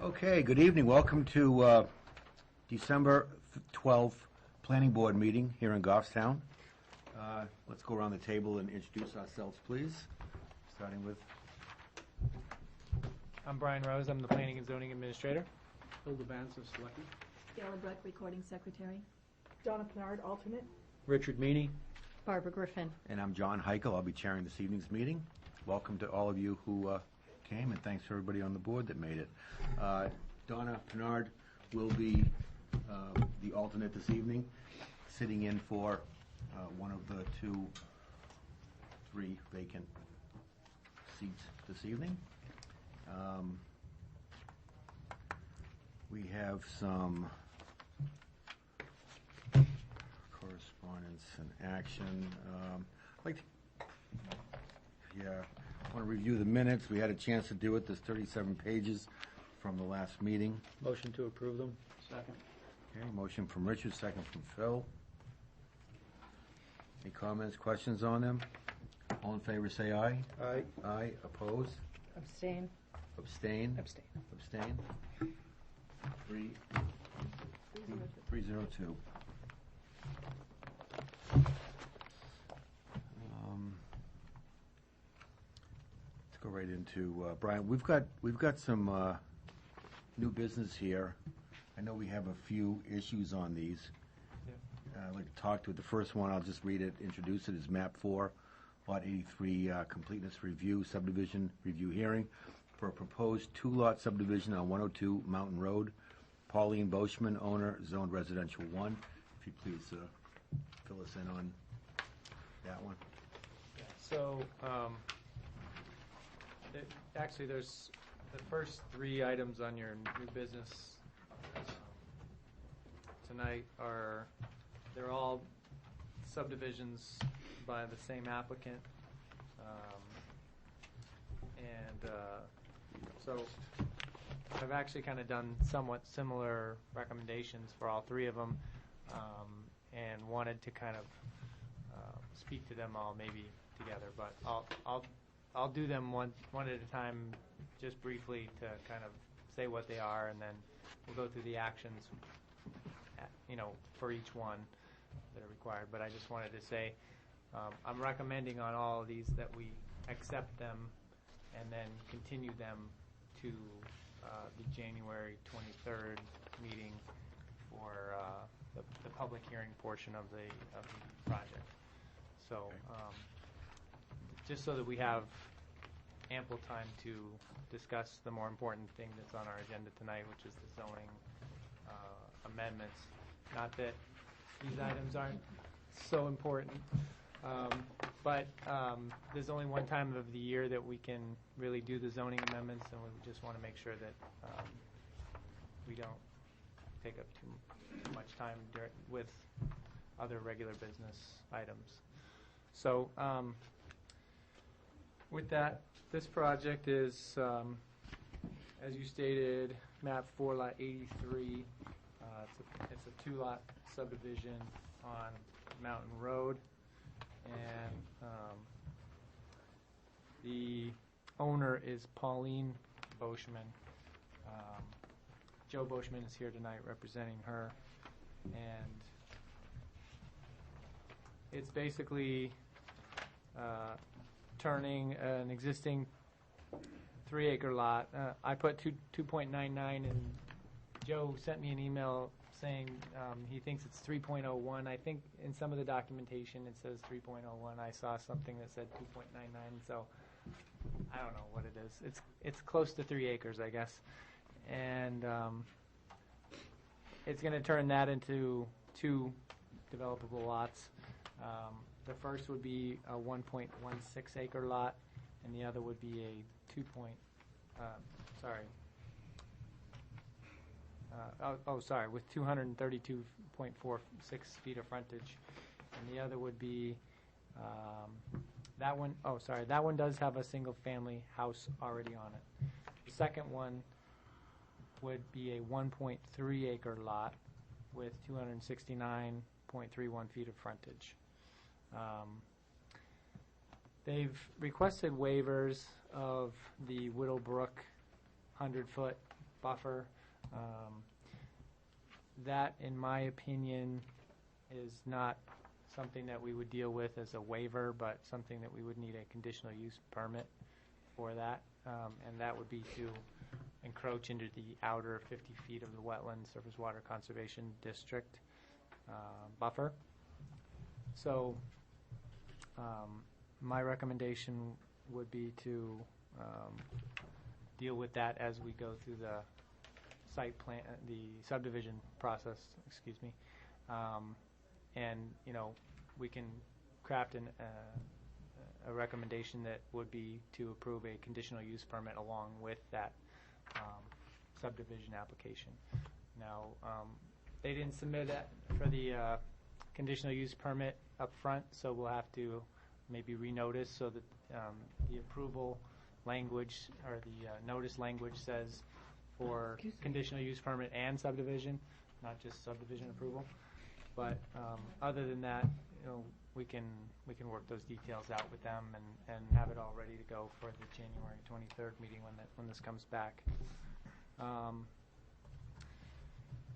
Okay, good evening. Welcome to December 12th Planning Board meeting here in Goffstown. Let's go around the table and introduce ourselves, please. Starting with... I'm Brian Rose. I'm the Planning and Zoning Administrator. Hilda Vance of Selectmen. Gala Bruck, Recording Secretary. Donna Pinard, alternate. Richard Meany. Barbara Griffin. And I'm John Heichel. I'll be chairing this evening's meeting. Welcome to all of you who came, and thanks to everybody on the board that made it. Donna Pinard will be the alternate this evening, sitting in for one of the three vacant seats this evening. We have some correspondence and action. I want to review the minutes. We had a chance to do it. There's 37 pages from the last meeting. Motion to approve them. Second. Okay, motion from Richard, second from Phil. Any comments, questions on them? All in favor say aye. Aye. Aye. Opposed? Abstain. Abstain? Abstain. Abstain? 302. Let's go right into Brian. We've got some new business here. I know we have a few issues on these. Yeah. I'd like to talk to it. The first one, I'll just read it, introduce it, is map 4, lot 83, completeness review, subdivision review hearing for a proposed two-lot subdivision on 102 Mountain Road. Pauline Boschman, owner, zoned residential 1. If you please fill us in on that one. Yeah, so, actually, there's the first 3 items on your new business tonight they're all subdivisions by the same applicant. So I've actually kind of done somewhat similar recommendations for all 3 of them, and wanted to kind of speak to them all maybe together. But I'll do them one at a time, just briefly to kind of say what they are, and then we'll go through the actions, for each one that are required. But I just wanted to say I'm recommending on all of these that we accept them and then continue them to the January 23rd meeting for the public hearing portion of the project. So just so that we have ample time to discuss the more important thing that's on our agenda tonight, which is the zoning amendments. Not that these items aren't so important, but there's only one time of the year that we can really do the zoning amendments, and we just want to make sure that we don't take up too much time with other regular business items. So with that, this project is, as you stated, map 4, lot 83. It's a 2-lot subdivision on Mountain Road, and the owner is Pauline Boschman. Joe Boschman is here tonight representing her, and it's basically turning an existing 3-acre lot. I put 2.99, and Joe sent me an email saying he thinks it's 3.01. I think in some of the documentation it says 3.01. I saw something that said 2.99, so I don't know what it is. It's close to 3 acres, I guess, and it's going to turn that into 2 developable lots. The first would be a 1.16 acre lot, and the other would be a with 232.46 feet of frontage. And the other would be that one does have a single family house already on it. The second one would be a 1.3 acre lot with 269.31 feet of frontage. They've requested waivers of the Whittle Brook 100-foot buffer. That, in my opinion, is not something that we would deal with as a waiver, but something that we would need a conditional use permit for that. And that would be to encroach into the outer 50 feet of the wetland surface water conservation district buffer. So my recommendation would be to deal with that as we go through the site plan, the subdivision process, excuse me. And, you know, we can craft a recommendation that would be to approve a conditional use permit along with that subdivision application. Now, they didn't submit that for the conditional use permit up front, so we'll have to maybe renotice so that the approval language or the notice language says for conditional use permit and subdivision, not just subdivision approval. But other than that, you know, we can work those details out with them and have it all ready to go for the January 23rd meeting when this comes back.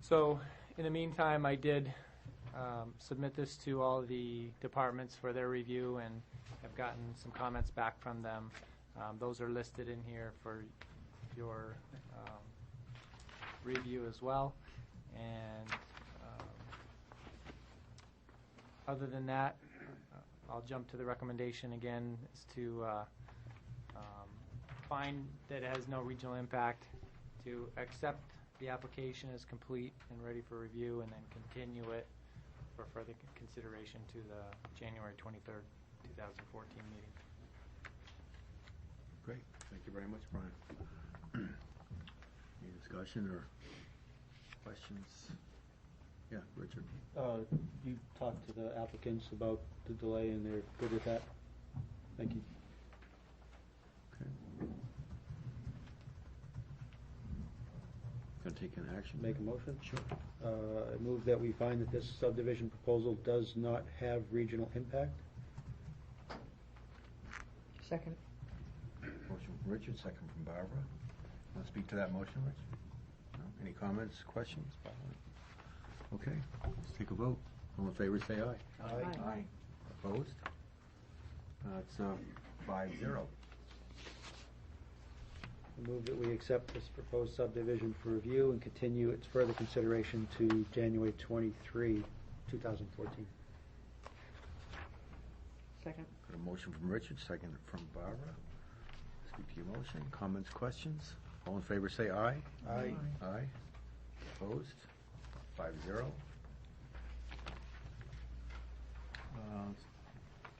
So in the meantime, I did submit this to all the departments for their review and have gotten some comments back from them. Those are listed in here for your review as well. And other than that, I'll jump to the recommendation again, is to find that it has no regional impact, to accept the application as complete and ready for review, and then continue it for further consideration to the January 23rd, 2014 meeting. Great. Thank you very much, Brian. Any discussion or questions? Yeah, Richard. You talked to the applicants about the delay, and they're good with that? Thank you. Okay. Going to take an action? Make a motion? Sure. I move that we find that this subdivision proposal does not have regional impact. Second. Motion from Richard, second from Barbara. Want to speak to that motion, Rich? No? Any comments, questions? Okay, let's take a vote. All in favor, say aye. Aye. Aye. Opposed? It's 5-0. I move that we accept this proposed subdivision for review and continue its further consideration to January 23, 2014. Second. Got a motion from Richard, second from Barbara. Speak to your motion. Comments, questions? All in favor, say aye. Aye. Aye. Opposed? 5-0.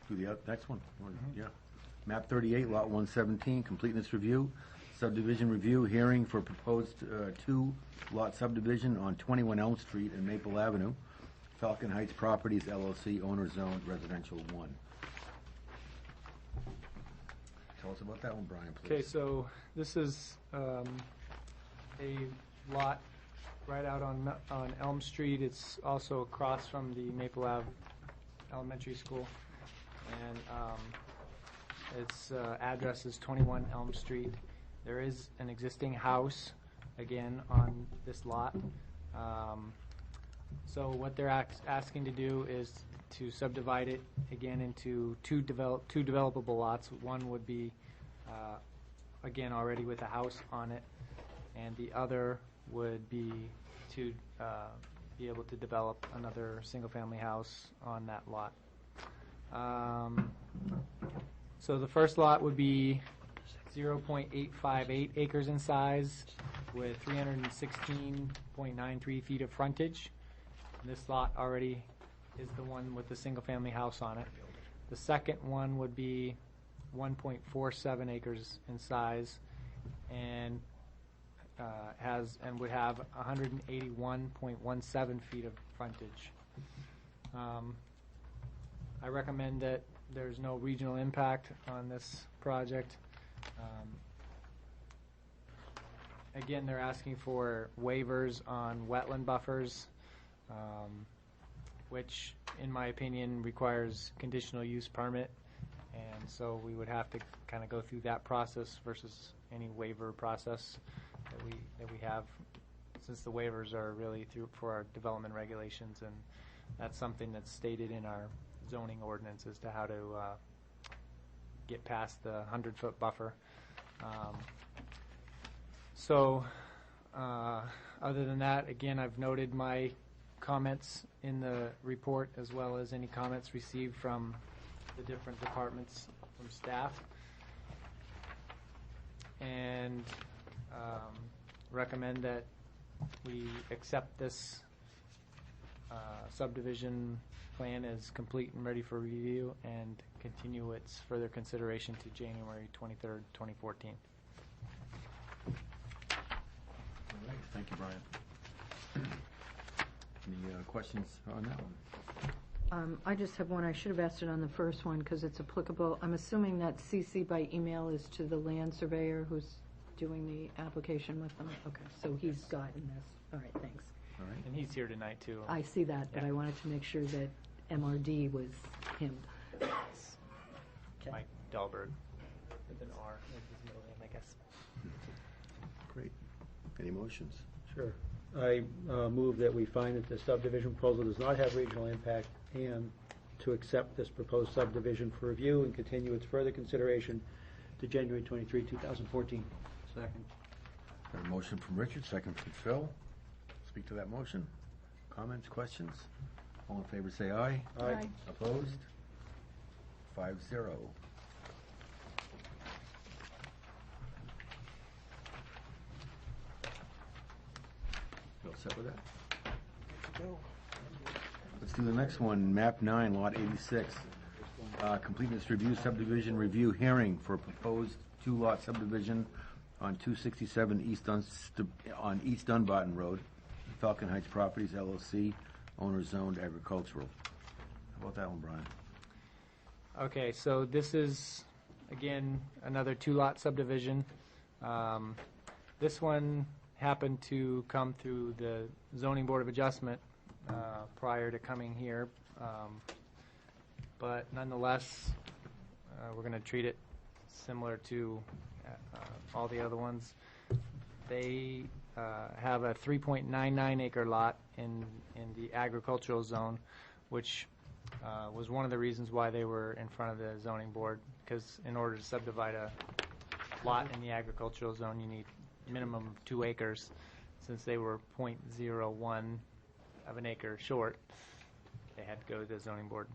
Do the next one. Yeah. Map 38, Lot 117, completeness review, subdivision review, hearing for proposed 2-lot subdivision on 21 Elm Street and Maple Avenue, Falcon Heights Properties LLC, owner zoned residential 1. Tell us about that one, Brian, please. Okay, so this is a lot right out on Elm Street. It's also across from the Maple Ave Elementary School. And its address is 21 Elm Street. There is an existing house, again, on this lot. So what they're asking to do is to subdivide it, again, into two developable lots. One would be, again, already with a house on it, and the other would be to be able to develop another single-family house on that lot. So the first lot would be 0.858 acres in size with 316.93 feet of frontage. And this lot already is the one with the single-family house on it. The second one would be 1.47 acres in size and would have 181.17 feet of frontage. I recommend that there's no regional impact on this project. Again, they're asking for waivers on wetland buffers, which, in my opinion, requires conditional use permit. And so we would have to kind of go through that process versus any waiver process that we have, since the waivers are really through for our development regulations, and that's something that's stated in our zoning ordinance as to how to get past the 100-foot buffer. Other than that, again, I've noted my comments in the report, as well as any comments received from the different departments from staff, and recommend that we accept this subdivision plan as complete and ready for review, and continue its further consideration to January 23rd, 2014. All right, thank you, Brian. Any questions on that one? I just have one. I should have asked it on the first one because it's applicable. I'm assuming that CC by email is to the land surveyor who's doing the application with them. Okay, so he's gotten this. All right, thanks. All right. And he's here tonight, too. I see that, but Yeah. I wanted to make sure that MRD was him. Okay. Mike Dahlberg, with an R as his middle name, I guess. Great. Any motions? Sure. I move that we find that the subdivision proposal does not have regional impact, and to accept this proposed subdivision for review and continue its further consideration to January 23, 2014. Second. Got a motion from Richard, second from Phil. Speak to that motion. Comments, questions? All in favor say aye. Aye. Opposed? 5-0. You all set with that? Let's do the next one, map 9, lot 86. Completeness review, subdivision review hearing for proposed two-lot subdivision on 267 on East Dunbarton Road, Falcon Heights Properties LLC, owner zoned agricultural. How about that one, Brian? Okay, so this is, again, another two-lot subdivision. This one happened to come through the Zoning Board of Adjustment prior to coming here. But nonetheless, we're going to treat it similar to all the other ones. They have a 3.99 acre lot in the agricultural zone, which was one of the reasons why they were in front of the zoning board, because in order to subdivide a lot in the agricultural zone, you need minimum of 2 acres. Since they were 0.01 of an acre short, they had to go to the zoning board.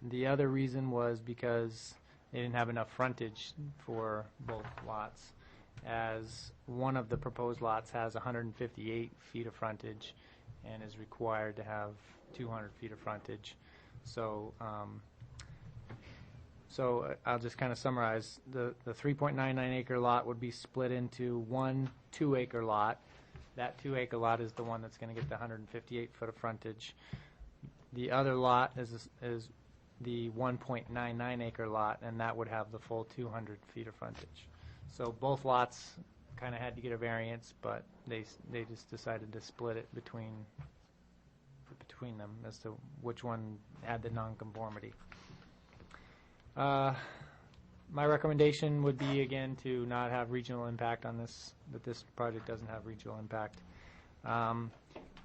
The other reason was because they didn't have enough frontage for both lots, as one of the proposed lots has 158 feet of frontage and is required to have 200 feet of frontage. So I'll just kind of summarize. The 3.99 acre lot would be split into one 2 acre lot. That 2 acre lot is the one that's going to get the 158 foot of frontage. The other lot is the 1.99 acre lot, and that would have the full 200 feet of frontage. So both lots kind of had to get a variance, but they just decided to split it between them as to which one had the nonconformity. My recommendation would be, again, to not have regional impact on this, that this project doesn't have regional impact. And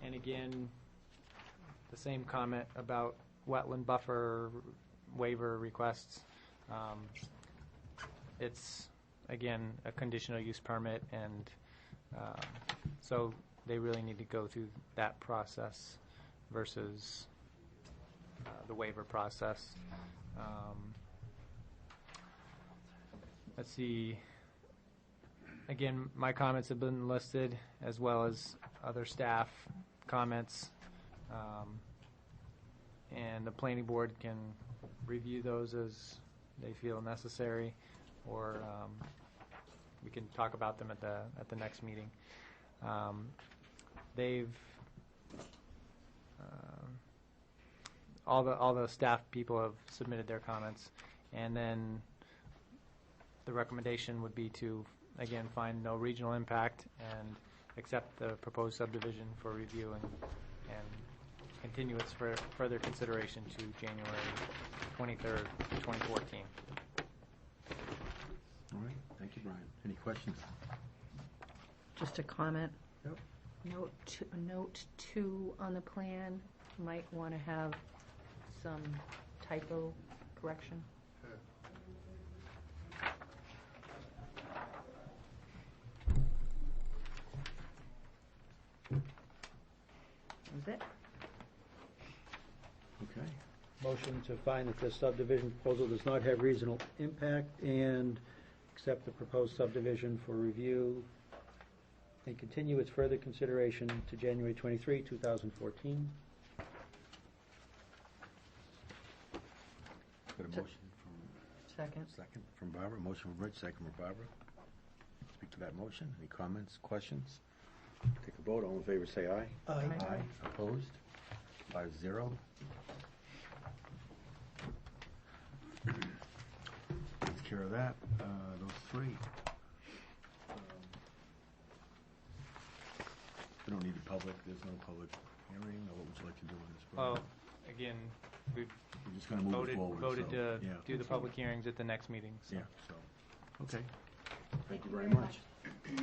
again, the same comment about wetland buffer waiver requests. It's, again, a conditional use permit, and so they really need to go through that process versus the waiver process. Let's see. Again, my comments have been listed, as well as other staff comments. And the planning board can review those as they feel necessary, or we can talk about them at the next meeting. They've all the staff people have submitted their comments, and then the recommendation would be to, again, find no regional impact and accept the proposed subdivision for review and continue its further consideration to January 23rd, 2014. All right, thank you, Brian. Any questions? just a comment. Yep. Note 2 on the plan, might want to have some typo correction. That's it. Okay. Motion to find that the subdivision proposal does not have regional impact and accept the proposed subdivision for review and continue its further consideration to January 23, 2014. Got a So- motion Second. second from Barbara, motion from Rich, second from Barbara. Speak to that motion. Any comments, questions? Take a vote. All in favor, say aye. Aye. Opposed? 5-0. Takes care of that, those three. We don't need a public, there's no public hearing, or what would you like to do on this? Brian? Well, again, we've We're just gonna move it forward. voted so, to yeah. do the public hearings at the next meeting, so. Yeah, so, okay. Thank you very much. We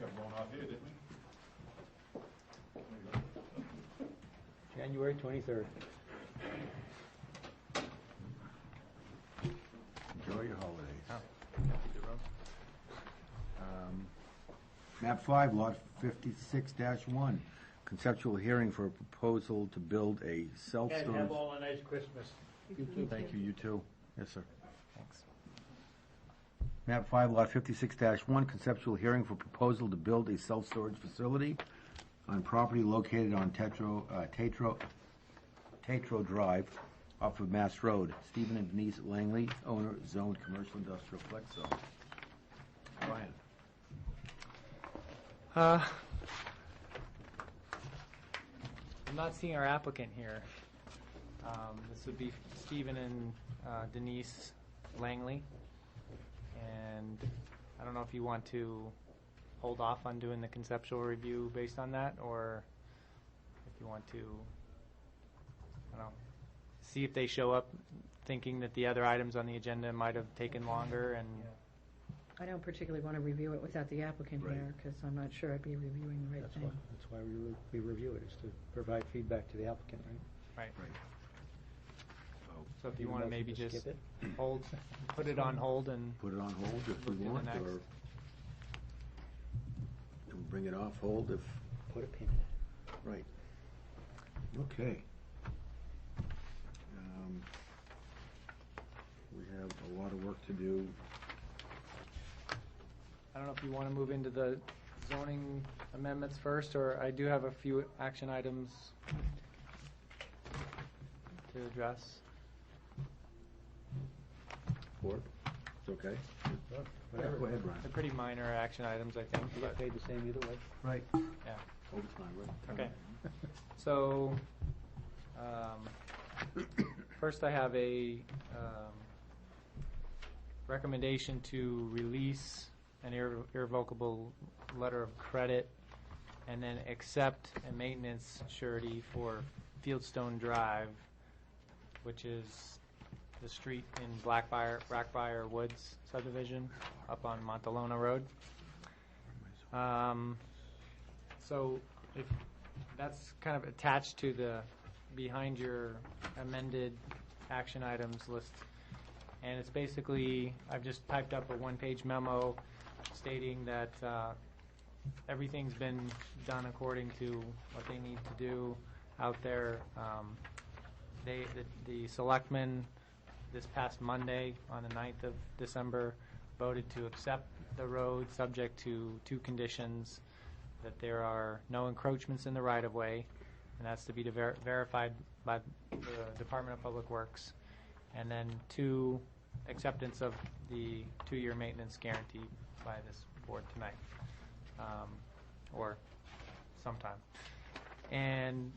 got blown off here, didn't we? January 23rd. Enjoy your holidays. Oh. Map 5, Lot 56-1, conceptual hearing for a proposal to build a self-storage. all a nice Christmas. Thank you, you too. Yes, sir. Thanks. Map 5, Lot 56-1, conceptual hearing for proposal to build a self-storage facility on property located on Tatro Drive off of Mass Road. Stephen and Denise Langley, owner, zoned commercial industrial flex zone. Brian. I'm not seeing our applicant here. This would be Stephen and Denise Langley. And I don't know if you want to hold off on doing the conceptual review based on that, or if you want to, I don't know, see if they show up thinking that the other items on the agenda might have taken longer and. I don't particularly want to review it without the applicant Right. here, because I'm not sure I'd be reviewing the right thing. That's why we review it, is to provide feedback to the applicant, right? Right. Right. So if Need you a want to motion maybe just skip it? hold, put it on hold and, Put it on hold if Look we to the want, next. or and bring it off hold if, Put a pin in it. right. Okay. We have a lot of work to do. I don't know if you want to move into the zoning amendments first, or I do have a few action items to address. Board? It's okay? Whatever. Go ahead, Brian. They're pretty minor action items, I think, You but, get paid the same either way. Right. yeah. Overtime, right? Okay. So, first I have a recommendation to release an irrevocable letter of credit and then accept a maintenance surety for Fieldstone Drive, which is the street in Blackbriar Woods subdivision up on Montalona Road. So if that's kind of attached to the, behind your amended action items list. And it's basically, I've just typed up a one-page memo stating that everything's been done according to what they need to do out there. The selectmen this past Monday, on the 9th of December, voted to accept the road subject to two conditions: that there are no encroachments in the right-of-way, and that's to be verified by the Department of Public Works, and then 2, acceptance of the 2-year maintenance guarantee by this board tonight, or sometime. And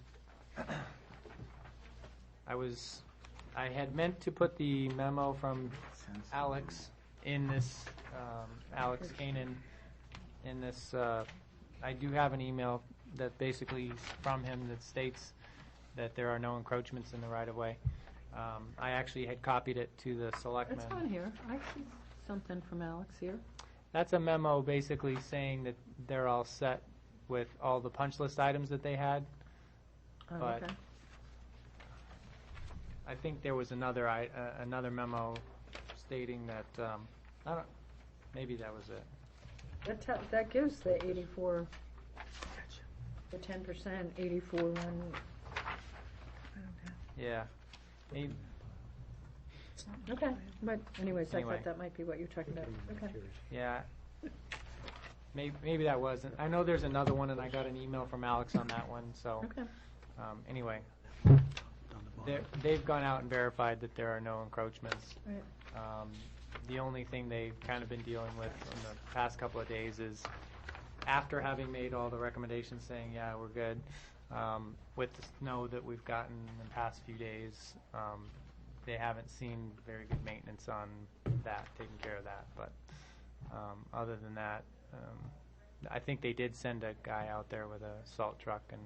I had meant to put the memo from Alex in this, Alex Kanan, in this, I do have an email that basically from him that states that there are no encroachments in the right-of-way. I actually had copied it to the selectmen. It's on here. I something from Alex here. That's a memo basically saying that they're all set with all the punch list items that they had. Oh, But- okay. I think there was another memo stating that, I don't, maybe that was it. That gives the 84, the 10%, 84 one. Yeah. Maybe, Okay, but anyways, I Anyway. thought that might be what you're talking about. Okay. yeah. Maybe that wasn't. I know there's another one, and I got an email from Alex on that one, so, Okay. anyway. They've gone out and verified that there are no encroachments. Right. The only thing they've kind of been dealing with in the past couple of days is, after having made all the recommendations saying, yeah, we're good, with the snow that we've gotten in the past few days, they haven't seen very good maintenance on that, taking care of that. But other than that, I think they did send a guy out there with a salt truck, and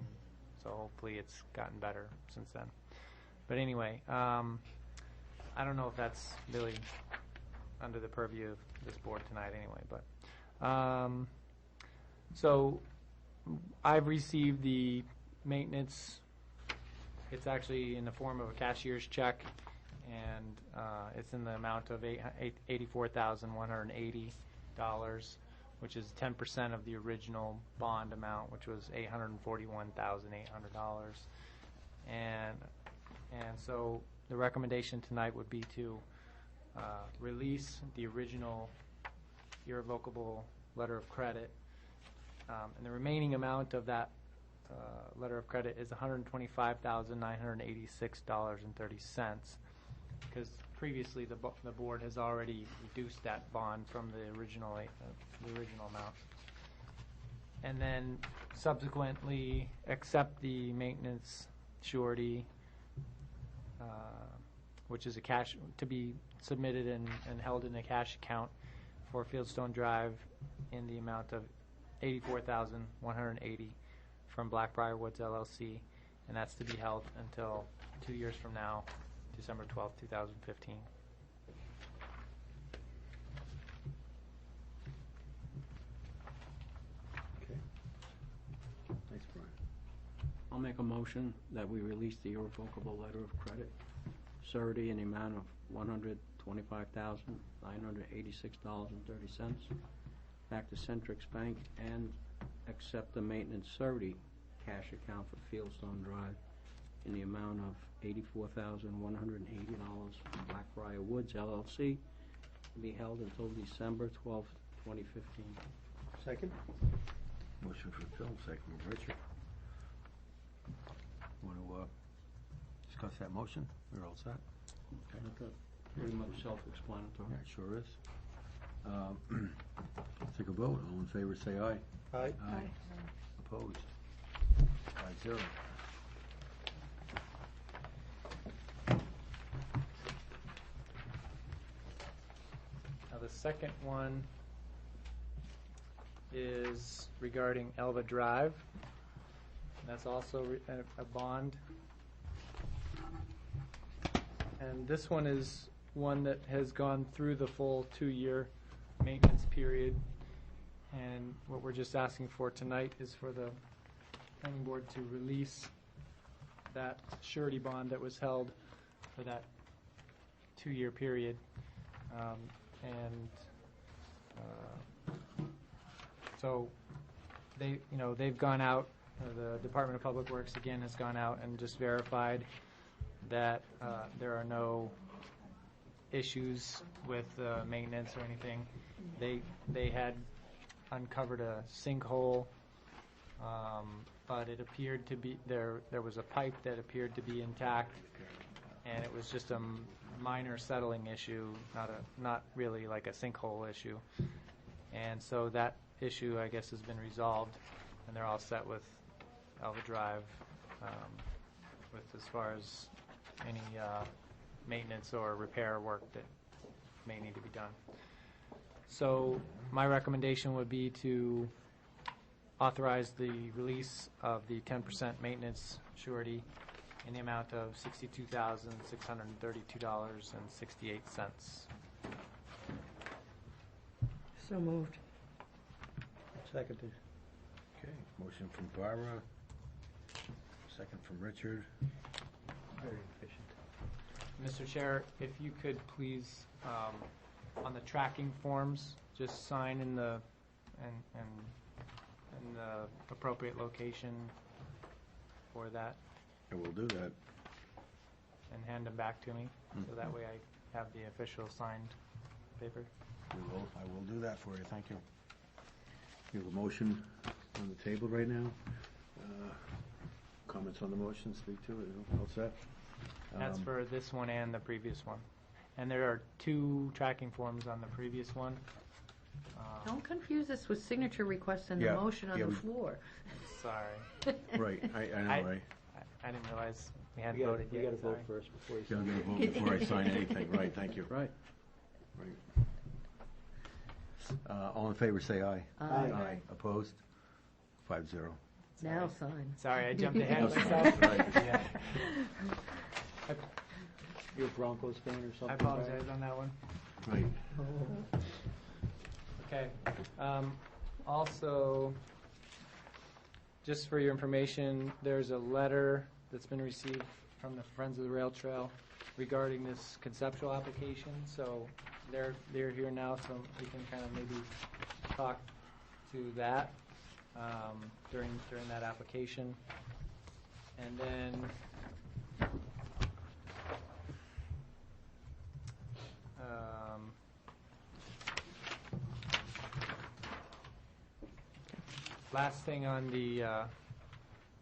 so hopefully it's gotten better since then. But anyway, I don't know if that's really under the purview of this board tonight anyway. But so I've received the maintenance. It's actually in the form of a cashier's check, and it's in the amount of $84,180, which is 10% of the original bond amount, which was $841,800. And so the recommendation tonight would be to release the original irrevocable letter of credit, and the remaining amount of that letter of credit is $125,986.30, because previously the board has already reduced that bond from the original amount, and then subsequently accept the maintenance surety, which is a cash to be submitted and held in a cash account for Fieldstone Drive in the amount of $84,180 from Blackbriar Woods LLC, and that's to be held until 2 years from now, December 12th, 2015. Okay. Thanks, Brian. I'll make a motion that we release the irrevocable letter of credit, surety in the amount of $125,986.30 back to Centrix Bank, and accept the maintenance surety cash account for Fieldstone Drive in the amount of $84,180 from Blackbriar Woods LLC, to be held until December 12th, 2015. Second? Motion for Phil, second from Richard. Want to discuss that motion? We're all set? Okay. Pretty much self-explanatory. Yeah, it sure is. Let's take a vote. All in favor, say aye. Aye. Aye. Opposed? 5-0. Now, the second one is regarding Elva Drive. And that's also a bond. And this one is one that has gone through the full 2-year maintenance period. And what we're just asking for tonight is for the planning board to release that surety bond that was held for that 2-year period. So they've gone out, the Department of Public Works again has gone out and just verified that there are no issues with maintenance or anything. They had uncovered a sinkhole, but it appeared to be there was a pipe that appeared to be intact, and it was just a minor settling issue, not really like a sinkhole issue. And so that issue, I guess, has been resolved, and they're all set with Elva Drive, with as far as any maintenance or repair work that may need to be done. So my recommendation would be to authorize the release of the 10% maintenance surety in the amount of $62,632.68. So moved. Seconded. Okay, motion from Barbara, second from Richard. Very efficient. Mr. Chair, if you could please, on the tracking forms, just sign in the, in the appropriate location for that, I will do that. and hand them back to me, so that way I have the official signed paper. I will do that for you, thank you. You have a motion on the table right now. Comments on the motion, speak to it, all set? That's for this one and the previous one. And there are 2 tracking forms on the previous one. Don't confuse us with signature requests and the Yeah, motion on yeah, the we- floor. Sorry, Right, I know, right? I didn't realize we hadn't We gotta voted yet. vote sorry. first before you Gotta sign. get a vote before I sign anything, right, thank you. Right. Right. All in favor, say aye. Aye. Opposed? 5-0. Now sign. Sorry, I jumped ahead of That's myself. right. Yeah. You're a Broncos fan or something? I apologize on that one. Right. Okay. Also, just for your information, there's a letter that's been received from the Friends of the Rail Trail regarding this conceptual application. So they're here now, so we can kind of maybe talk to that during that application. And then last thing on the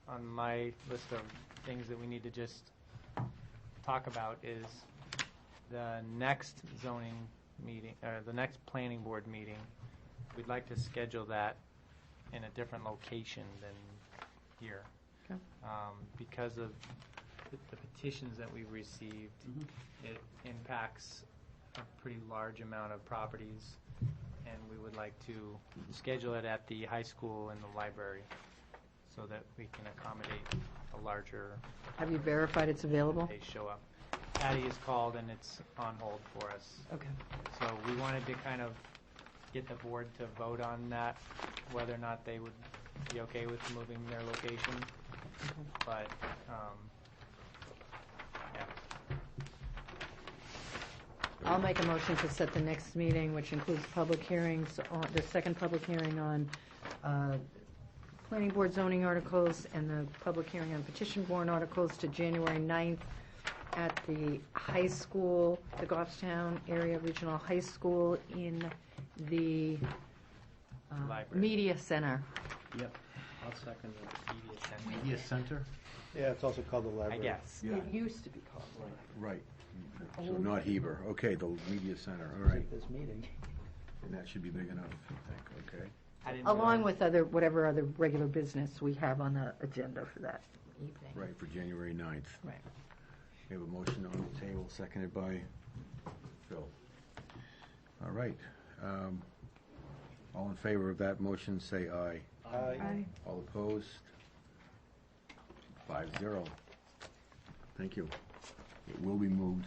on my list of things that we need to just talk about is the next zoning meeting, or the next planning board meeting. We'd like to schedule that in a different location than here. Okay. Because of the petitions that we've received, it impacts a pretty large amount of properties, and we would like to schedule it at the high school and the library so that we can accommodate a larger, Have you verified it's available? they show up. Patty is called and it's on hold for us. Okay. So we wanted to kind of get the board to vote on that, whether or not they would be okay with moving their location. But, yeah. I'll make a motion to set the next meeting, which includes public hearings, on the second public hearing on planning board zoning articles and the public hearing on petition warrant articles to January 9th at the high school, the Goffstown Area Regional High School in the Library. Media Center. Yep. I'll second that. Media center. Media Center? Yeah, it's also called the I library. guess. Yeah. It used to be called. Right. So not Heber. Okay, the Media Center, all right. This meeting. And that should be big enough, you think, okay? I didn't Along realize- with whatever other regular business we have on the agenda for that evening. Right, for January 9th. Right. We have a motion on the table, seconded by Phil. All right. All in favor of that motion, say aye. Aye. All opposed? 5-0. Thank you. It will be moved.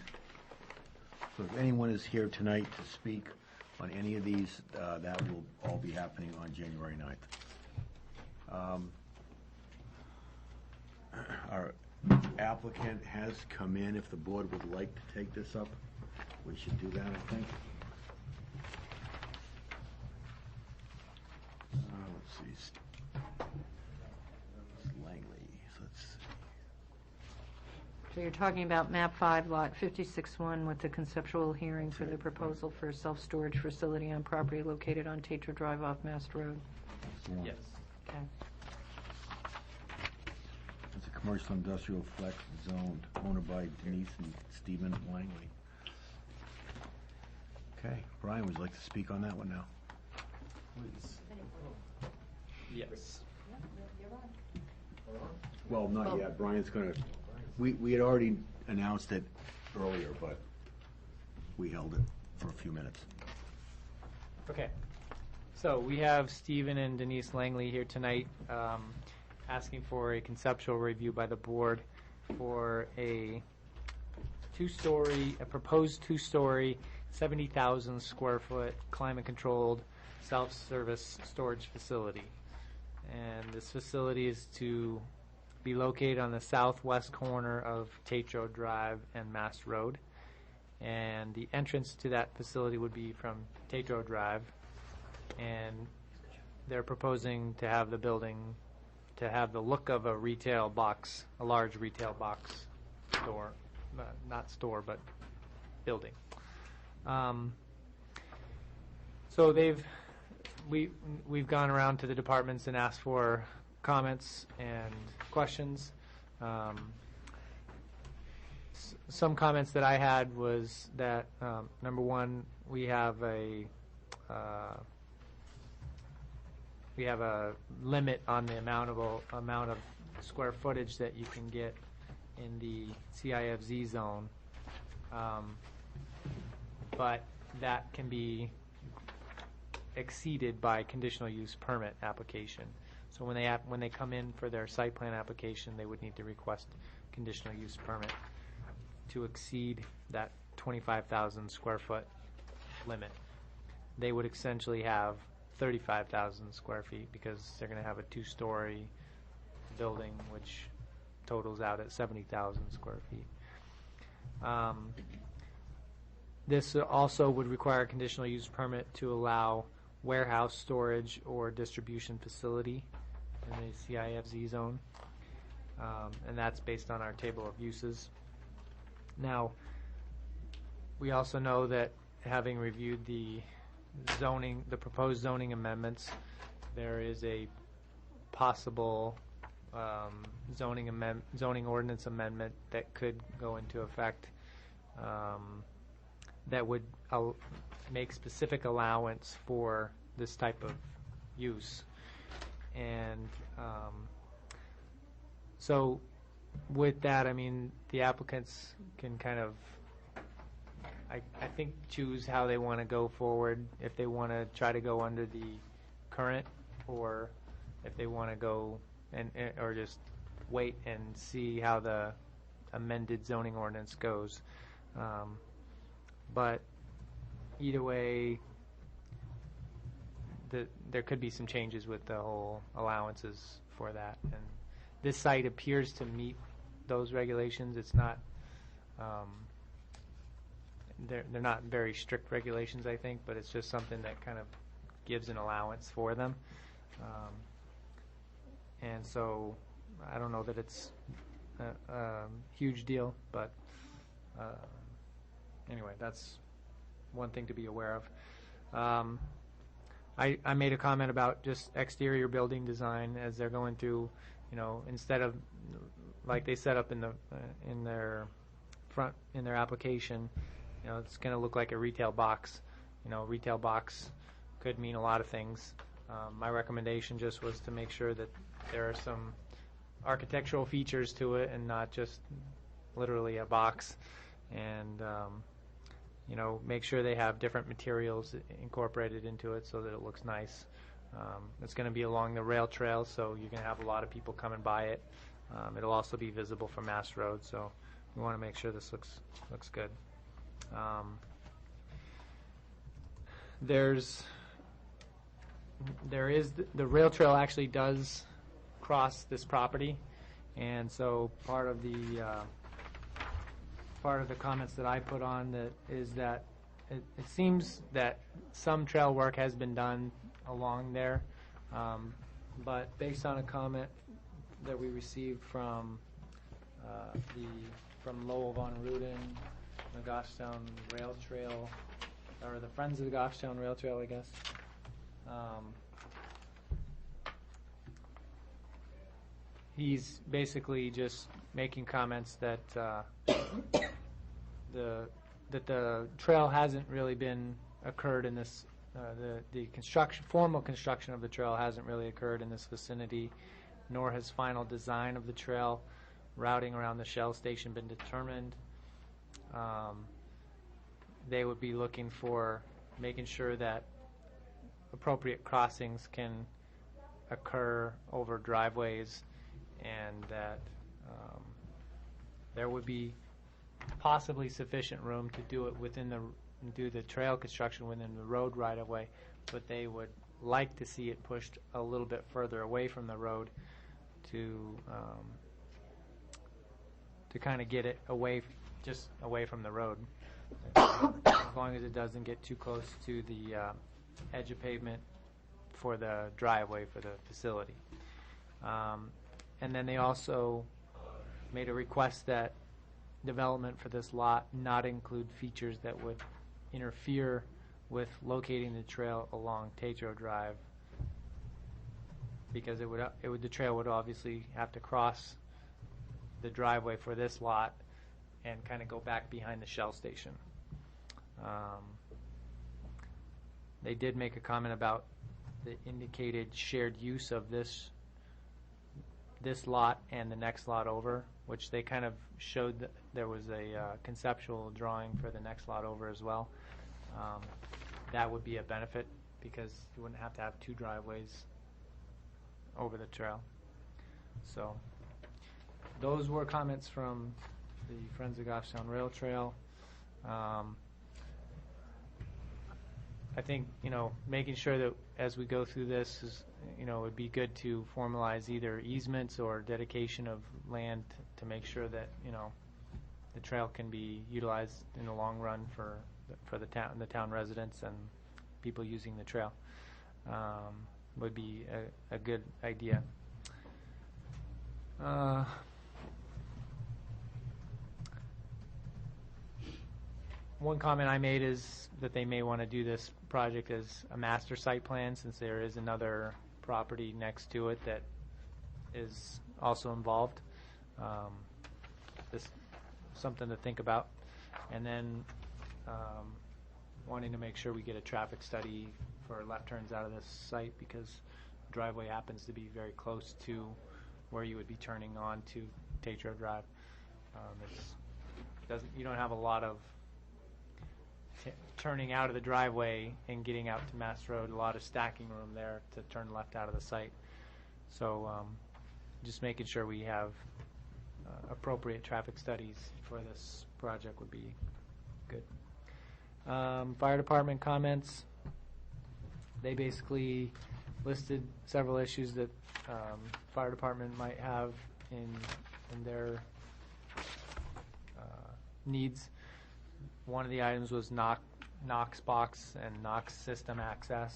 So if anyone is here tonight to speak on any of these, that will all be happening on January 9th. Our applicant has come in. If the board would like to take this up, we should do that, I think. Let's see. Langley, let's see. So you're talking about map 5, lot 56-1 with the conceptual hearing for the proposal for a self-storage facility on property located on Tetra Drive off Mast Road. Yes. Okay. It's a commercial industrial flex zone owned by Denise and Stephen Langley. Okay, Brian, would you like to speak on that one now? Yes. Well, not Well- yet. Brian's gonna, we had already announced it earlier, but we held it for a few minutes. Okay. So we have Stephen and Denise Langley here tonight, asking for a conceptual review by the board for a proposed two-story, 70,000 square foot, climate-controlled self-service storage facility. And this facility is to be located on the southwest corner of Tatro Drive and Mass Road. And the entrance to that facility would be from Tatro Drive. And they're proposing to have the building to have the look of a retail box, a large retail box store, not store, but building. So we've gone around to the departments and asked for comments and questions. Some comments that I had was that, number one, we have a limit on the amount of square footage that you can get in the CIFZ zone, but that can be exceeded by conditional use permit application. So when they come in for their site plan application, they would need to request conditional use permit to exceed that 25,000 square foot limit. They would essentially have 35,000 square feet because they're going to have a 2-story building, which totals out at 70,000 square feet. This also would require a conditional use permit to allow warehouse storage or distribution facility in the CIFZ zone, and that's based on our table of uses. Now, we also know that having reviewed the proposed zoning amendments, there is a possible zoning ordinance amendment that could go into effect that would make specific allowance for this type of use. And so with that, I mean, the applicants can kind of, I think, choose how they want to go forward, if they want to try to go under the current, or if they want to go or just wait and see how the amended zoning ordinance goes. But either way, there could be some changes with the whole allowances for that. And this site appears to meet those regulations. It's not, they're not very strict regulations, I think, but it's just something that kind of gives an allowance for them. And so I don't know that it's a huge deal, but anyway, that's one thing to be aware of. I made a comment about just exterior building design as they're going through, instead of like they set up in their application, it's going to look like a retail box. Retail box could mean a lot of things. My recommendation just was to make sure that there are some architectural features to it and not just literally a box, and make sure they have different materials incorporated into it so that it looks nice. It's going to be along the rail trail, so you're going to have a lot of people coming by it. It'll also be visible from Mass Road, so we want to make sure this looks good. The rail trail actually does cross this property, and so part of the comments that I put on that is that it seems that some trail work has been done along there, but based on a comment that we received from Lowell Von Ruden, the Goffstown Rail Trail, or the Friends of the Goffstown Rail Trail, I guess. He's basically just making comments that the trail hasn't really been occurred in this. The formal construction of the trail hasn't really occurred in this vicinity, nor has final design of the trail, routing around the Shell station been determined. They would be looking for making sure that appropriate crossings can occur over driveways, and that there would be possibly sufficient room to do it do the trail construction within the road right of way, but they would like to see it pushed a little bit further away from the road to kind of get it away, just away from the road, as long as it doesn't get too close to the edge of pavement for the driveway for the facility. And then they also made a request that development for this lot not include features that would interfere with locating the trail along Tetro Drive, because the trail would obviously have to cross the driveway for this lot and kind of go back behind the Shell station. They did make a comment about the indicated shared use of this lot and the next lot over, which they kind of showed that there was a conceptual drawing for the next lot over as well. That would be a benefit because you wouldn't have to have two driveways over the trail. So those were comments from the Friends of Goffstown Rail Trail. I think, making sure that as we go through this is, it would be good to formalize either easements or dedication of land to make sure that, the trail can be utilized in the long run for the town residents and people using the trail. Would be a good idea. One comment I made is that they may want to do this project as a master site plan, since there is another property next to it that is also involved. This something to think about. And then wanting to make sure we get a traffic study for left turns out of this site, because the driveway happens to be very close to where you would be turning on to Tetro Drive. You don't have a lot of turning out of the driveway and getting out to Mass Road, a lot of stacking room there to turn left out of the site. So just making sure we have appropriate traffic studies for this project would be good. Fire department comments. They basically listed several issues that fire department might have in their needs. One of the items was Knox box and Knox system access.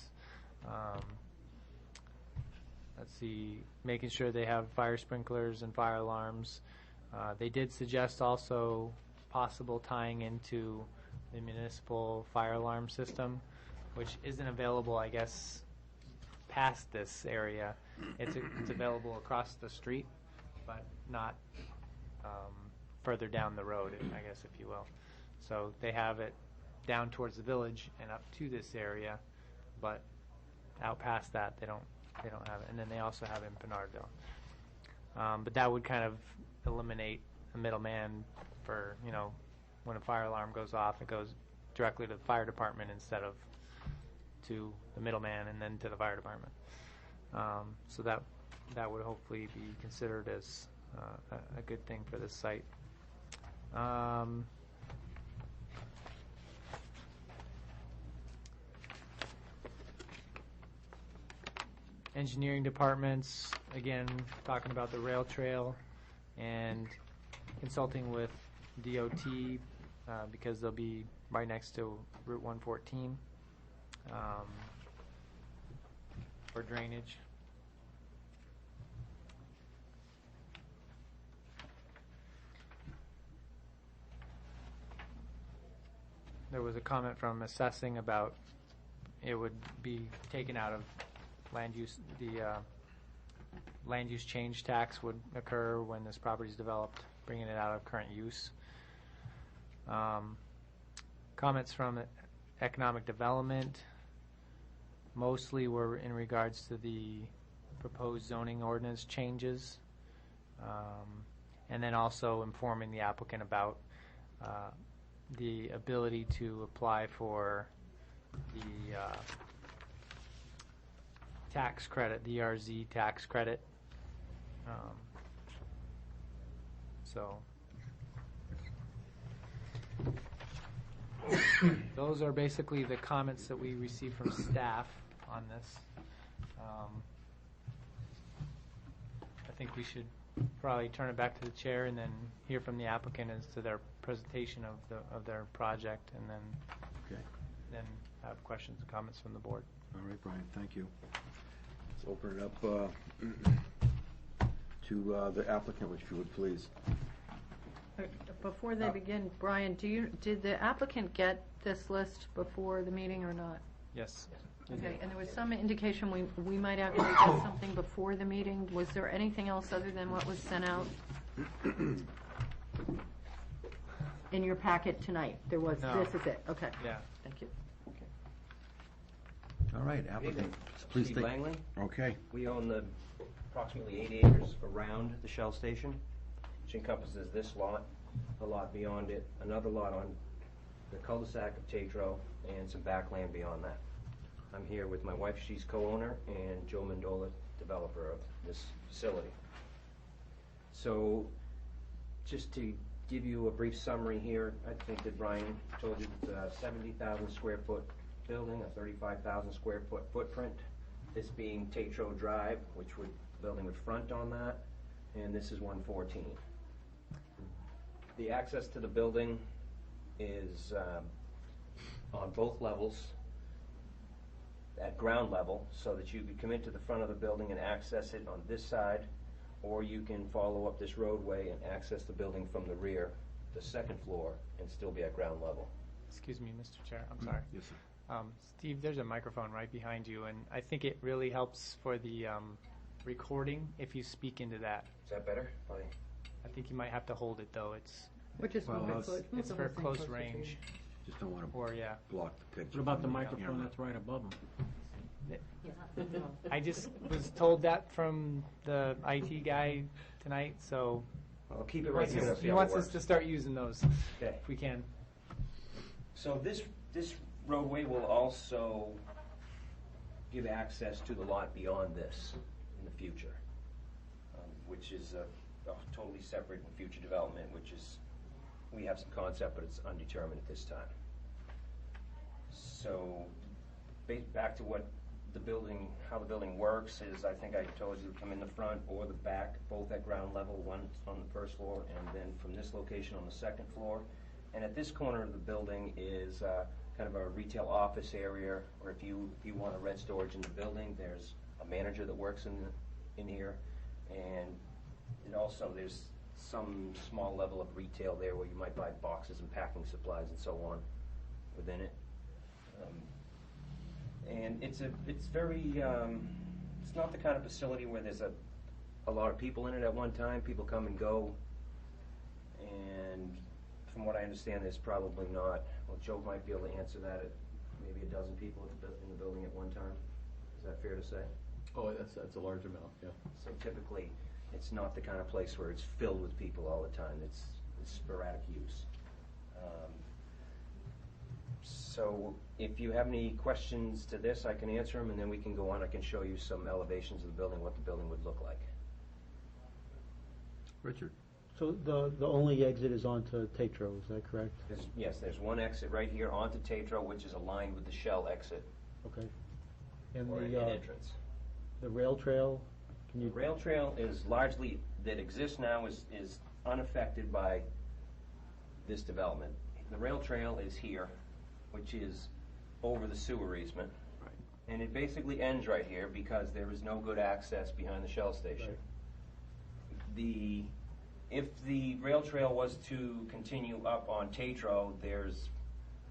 Let's see, making sure they have fire sprinklers and fire alarms. They did suggest also possible tying into the municipal fire alarm system, which isn't available, I guess, past this area. It's available across the street, but not further down the road, I guess, if you will. So they have it down towards the village and up to this area, but out past that they don't have it. And then they also have it in Pinardville. But that would kind of eliminate a middleman for, when a fire alarm goes off, it goes directly to the fire department instead of to the middleman and then to the fire department. So that would hopefully be considered as a good thing for this site. Engineering departments, again, talking about the rail trail and consulting with DOT because they'll be right next to Route 114 for drainage. There was a comment from assessing about it would be taken out of land use. The land use change tax would occur when this property is developed, bringing it out of current use. Comments from economic development mostly were in regards to the proposed zoning ordinance changes, and then also informing the applicant about the ability to apply for the tax credit, the ERZ tax credit. So those are basically the comments that we received from staff. on this. I think we should probably turn it back to the chair and then hear from the applicant as to their presentation of their project, and Okay. then have questions and comments from the board. All right, Brian, thank you. Let's open it up to the applicant, if you would please. Before they begin, Brian, did the applicant get this list before the meeting or not? Yes. Okay, and there was some indication we might have to get something before the meeting. Was there anything else other than what was sent out in your packet tonight? There was, No. this is it, okay. Yeah. Thank you. All right, applicant, please Steve take. Langley. Okay, We own the approximately 80 acres around the Shell station, which encompasses this lot, a lot beyond it, another lot on the cul-de-sac of Tetro, and some backland beyond that. I'm here with my wife, she's co-owner, and Joe Mendola, developer of this facility. So, just to give you a brief summary here, I think that Brian told you it's a 70,000 square foot building, a 35,000 square foot footprint. This being Tetro Drive, which would, building would front on that, and this is 114. The access to the building is on both levels, at ground level, so that you could come into the front of the building and access it on this side, or you can follow up this roadway and access the building from the rear, the second floor, and still be at ground level. Excuse me, Mr. Chair, I'm sorry. yes, sir. Steve, there's a microphone right behind you, and I think it really helps for the recording if you speak into that. Is that better? Fine. I think you might have to hold it, though. It's Or just Well, move it let's- close- move it's the for whole thing close closer to you. range, Just don't want to or yeah. block the picture. What about the from microphone camera. that's right above them? I just was told that from the IT guy tonight, so I'll keep it right here. and see he how it wants us works. to start using those Okay. if we can. So this roadway will also give access to the lot beyond this in the future, which is a totally separate and future development, which is, we have some concept, but it's undetermined at this time. So, back to what the building, how the building works is, I think I told you to come in the front or the back, both at ground level, one on the first floor, and then from this location on the second floor. And at this corner of the building is kind of a retail office area, or if you want to rent storage in the building, there's a manager that works in here, and also there's some small level of retail there where you might buy boxes and packing supplies and so on within it. And it's very it's not the kind of facility where there's a lot of people in it at one time. People come and go, and from what I understand, there's probably not. Well, Joe might be able to answer that. At maybe a dozen people in the building at one time. Is that fair to say? Oh, that's a large amount, yeah. So typically, it's not the kind of place where it's filled with people all the time. It's sporadic use. So if you have any questions to this, I can answer them, and then we can go on. I can show you some elevations of the building, what the building would look like. Richard? So the only exit is onto Tetro, is that correct? Yes, there's one exit right here onto Tetro, which is aligned with the Shell exit, Okay. And or an the entrance. the rail trail, can The you, rail trail is largely, that exists now is unaffected by this development. The rail trail is here, which is over the sewer easement. Right. And it basically ends right here because there is no good access behind the Shell station. Right. If the rail trail was to continue up on Tetro,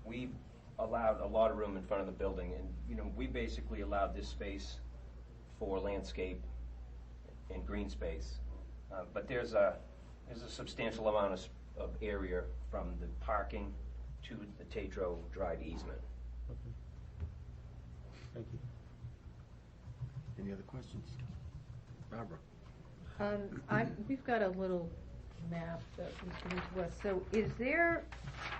we've allowed a lot of room in front of the building, and we basically allowed this space for landscape and green space. But there's a substantial amount of area from the parking to the Tetro Drive easement. okay. Thank you. Any other questions? Barbara? We've got a little map that was given to us. So there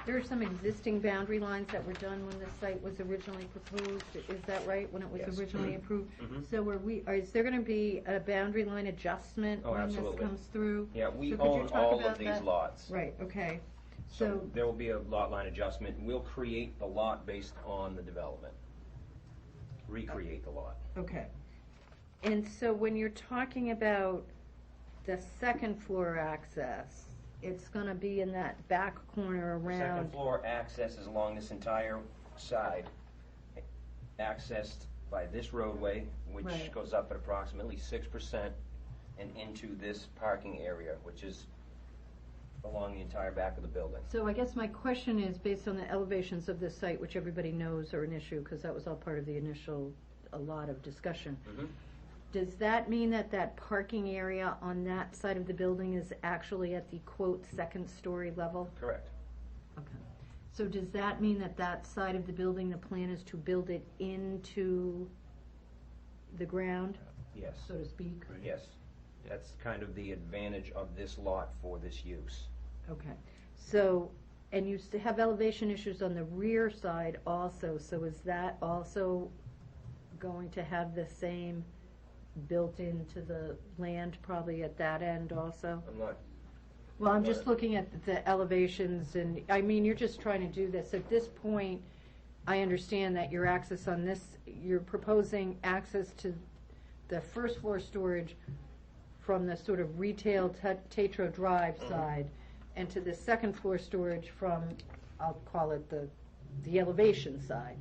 are some existing boundary lines that were done when the site was originally proposed. Is that right, when it was Yes. originally approved? Mhm. So is there going to be a boundary line adjustment Oh, when absolutely. this comes through? Yeah, we So could you own talk all about of these that? lots. Right, okay. So there will be a lot line adjustment, and we'll create the lot based on the development. recreate the lot. Okay. And so when you're talking about the second floor access, it's gonna be in that back corner Second around, floor access is along this entire side, accessed by this roadway, which Right. goes up at approximately 6%, and into this parking area, which is along the entire back of the building. so I guess my question is, based on the elevations of this site, which everybody knows are an issue, because that was all part of the initial, a lot of discussion. Mhm. Does that mean that that parking area on that side of the building is actually at the quote second story level? Correct. Okay. So does that mean that that side of the building, the plan is to build it into the ground, Yes. so to speak? Yes. That's kind of the advantage of this lot for this use. Okay. So, and you have elevation issues on the rear side also, so is that also going to have the same built into the land probably at that end also? I'm not, Well, I'm just looking at the elevations, and, I mean, you're just trying to do this. At this point, I understand that your access on this, you're proposing access to the first floor storage from the sort of retail Tetro Drive side, and to the second floor storage from, I'll call it the elevation side.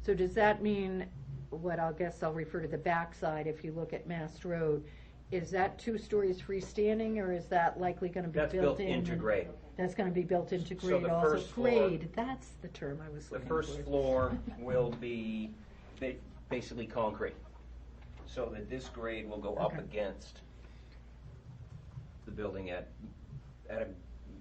So does that mean, what I'll guess I'll refer to the back side, if you look at Mast Road, is that 2 stories freestanding, or is that likely gonna be built in? that's built into grade. That's gonna be built into So grade the also. first floor- Grade, that's the term I was The looking for. first floor will be basically concrete, so that this grade will go up Okay. against the building at a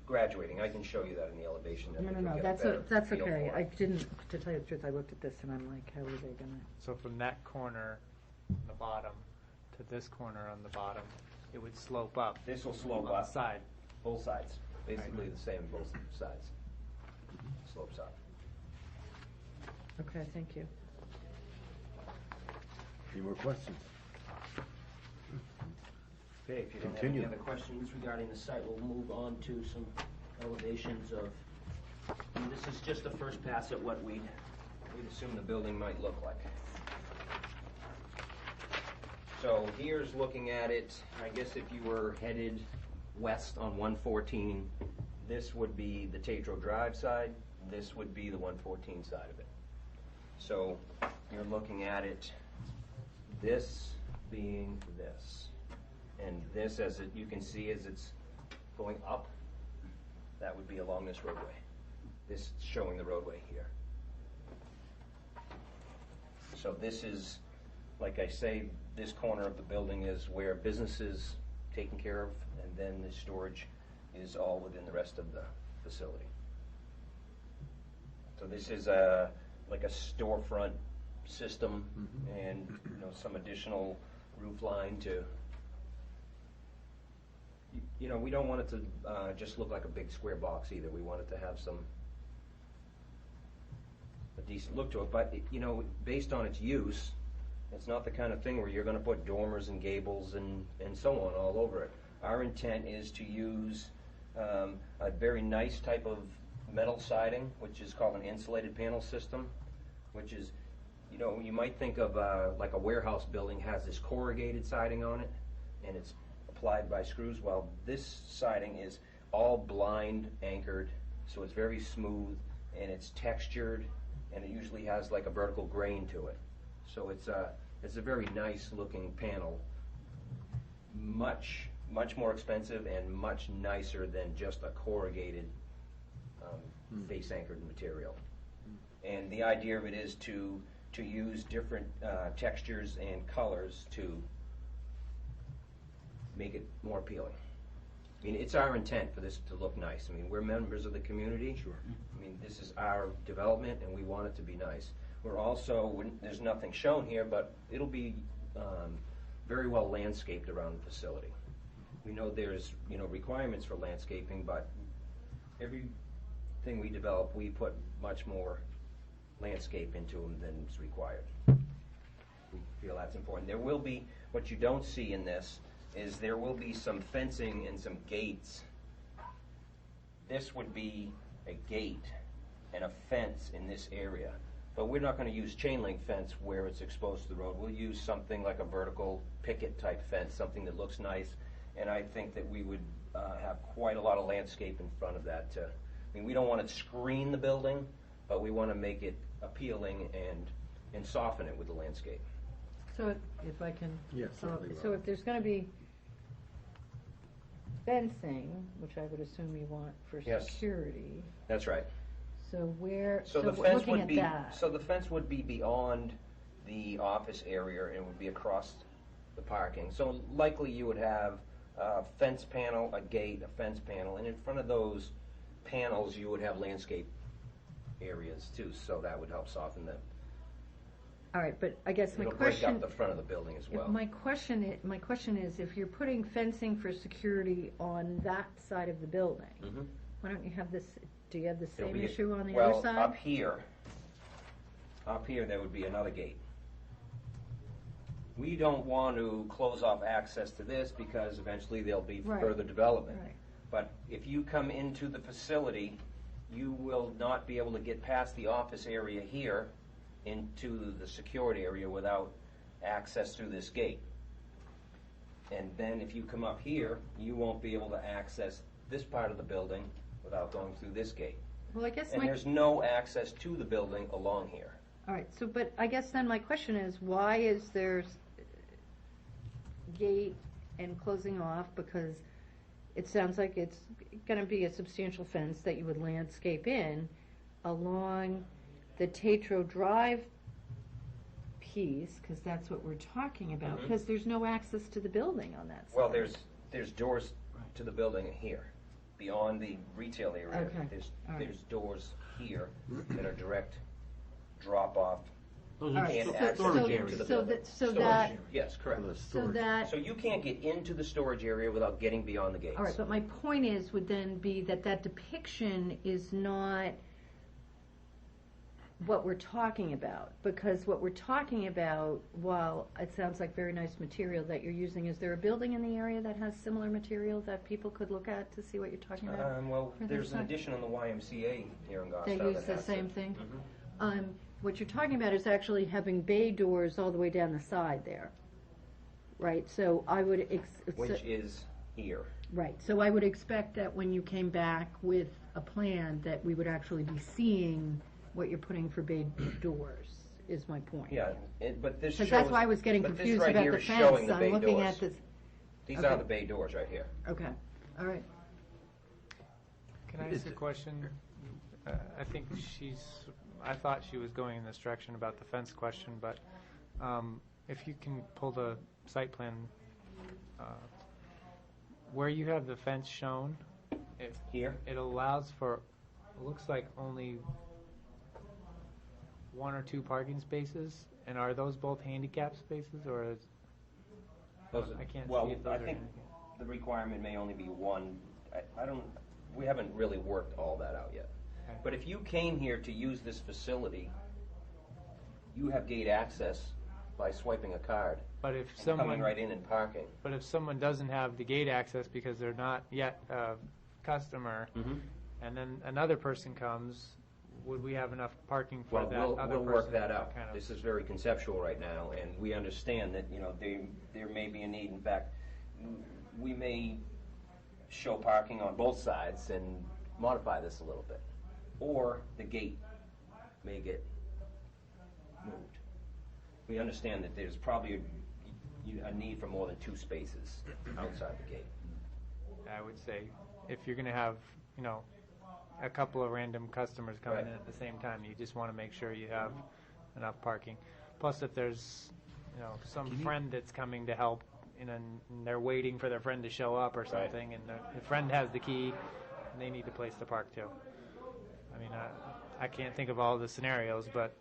graduating. I can show you that in the elevation. I No, think no, you'll no, get a that's, better that's feel okay. for I it. didn't, to tell you the truth, I looked at this and I'm like, how are they gonna? So from that corner on the bottom to this corner on the bottom, it would slope up This will slope on the up, side. both sides, basically the same, both sides. Slopes up. Okay, thank you. Any more questions? Okay, if you don't have Continue. any other questions regarding the site, we'll move on to some elevations of, and this is just the first pass at what we'd assume the building might look like. So here's looking at it, I guess if you were headed west on 114, this would be the Tetro Drive side, this would be the 114 side of it. So you're looking at it, this being this. And this, as you can see, as it's going up, that would be along this roadway. This is showing the roadway here. So this is, like I say, this corner of the building is where business is taken care of, and then the storage is all within the rest of the facility. So this is like a storefront system, and some additional roof line to. We don't want it to just look like a big square box either. We want it to have a decent look to it. But, based on its use, it's not the kind of thing where you're going to put dormers and gables and so on all over it. Our intent is to use a very nice type of metal siding, which is called an insulated panel system, which is, you might think of like a warehouse building has this corrugated siding on it, and it's applied by screws. Well, this siding is all blind anchored, so it's very smooth and it's textured, and it usually has like a vertical grain to it. So it's a very nice looking panel, much more expensive and much nicer than just a corrugated face anchored material. And the idea of it is to use different textures and colors to make it more appealing. I mean, it's our intent for this to look nice. I mean, we're members of the community. Sure. I mean, this is our development, and we want it to be nice. We're also, there's nothing shown here, but it'll be very well landscaped around the facility. We know there's, requirements for landscaping, but everything we develop, we put much more landscape into them than is required. We feel that's important. There will be, what you don't see in this, is there will be some fencing and some gates. This would be a gate and a fence in this area. But we're not gonna use chain link fence where it's exposed to the road. We'll use something like a vertical picket type fence, something that looks nice. And I think that we would have quite a lot of landscape in front of that. I mean, we don't want to screen the building, but we want to make it appealing and soften it with the landscape. So if I can. Yes, certainly, So Rob. if there's gonna be fencing, which I would assume you want for Yes. security, That's right. so where, So so the fence looking would at be, that. so the fence would be beyond the office area and would be across the parking. So likely you would have a fence panel, a gate, a fence panel, and in front of those panels you would have landscape areas too, so that would help soften them. All right, but I guess my It'll break question. up the front of the building as well. My question is, if you're putting fencing for security on that side of the building, Mhm. why don't you have this, do you have the It'll same be- issue on the other Well, side? up here there would be another gate. We don't want to close off access to this because eventually there'll be Right. further development. Right. But if you come into the facility, you will not be able to get past the office area here into the security area without access through this gate. And then if you come up here, you won't be able to access this part of the building without going through this gate. Well, I guess And there's no access to the building along here. all right, so, but I guess then my question is, why is there gate and closing off? Because it sounds like it's gonna be a substantial fence that you would landscape in along the Tatro Drive piece, because that's what we're talking about, Mhm. because there's no access to the building on that side. Well, there's doors to the building here, beyond the retail area. Okay, all right. There's doors here that are direct drop-off. Those All are right, And so- access so- into the so building. that- so Storage that- area. Yes, correct. For the So storage. that, So you can't get into the storage area without getting beyond the gates. all right, but my point is, would then be that that depiction is not what we're talking about, because what we're talking about, while it sounds like very nice material that you're using, is there a building in the area that has similar material that people could look at to see what you're talking about? Well, For there's this an side? addition on the YMCA here in Goffstown. They use the has same it. thing? Mhm. What you're talking about is actually having bay doors all the way down the side there, right? So I would, Which is here. right, so I would expect that when you came back with a plan, that we would actually be seeing what you're putting for bay doors, is my point. Yeah, but this shows. Because that's why I was getting but this confused right about here the is showing fence. the bay I'm looking doors. at this, These okay. are the bay doors right here. okay, all right. Can I ask a question? I thought she was going in this direction about the fence question, but if you can pull the site plan, where you have the fence shown, Here? it allows for, it looks like only 1 or 2 parking spaces, and are those both handicap spaces, or is, Those are- I can't well, see if those I are think handicap. the requirement may only be one. We haven't really worked all that out yet. Okay. But if you came here to use this facility, you have gate access by swiping a card But if and coming someone, right in and parking. but if someone doesn't have the gate access because they're not yet a customer, and then another person comes, would we have enough parking for Well, that other person? we'll work that out. kind of- This is very conceptual right now, and we understand that, there may be a need. In fact, we may show parking on both sides and modify this a little bit. Or the gate may get moved. We understand that there's probably a need for more than 2 spaces outside the gate. I would say, if you're gonna have, a couple of random customers coming in Right. at the same time, you just wanna make sure you have enough parking. Plus, if there's, some friend that's coming to help, and they're waiting for their friend to show up or something, and the friend has the key, and they need a place to park too. I mean, I can't think of all the scenarios, but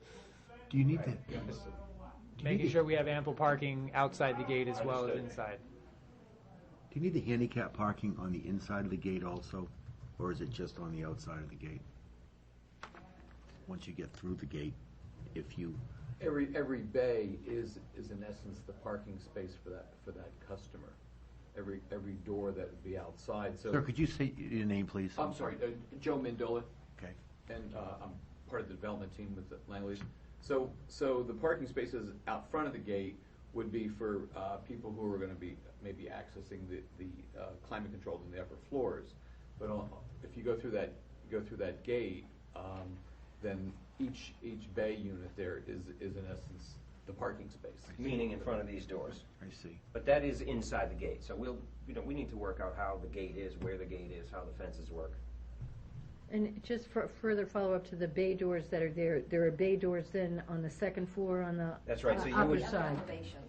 Do you need to, just do you making need sure we have ample parking outside the gate as well as Understood. inside. do you need the handicap parking on the inside of the gate also? Or is it just on the outside of the gate? Once you get through the gate, if you, Every bay is in essence the parking space for that customer. Every door that would be outside, so. sir, could you say your name, please? I'm sorry, Joe Mendola, Okay. and I'm part of the development team with the Langley's. So the parking spaces out front of the gate would be for people who are going to be maybe accessing the climate controlled in the upper floors. But if you go through that gate, then each bay unit there is in essence the parking space. Meaning in front of these doors. I see. But that is inside the gate, so we need to work out how the gate is, where the gate is, how the fences work. And just for further follow-up to the bay doors that are there are bay doors then on the second floor on the That's right, so you upper would- side.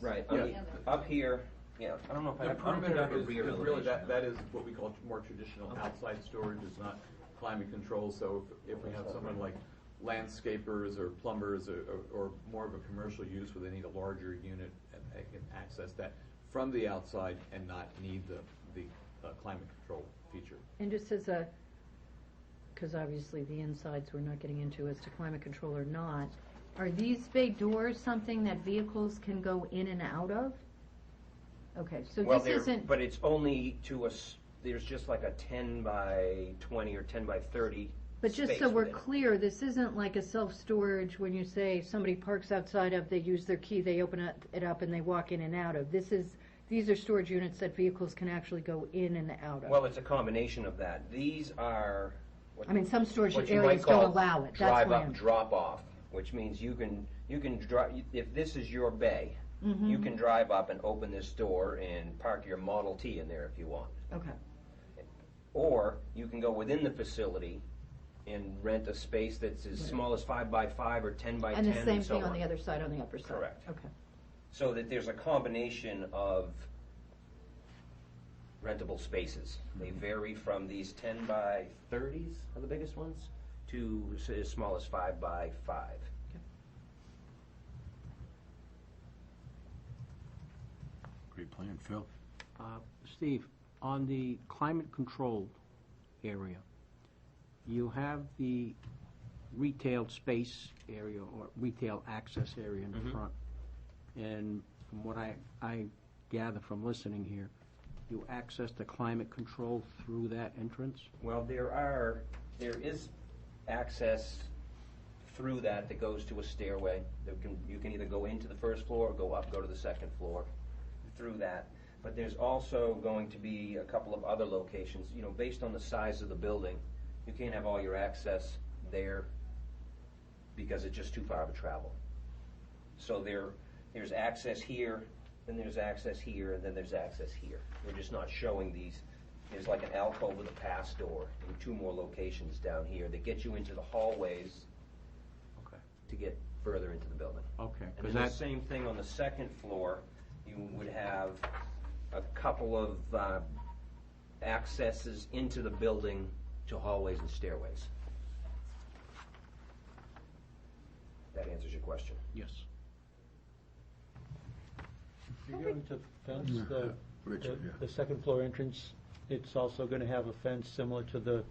Right, Yeah. up here, yeah, I don't know if I The don't think I perimeter have a is rear really elevation. that is what we call more traditional outside storage. It's not climate control. So if we have someone like landscapers or plumbers or more of a commercial use where they need a larger unit and they can access that from the outside and not need the climate control feature. And just as a, because obviously the insides we're not getting into as to climate control or not, are these bay doors something that vehicles can go in and out of? Okay, so Well, this isn't, but it's only there's just like a 10 by 20 or 10 by 30 but just space so we're within it. clear, this isn't like a self-storage when you say somebody parks outside of, they use their key, they open it up and they walk in and out of. These are storage units that vehicles can actually go in and out of. Well, it's a combination of that. These are I mean, some storage what you areas might call don't allow it, that's drive why up, I'm. drop off, which means you can drive, if this is your bay, Mhm. you can drive up and open this door and park your Model T in there if you want. Okay, Or you can go within the facility and rent a space that's as small as 5 by 5 or 10 by 10 and the same so thing on on. the other side, on the upper side? Correct. Okay. So that there's a combination of rentable spaces. They vary from these 10 by 30s are the biggest ones to as small as 5 by 5. Great plan, Phil. Steve, on the climate controlled area, you have the retail space area or retail access area in the Mhm. front. And from what I gather from listening here, you access the climate control through that entrance? Well, there is access through that goes to a stairway. You can either go into the first floor or go to the second floor through that. But there's also going to be a couple of other locations, based on the size of the building. You can't have all your access there because it's just too far to travel. So there's access here, then there's access here, and then there's access here. We're just not showing these. There's like an alcove with a pass door and 2 more locations down here that get you into the hallways Okay. to get further into the building. Okay. And 'Cause then the that, same thing on the second floor. You would have a couple of accesses into the building to hallways and stairways. That answers your question. yes. You're going to fence Richard, yeah. the second floor entrance, it's also going to have a fence similar to the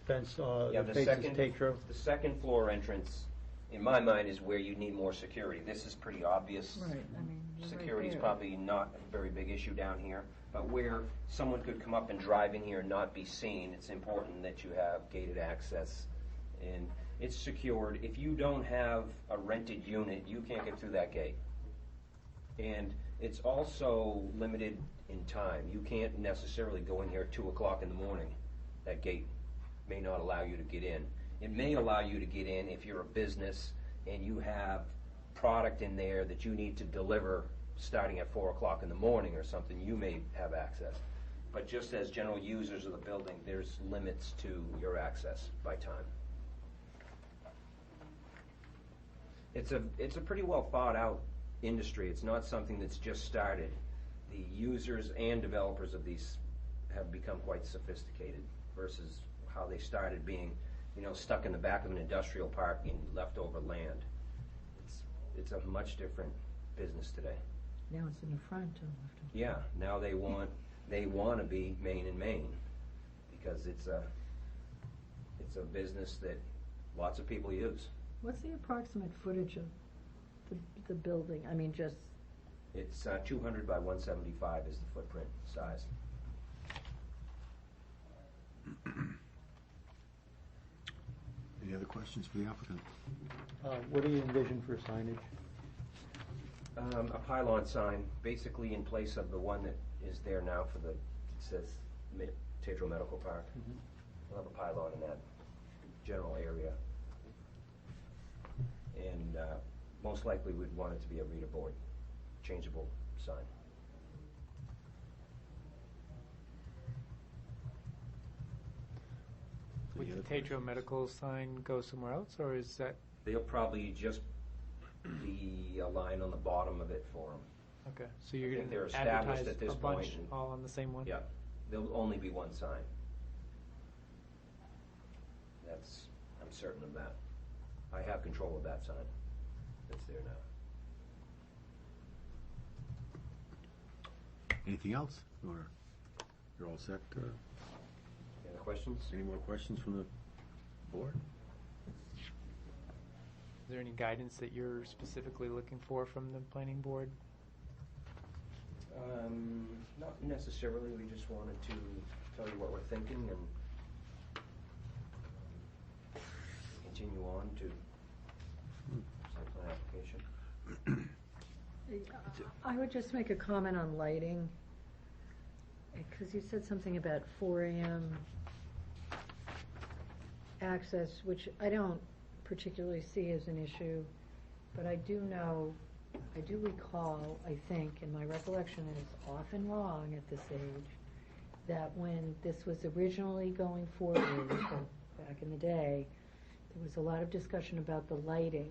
fence Yeah, that the faces second, Tetro? the second floor entrance, in my mind, is where you need more security. This is pretty obvious. Right, I mean, you're right Security is there. probably not a very big issue down here, but where someone could come up and drive in here and not be seen, it's important that you have gated access. And it's secured. If you don't have a rented unit, you can't get through that gate. And it's also limited in time. You can't necessarily go in here at 2 o'clock in the morning. That gate may not allow you to get in. It may allow you to get in if you're a business and you have product in there that you need to deliver starting at 4 o'clock in the morning or something, you may have access. But just as general users of the building, there's limits to your access by time. It's a pretty well thought out industry. It's not something that's just started. The users and developers of these have become quite sophisticated versus how they started being, stuck in the back of an industrial park in leftover land. It's a much different business today. Now it's in the front. Yeah, now they want to be main and main because it's a business that lots of people use. What's the approximate footage of the building? I mean, just, It's 200 by 175 is the footprint size. Any Any other questions for the applicant? What do you envision for signage? A pylon sign, basically in place of the one that is there now for the, it says Tetro Medical Park. We'll have a pylon in that general area. And most likely we'd want it to be a reader board, changeable sign. Would the Tetro Medical sign go somewhere else, or is that, They'll probably just be a line on the bottom of it for them. okay, so you're I going think they're to established advertise at this a bunch point and- all on the same one? Yeah, there'll only be one sign. That's, I'm certain of that. I have control of that sign that's there now. Anything else? Or you're all set? Any other questions? Any more questions from the board? Is there any guidance that you're specifically looking for from the planning board? Not necessarily, we just wanted to tell you what we're thinking and continue on to site plan application. I would just make a comment on lighting, because you said something about 4 a.m. access, which I don't particularly see as an issue, but I do recall, I think, and my recollection is often wrong at this age, that when this was originally going forward, back in the day, there was a lot of discussion about the lighting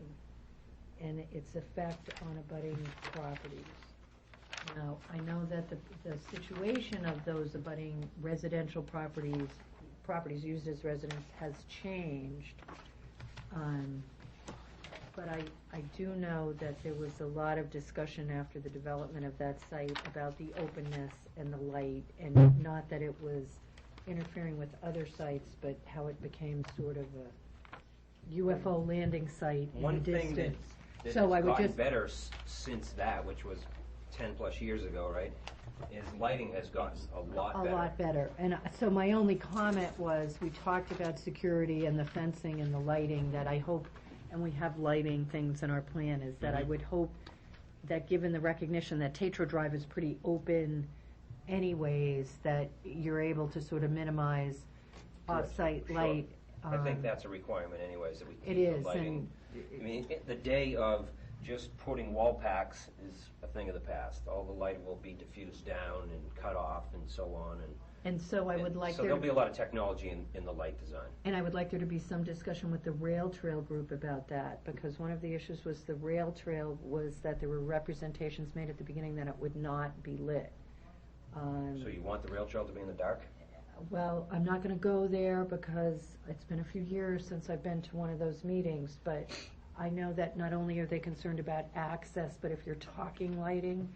and its effect on abutting properties. Now, I know that the situation of those abutting residential properties used as residence has changed. But I do know that there was a lot of discussion after the development of that site about the openness and the light, and not that it was interfering with other sites, but how it became sort of a UFO landing site in the One thing distance. that So I has would gotten just- better since that, which was 10 plus years ago, right, is lighting has gotten a lot better. A lot better. And so my only comment was, we talked about security and the fencing and the lighting, that I hope, and we have lighting things in our plan, is that I would hope that given the recognition that Tetro Drive is pretty open anyways, that you're able to sort of minimize off-site Sure. light. I think that's a requirement anyways, that we It keep is, the lighting. I mean, the day of just putting wall packs is a thing of the past. All the light will be diffused down and cut off and so on. And so I would like So there'll be a lot of technology in the light design. And I would like there to be some discussion with the rail trail group about that, because one of the issues was the rail trail was that there were representations made at the beginning that it would not be lit. So you want the rail trail to be in the dark? Well, I'm not gonna go there because it's been a few years since I've been to one of those meetings, but I know that not only are they concerned about access, but if you're talking lighting,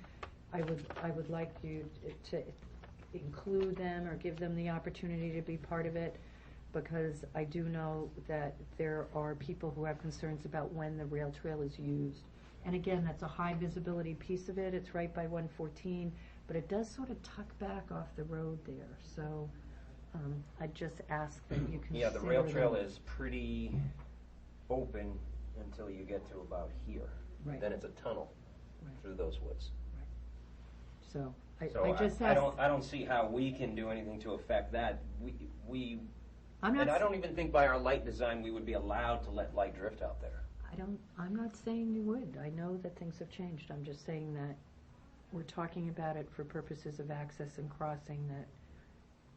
I would like you to include them or give them the opportunity to be part of it, because I do know that there are people who have concerns about when the rail trail is used. And again, that's a high visibility piece of it, it's right by 114, but it does sort of tuck back off the road there, so I just ask that you consider. Yeah, the rail trail that. is pretty open until you get to about here. Right. Then it's a tunnel Right. through those woods. So, So I just I ask. don't see how we can do anything to affect that. I'm not And I s- don't even think by our light design we would be allowed to let light drift out there. I'm not saying you would. I know that things have changed. I'm just saying that we're talking about it for purposes of access and crossing, that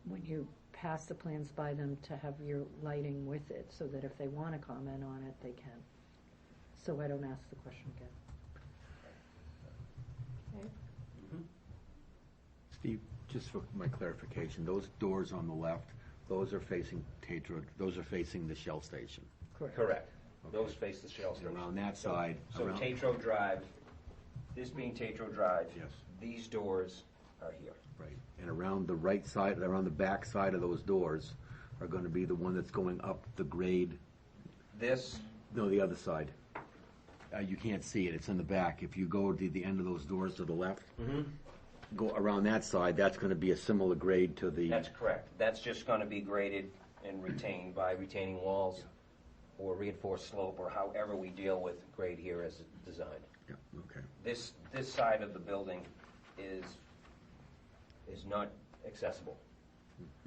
when you pass the plans by them, to have your lighting with it, so that if they want to comment on it, they can. So I don't ask the question again. Okay. Steve, just for my clarification, those doors on the left, those are facing Tetro, those are facing the Shell station. Correct. Okay. Those face the Shell And station. around that side, So around- Tetro Drive, this being Tetro Drive. Yes. These doors are here. Right, and around the right side, around the back side of those doors are gonna be the one that's going up the grade, This, no, the other side. You can't see it, it's in the back. If you go to the end of those doors to the left, go around that side, that's gonna be a similar grade to the. that's correct. That's just going to be graded and retained by retaining walls. or reinforced slope, or however we deal with grade here as designed. Yeah, okay. This side of the building is not accessible.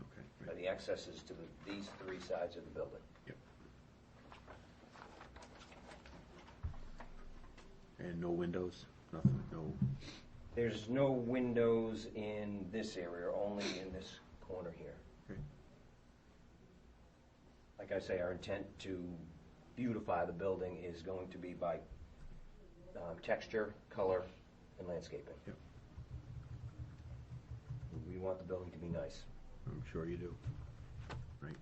Okay, right. The access is to these three sides of the building. And no windows, nothing, no, There's no windows in this area, only in this corner here. Okay. Like I say, our intent to beautify the building is going to be by texture, color, and landscaping. Yep. We want the building to be nice. I'm sure you do. Right.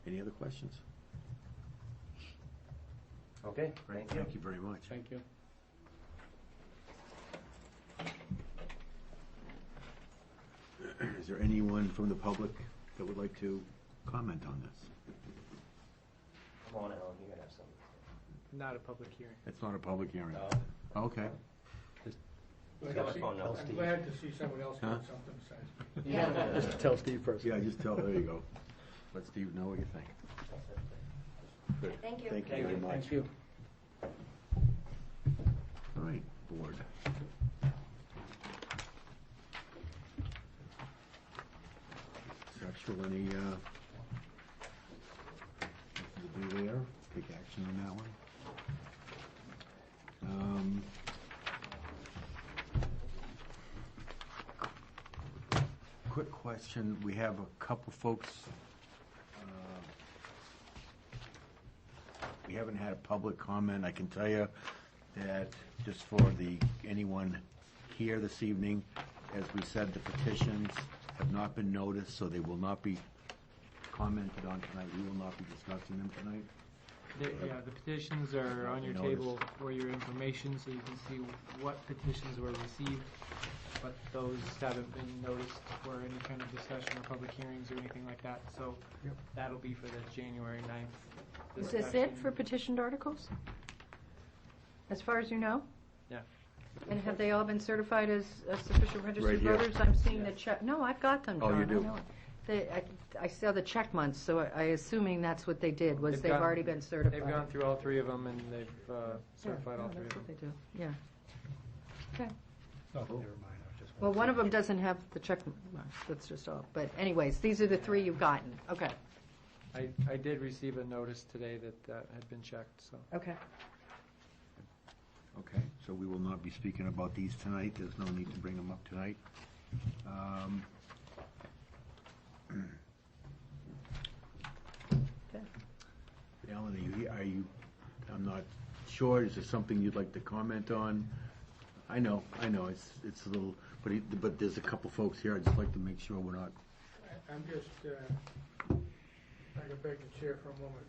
Any other questions? Okay, thank you. Thank you very much. Thank you. Is there anyone from the public that would like to comment on this? Come on, Alan, you gotta have something. Not a public hearing. It's not a public hearing. Okay. He's got my phone number. I'm glad to see someone else Huh? got something to say. Just tell Steve first. Yeah, just tell, there you go. Let Steve know what you think. Good. Thank you. Thank you very much. Thank you. All right, board. Sexual, any, nothing to do there? Take action on that one. Quick question, we have a couple folks, we haven't had a public comment. I can tell you that just for anyone here this evening, as we said, the petitions have not been noticed, so they will not be commented on tonight. We will not be discussing them tonight. Yeah, the petitions are on your Notice. table for your information, so you can see what petitions were received, but those haven't been noticed for any kind of discussion or public hearings or anything like that, so that'll be for the January 9th Is this it discussion. for petitioned articles? As far as you know? Yeah. And have they all been certified as sufficient Right registered here. voters? I'm seeing the check, no, I've got them, Oh, John. you I do? know it. I saw the check months, so I assuming that's what they did, was They've they've gone- already been certified. They've gone through all three of them, and they've certified all Yeah, three of that's them. what they do, yeah. Okay. Oh, never mind, I was just. Well, one of them doesn't have the check marks, that's just all. But anyways, these are the three you've gotten. Okay, I did receive a notice today that had been checked, so. okay. Okay, so we will not be speaking about these tonight. There's no need to bring them up tonight. Okay. Alan, are you, I'm not sure, is there something you'd like to comment on? I know, it's a little, but there's a couple folks here, I'd just like to make sure we're not, I'm just, I can beg the chair for a moment.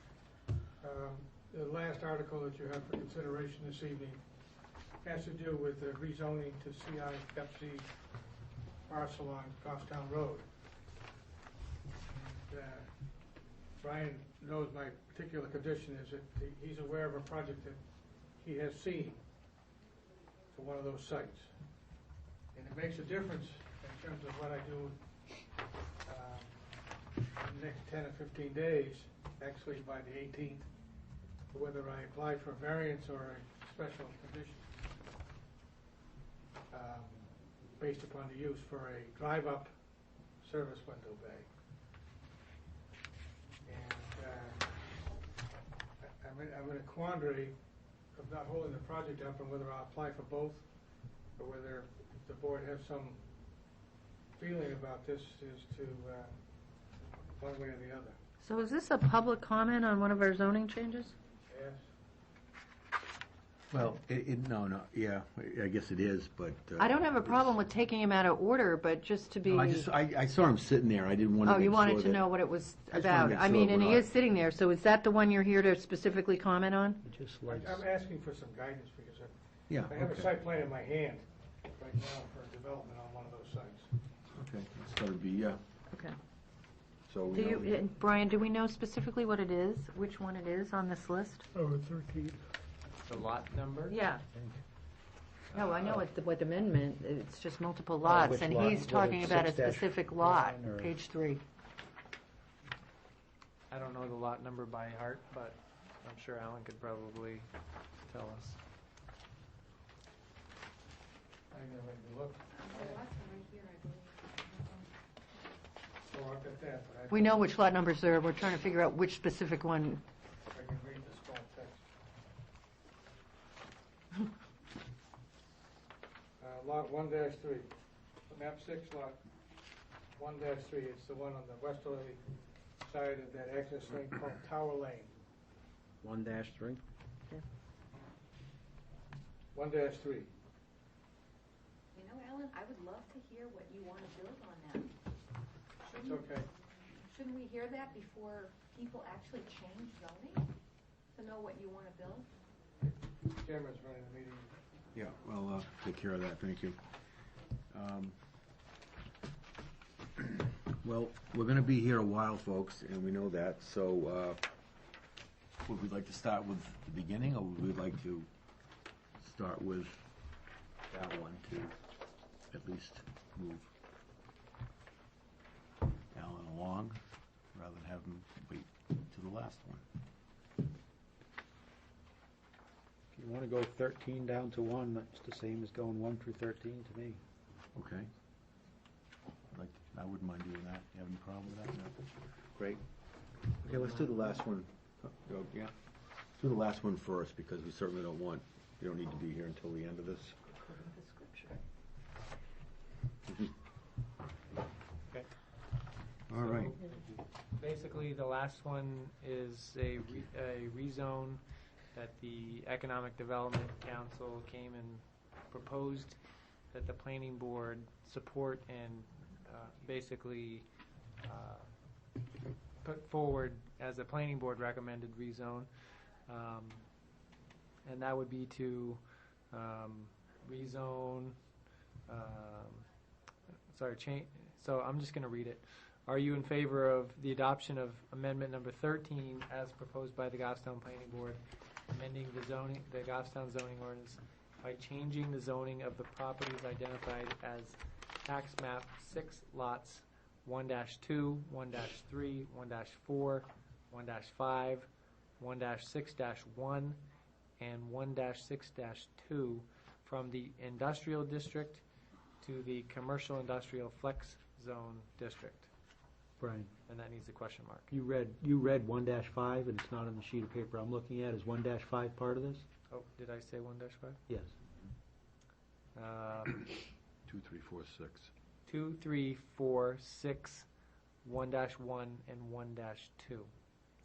The last article that you have for consideration this evening has to do with the rezoning to CIFC parcel on Goffstown Road. And, Brian knows my particular condition is that he's aware of a project that he has seen for one of those sites. And it makes a difference in terms of what I do in the next 10 or 15 days, actually by the 18th, whether I apply for a variance or a special condition based upon the use for a drive-up service window bay. And I'm in a quandary of not holding the project up and whether I'll apply for both or whether the board has some feeling about this as to one way or the other. So is this a public comment on one of our zoning changes? Yes? well, no, yeah, I guess it is, but. I don't have a problem with taking him out of order, but just to be... I saw him sitting there, I didn't want to Oh, make you sure wanted to that- know what it was I just wanna about. make I sure mean, we're and he not- is sitting there, so is that the one you're here to specifically comment on? It just likes, I'm asking for some guidance because Yeah, I have a okay, site plan in my hand right now for development on one of those sites. okay, it's gotta be, yeah, Okay. so. Do you, Brian, do we know specifically what it is, which one it is on this list? Over 13. The lot number? Yeah. No, I know what the amendment, it's just multiple lots, which and lot? he's Whether talking it's about a 6-1 specific lot, or- page 3. I don't know the lot number by heart, but I'm sure Alan could probably tell us. I never even looked. So I've got that, but We know which lot numbers there are, we're trying to figure out which specific one. I can read the small text. Lot 1-3, map 6, lot 1-3, it's the one on the westerly side of that access lane called Tower Lane. 1-3? 1-3. You know, Alan, I would love to hear what you want to build on that. It's okay. Shouldn't we hear that before people actually change zoning to know what you want to build? Chairman's running the meeting. Yeah, well, take care of that, thank you. Well, we're gonna be here a while, folks, and we know that, so, would we like to start with the beginning, or would we like to start with that one to at least move Alan along, rather than have him wait to the last one? If you want to go 13 down to 1, that's the same as going 1 through 13 to me. Okay. I wouldn't mind doing that. You have any problem with that? No? Great. Okay, let's do the last one. Yeah. Do the last one first, because we certainly don't need to be here until the end of this. Okay. All right. Basically, the last one is a rezone that the Economic Development Council came and proposed that the planning board support and basically put forward as a planning board recommended rezone. And that would be to rezone, so I'm just going to read it. Are you in favor of the adoption of amendment number 13 as proposed by the Goffstown Planning Board, amending the Goffstown zoning ordinance by changing the zoning of the properties identified as tax map 6 lots 1-2, 1-3, 1-4, 1-5, 1-6-1, and 1-6-2 from the industrial district to the commercial industrial flex zone district? Brian, And that needs a question mark. you read 1-5, and it's not on the sheet of paper I'm looking at. Is 1-5 part of this? Oh, did I say 1-5? Yes. 2, 3, 4, 6. 2, 3, 4, 6, 1-1, and 1-2.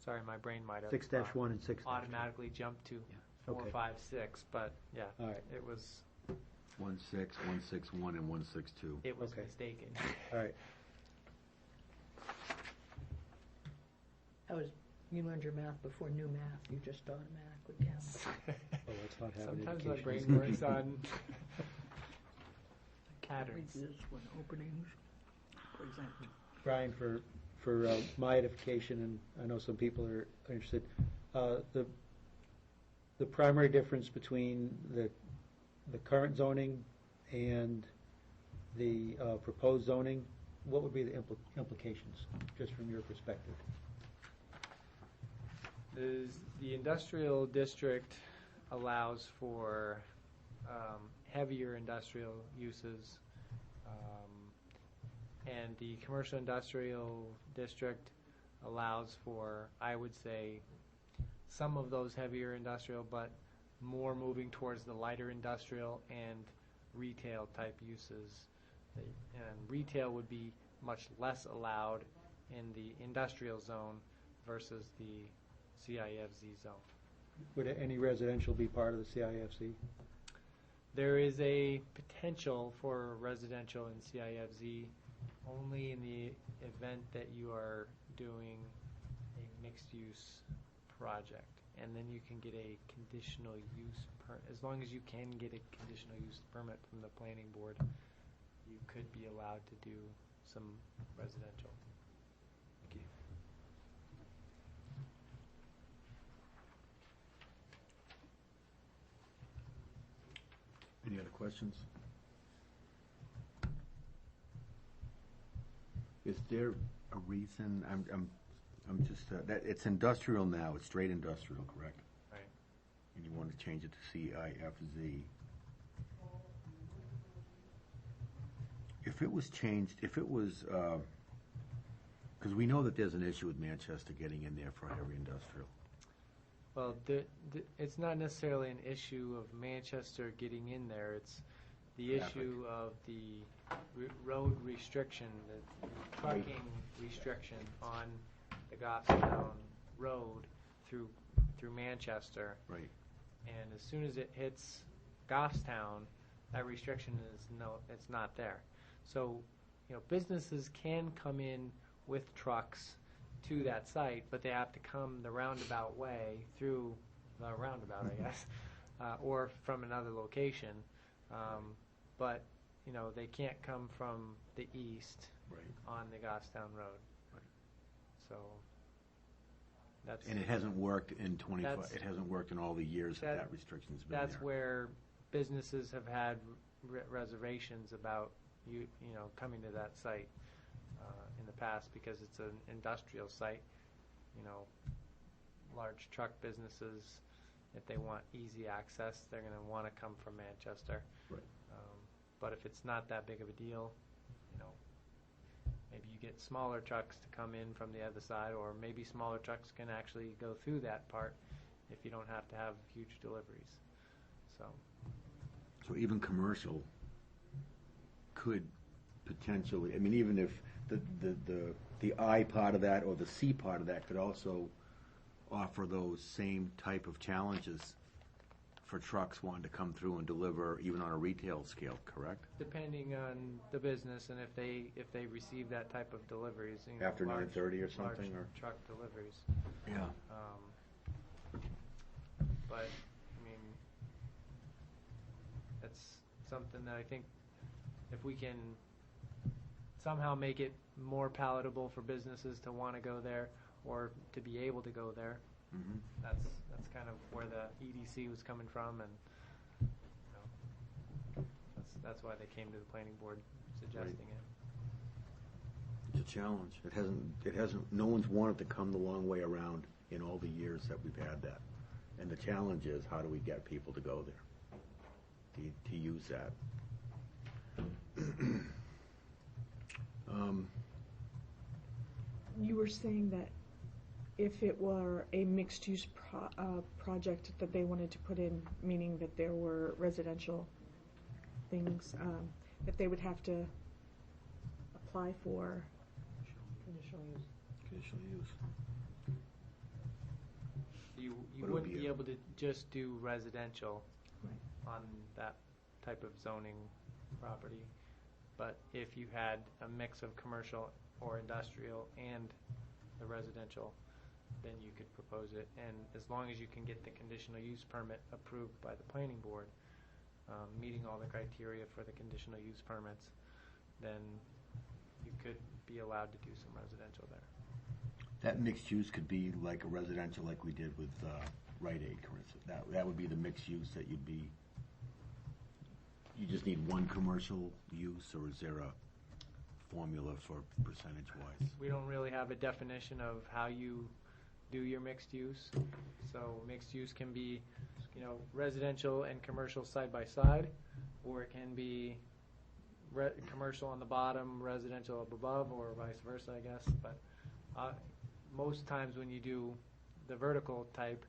Sorry, my brain might have 6-1 and 6-2. automatically jumped to 4, Okay. 5, 6, but yeah, All right. it was 1, 6, 1, 6, 1, and 1, 6, 2. it was Okay. mistaken. All right. You learned your math before new math, you just automatically count. Oh, let's not have an Sometimes my education. brain works on patterns. when openings present. Brian, for my edification, and I know some people are interested, the primary difference between the current zoning and the proposed zoning, what would be the implications, just from your perspective? The industrial district allows for heavier industrial uses, and the commercial industrial district allows for, I would say, some of those heavier industrial, but more moving towards the lighter industrial and retail type uses. And retail would be much less allowed in the industrial zone versus the CIFZ zone. Would any residential be part of the CIFC? There is a potential for residential in CIFZ only in the event that you are doing a mixed-use project. And then you can get a conditional use as long as you can get a conditional use permit from the planning board, you could be allowed to do some residential. Thank you. Any other questions? Is there a reason, I'm just, it's industrial now, it's straight industrial, correct? Right. And you want to change it to CIFZ. If it was changed, if it was, because we know that there's an issue with Manchester getting in there for heavy industrial. Well, it's not necessarily an issue of Manchester getting in there. It's the Traffic. issue of the road restriction, the trucking restriction on the Goffstown Road through Manchester. Right. And as soon as it hits Goffstown, that restriction it's not there. So, businesses can come in with trucks to that site, but they have to come the roundabout way through the roundabout, I guess, or from another location. But, they can't come from the east Right. on the Goffstown Road. Right. So, that's... And it hasn't worked in 25, That's- it hasn't worked in all the years that that- restriction's been there. That's where businesses have had reservations about coming to that site in the past, because it's an industrial site. Large truck businesses, if they want easy access, they're going to want to come from Manchester. Right. But if it's not that big of a deal, maybe you get smaller trucks to come in from the other side, or maybe smaller trucks can actually go through that part if you don't have to have huge deliveries. So even commercial could potentially, I mean, even if the I part of that or the C part of that could also offer those same type of challenges for trucks wanting to come through and deliver even on a retail scale, correct? Depending on the business and if they receive that type of deliveries. After large- 9:30 or something, large or? truck deliveries. Yeah. But, that's something that I think if we can somehow make it more palatable for businesses to want to go there or to be able to go there, Mhm. that's kind of where the EDC was coming from, and that's why they came to the planning board suggesting it. It's a challenge. It hasn't, no one's wanted to come the long way around in all the years that we've had that. And the challenge is, how do we get people to go there, to use that? You were saying that if it were a mixed-use project that they wanted to put in, meaning that there were residential things, that they would have to apply for conditional use. Conditional use. You What it would wouldn't be be a- able to just do residential Right. on that type of zoning property, but if you had a mix of commercial or industrial and the residential, then you could propose it, and as long as you can get the conditional use permit approved by the planning board, meeting all the criteria for the conditional use permits, then you could be allowed to do some residential there. That mixed use could be like a residential, like we did with Rite Aid, for instance. That would be the mixed use that you'd be, you just need one commercial use, or is there a formula for percentage-wise? We don't really have a definition of how you do your mixed use. So mixed use can be, residential and commercial side by side, or it can be commercial on the bottom, residential up above, or vice versa, I guess. But most times when you do the vertical type,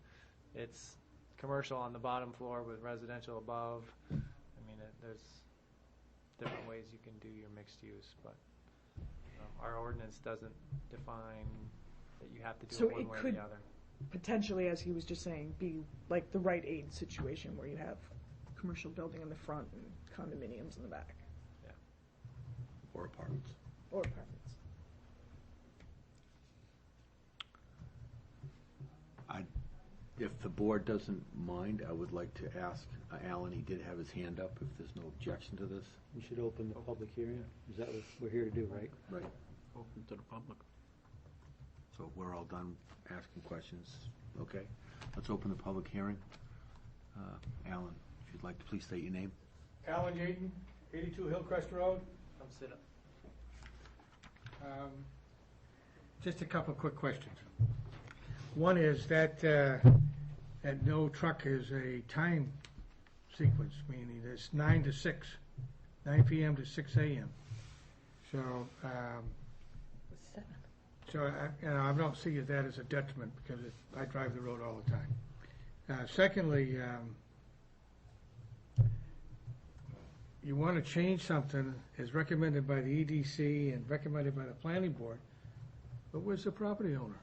it's commercial on the bottom floor with residential above. There's different ways you can do your mixed use, but our ordinance doesn't define that you have to do So it one it way or could- the other. Potentially, as he was just saying, be like the Rite Aid situation where you have commercial building in the front and condominiums in the back, Or apartments? or apartments. If the board doesn't mind, I would like to ask Alan, he did have his hand up, if there's no objection to this. We should open the public hearing. Is that what we're here to do, right? Right. Open to the public. So we're all done asking questions, okay? Let's open the public hearing. Alan, if you'd like to please state your name. Alan Yaton, 82 Hillcrest Road. Come sit up. just a couple of quick questions. One is that no truck is a time sequence, meaning it's 9 to 6, 9 p.m. to 6 a.m. So, I don't see that as a detriment because I drive the road all the time. Secondly, you want to change something as recommended by the EDC and recommended by the planning board, but where's the property owner?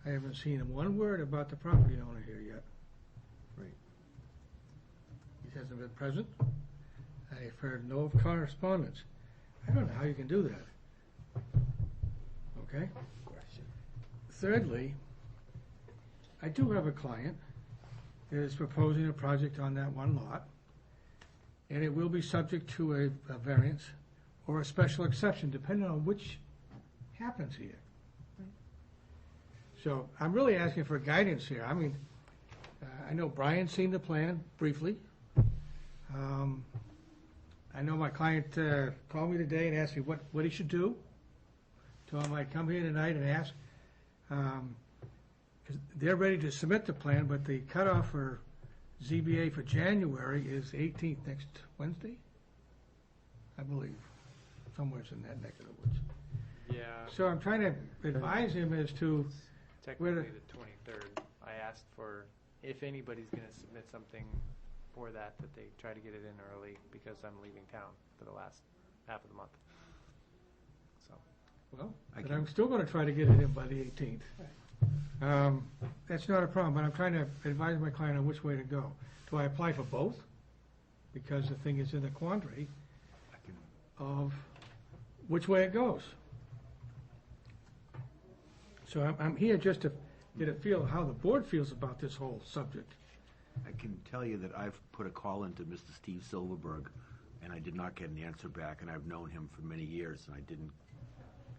I haven't seen one word about the property owner here yet. Right. He hasn't been present. I've heard no correspondence. I don't know how you can do that. Okay? Thirdly, I do have a client that is proposing a project on that one lot, and it will be subject to a variance or a special exception, depending on which happens here. So I'm really asking for guidance here. I mean, I know Brian's seen the plan briefly. I know my client called me today and asked me what he should do. Told him I'd come here tonight and ask. 'Cause they're ready to submit the plan, but the cutoff for ZBA for January is 18th, next Wednesday, I believe. Somewhere's in that neck of the woods. Yeah. So I'm trying to advise him as to Technically the 23rd. I asked for, if anybody's going to submit something for that they try to get it in early because I'm leaving town for the last half of the month. So. Well, but I'm still going to try to get it in by the 18th. That's not a problem, but I'm trying to advise my client on which way to go. Do I apply for both? Because the thing is in a quandary of which way it goes. So I'm here just to get a feel of how the board feels about this whole subject. I can tell you that I've put a call into Mr. Steve Silverberg, and I did not get an answer back, and I've known him for many years, and I didn't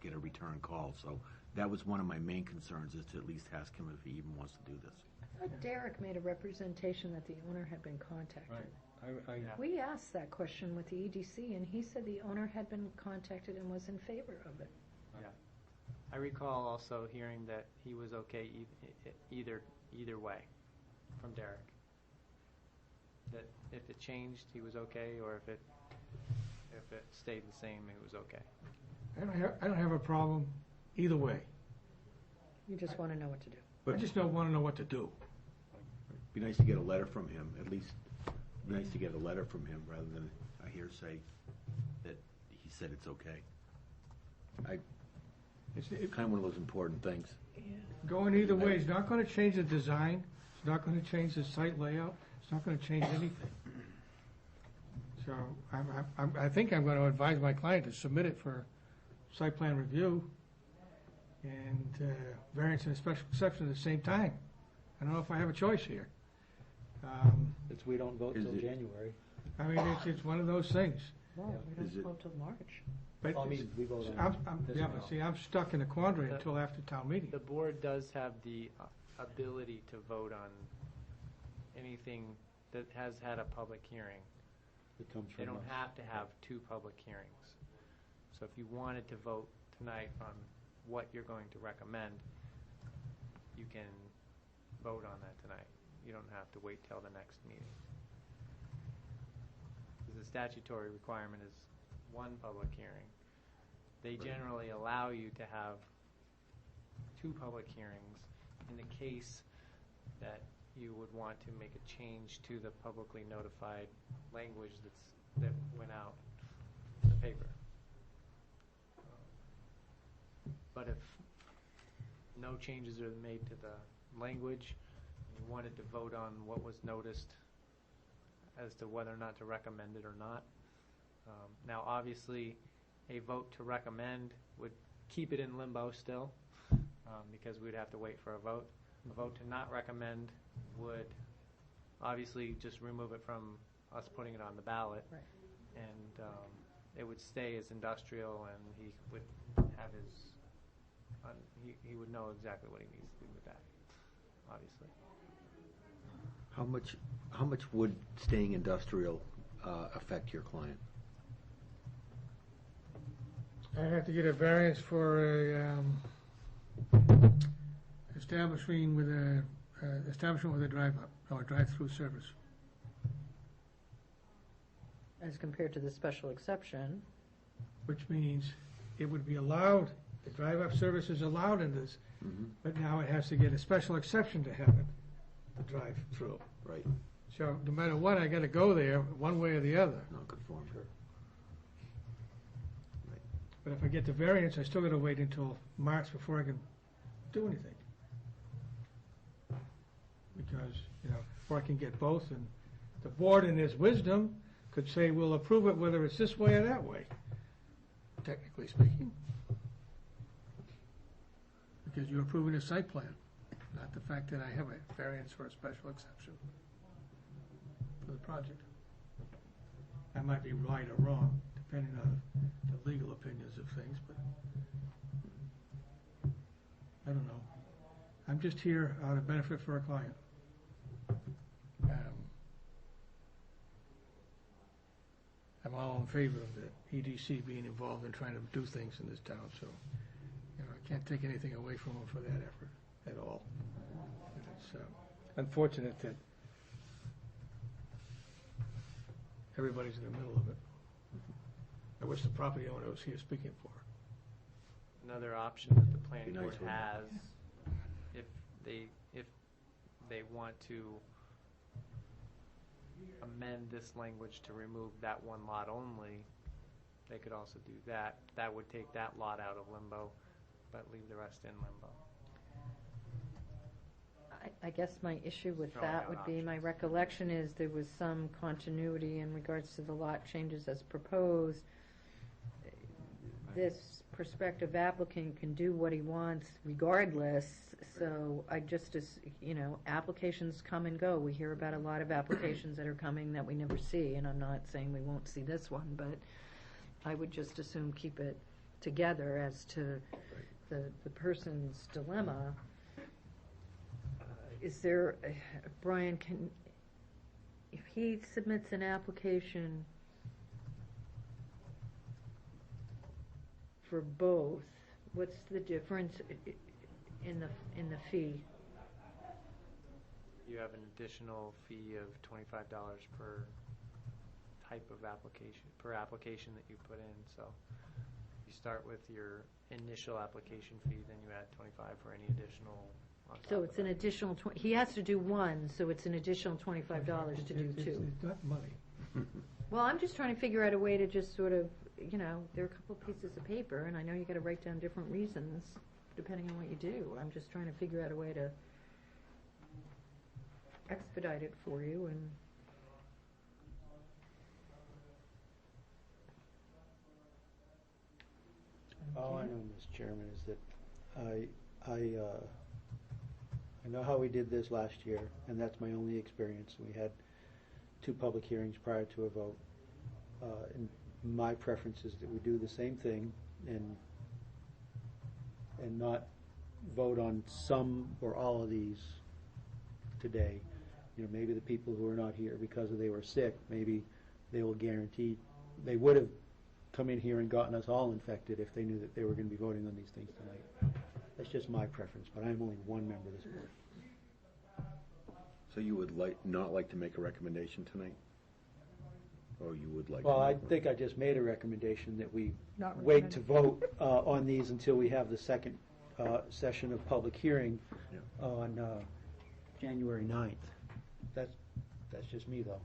get a return call. So that was one of my main concerns, is to at least ask him if he even wants to do this. I thought Derek made a representation that the owner had been contacted. Yeah. We asked that question with the EDC, and he said the owner had been contacted and was in favor of it. Yeah. I recall also hearing that he was okay either way from Derek. That if it changed, he was okay, or if it stayed the same, it was okay. I don't have a problem either way. You just want to know what to do. I just don't want to know what to do. Be nice to get a letter from him, at least. Be nice to get a letter from him rather than a hearsay that he said it's okay. It's kind of one of those important things. Going either way, it's not going to change the design, it's not going to change the site layout, it's not going to change anything. So I think I'm going to advise my client to submit it for site plan review and variance and special exception at the same time. I don't know if I have a choice here. Since we don't vote Is till it- January. I mean, it's one of those things. No, we Is it- don't vote till March. But I mean, we vote on this yeah, now. but see, I'm stuck in a quandary The- until after town meeting. The board does have the ability to vote on anything that has had a public hearing. It comes They from don't us. have to have two public hearings. So if you wanted to vote tonight on what you're going to recommend, you can vote on that tonight. You don't have to wait till the next meeting. Because the statutory requirement is one public hearing. They generally allow you to have two public hearings in the case that you would want to make a change to the publicly notified language that went out in the paper. But if no changes are made to the language, you wanted to vote on what was noticed as to whether or not to recommend it or not. Now, obviously, a vote to recommend would keep it in limbo still, because we'd have to wait for a vote. A vote to not recommend would obviously just remove it from us putting it on the ballot. Right. And it would stay as industrial, and he would have his, he would know exactly what he needs to do with that, obviously. How much would staying industrial affect your client? I have to get a variance for a establishment with a drive-up or drive-through service. As compared to the special exception. Which means it would be allowed, the drive-up service is allowed in this, but now it has to get a special exception to have it, the drive-through. Right. So no matter what, I gotta go there, one way or the other. Non-conform. But if I get the variance, I still gotta wait until March before I can do anything. Because, or I can get both, and the board in its wisdom could say, we'll approve it whether it's this way or that way, technically speaking. Because you're approving a site plan, not the fact that I have a variance for a special exception for the project. I might be right or wrong, depending on the legal opinions of things, but I don't know. I'm just here out of benefit for a client. I'm all in favor of the EDC being involved in trying to do things in this town, so, I can't take anything away from them for that effort at all. And it's unfortunate that everybody's in the middle of it. I wish the property owner was here speaking for her. Another option that the planning Be nice board with has, if they want to amend this language to remove that one lot only, they could also do that. That would take that lot out of limbo, but leave the rest in limbo. I guess my issue with Throwing that out would be, my options. recollection is there was some continuity in regards to the lot changes as proposed. This prospective applicant can do what he wants regardless, so I just, applications come and go. We hear about a lot of applications that are coming that we never see, and I'm not saying we won't see this one, but I would just assume keep it together as to the person's dilemma. Is there, Brian, if he submits an application for both, what's the difference in the fee? You have an additional fee of $25 per type of application, per application that you put in. So you start with your initial application fee, then you add 25 for any additional. So it's an additional, he has to do one, so it's an additional $25 to do two. It's not money. Well, I'm just trying to figure out a way to just sort of, there are a couple pieces of paper, and I know you got to write down different reasons depending on what you do. I'm just trying to figure out a way to expedite it for you, and All I know, Mr. Chairman, is that I know how we did this last year, and that's my only experience. We had 2 public hearings prior to a vote. And my preference is that we do the same thing and not vote on some or all of these today. Maybe the people who are not here because they were sick, maybe they will guarantee, they would have come in here and gotten us all infected if they knew that they were going to be voting on these things tonight. That's just my preference, but I'm only one member of this board. So you would not like to make a recommendation tonight? Or you would like? Well, to I make a think I just made a recommendation that we Not wait to vote on these until we have the second session of public hearing Yeah. on January 9th. That's just me, though.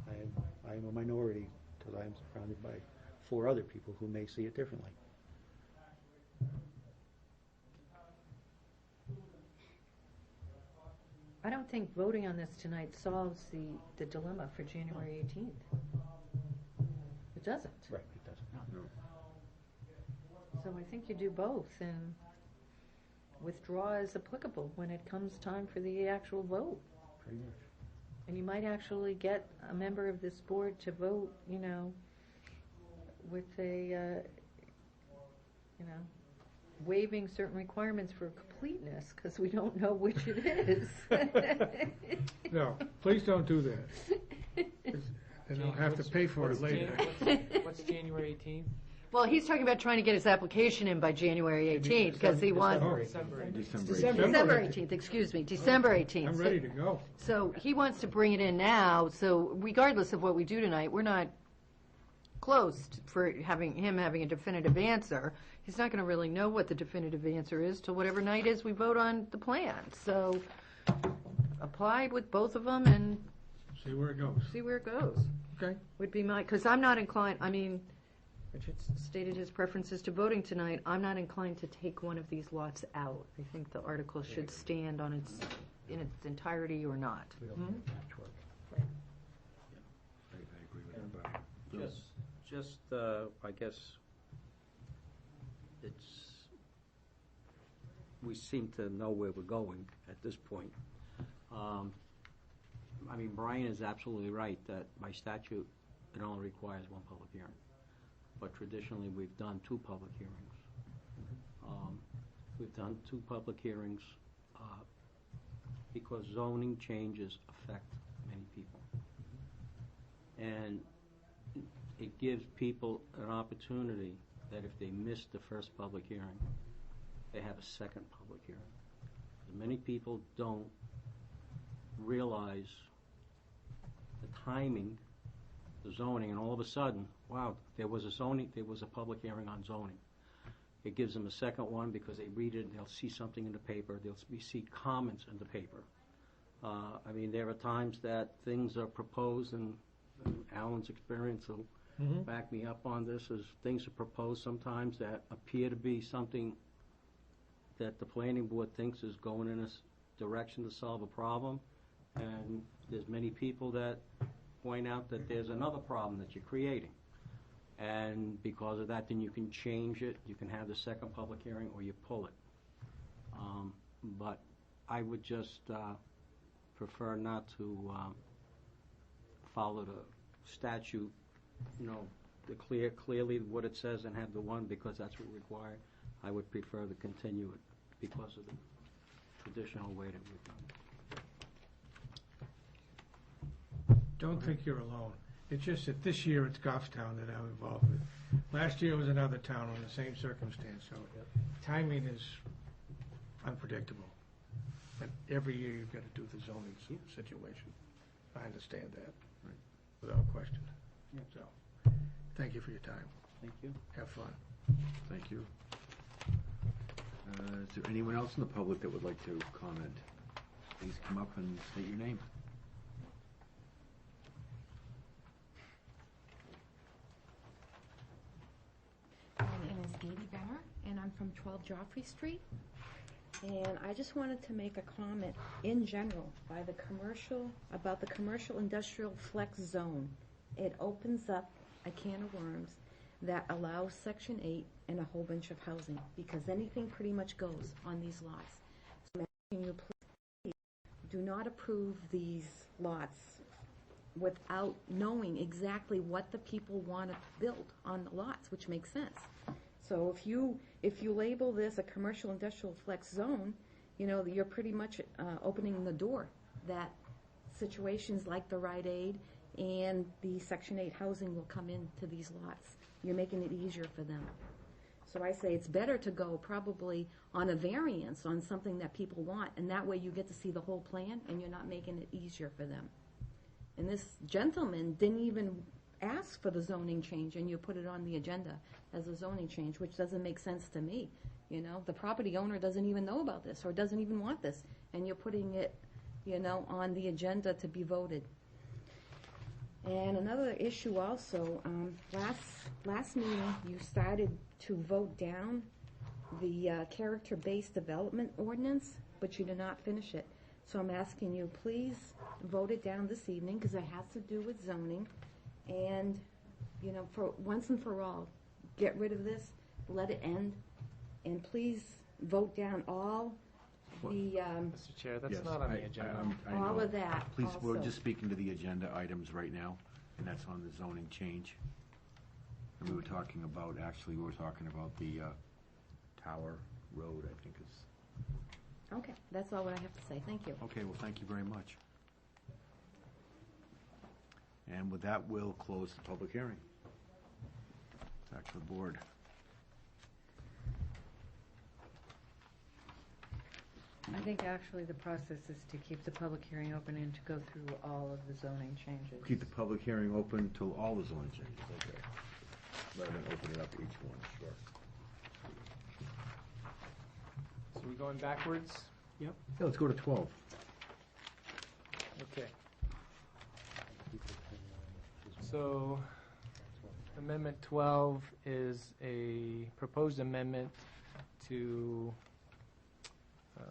I am a minority because I am surrounded by 4 other people who may see it differently. I don't think voting on this tonight solves the dilemma for January 18th. It doesn't. Right, it doesn't. So I think you do both, and withdraw as applicable when it comes time for the actual vote. Pretty much. And you might actually get a member of this board to vote, with a, waiving certain requirements for completeness, because we don't know which it is. No, please don't do that. And I'll have to pay for it later. What's January 18th? Well, he's talking about trying to get his application in by January 18th, because he wants, December. December 18th, excuse me, December 18th. I'm ready to go. So he wants to bring it in now, so regardless of what we do tonight, we're not close for having a definitive answer. He's not going to really know what the definitive answer is till whatever night is we vote on the plan. So apply with both of them and See where it goes. see where it goes. Okay. Would be my, because I'm not inclined, I mean, Richard stated his preferences to voting tonight. I'm not inclined to take one of these lots out. I think the article should stand on in its entirety or not. We don't have patchwork. I agree with that, Bob. Just, I guess, we seem to know where we're going at this point. I mean, Brian is absolutely right that by statute, it only requires one public hearing. But traditionally, we've done 2 public hearings. We've done 2 public hearings because zoning changes affect many people. And it gives people an opportunity that if they miss the first public hearing, they have a second public hearing. Many people don't realize the timing, the zoning, and all of a sudden, wow, there was a public hearing on zoning. It gives them a second one because they read it and they'll see something in the paper, they'll see comments in the paper. I mean, there are times that things are proposed, and Alan's experience will back me up on this, as things are proposed sometimes that appear to be something that the planning board thinks is going in a direction to solve a problem, and there's many people that point out that there's another problem that you're creating. And because of that, then you can change it, you can have the second public hearing, or you pull it. But I would just prefer not to follow the statute, clearly what it says and have the one, because that's what required. I would prefer to continue it because of the traditional way that we've done it. Don't think you're alone. It's just that this year it's Goffstown that I'm involved with. Last year was another town on the same circumstance, so timing is unpredictable. But every year you've got to do the zoning situation. I understand that, without question. So, thank you for your time. Thank you. Have fun. Thank you. Is there anyone else in the public that would like to comment? Please come up and state your name. My name is Dee Benner, and I'm from 12 Joffrey Street. And I just wanted to make a comment in general about the commercial industrial flex zone. It opens up a can of worms that allows Section 8 and a whole bunch of housing, because anything pretty much goes on these lots. So I'm asking you, please, do not approve these lots without knowing exactly what the people want to build on the lots, which makes sense. So if you label this a commercial industrial flex zone, you're pretty much opening the door that situations like the Rite Aid and the Section 8 housing will come into these lots. You're making it easier for them. So I say it's better to go probably on a variance on something that people want, and that way you get to see the whole plan and you're not making it easier for them. And this gentleman didn't even ask for the zoning change, and you put it on the agenda as a zoning change, which doesn't make sense to me. The property owner doesn't even know about this or doesn't even want this, and you're putting it, on the agenda to be voted. And another issue also, last meeting you started to vote down the character-based development ordinance, but you did not finish it. So I'm asking you, please vote it down this evening, because it has to do with zoning. And, for once and for all, get rid of this, let it end, and please vote down all the, Mr. Chair, that's not on the agenda. I all know. of that Please, we're also. just speaking to the agenda items right now, and that's on the zoning change. And we were talking about the Tower Road, I think is. Okay, that's all what I have to say. Thank you. Okay, well, thank you very much. And with that, we'll close the public hearing. Back to the board. I think actually the process is to keep the public hearing open and to go through all of the zoning changes. Keep the public hearing open until all the zoning changes, okay. Rather than open it up to each one, sure. So we going backwards? Yeah, let's go to 12. Okay. So, Amendment 12 is a proposed amendment to, I'm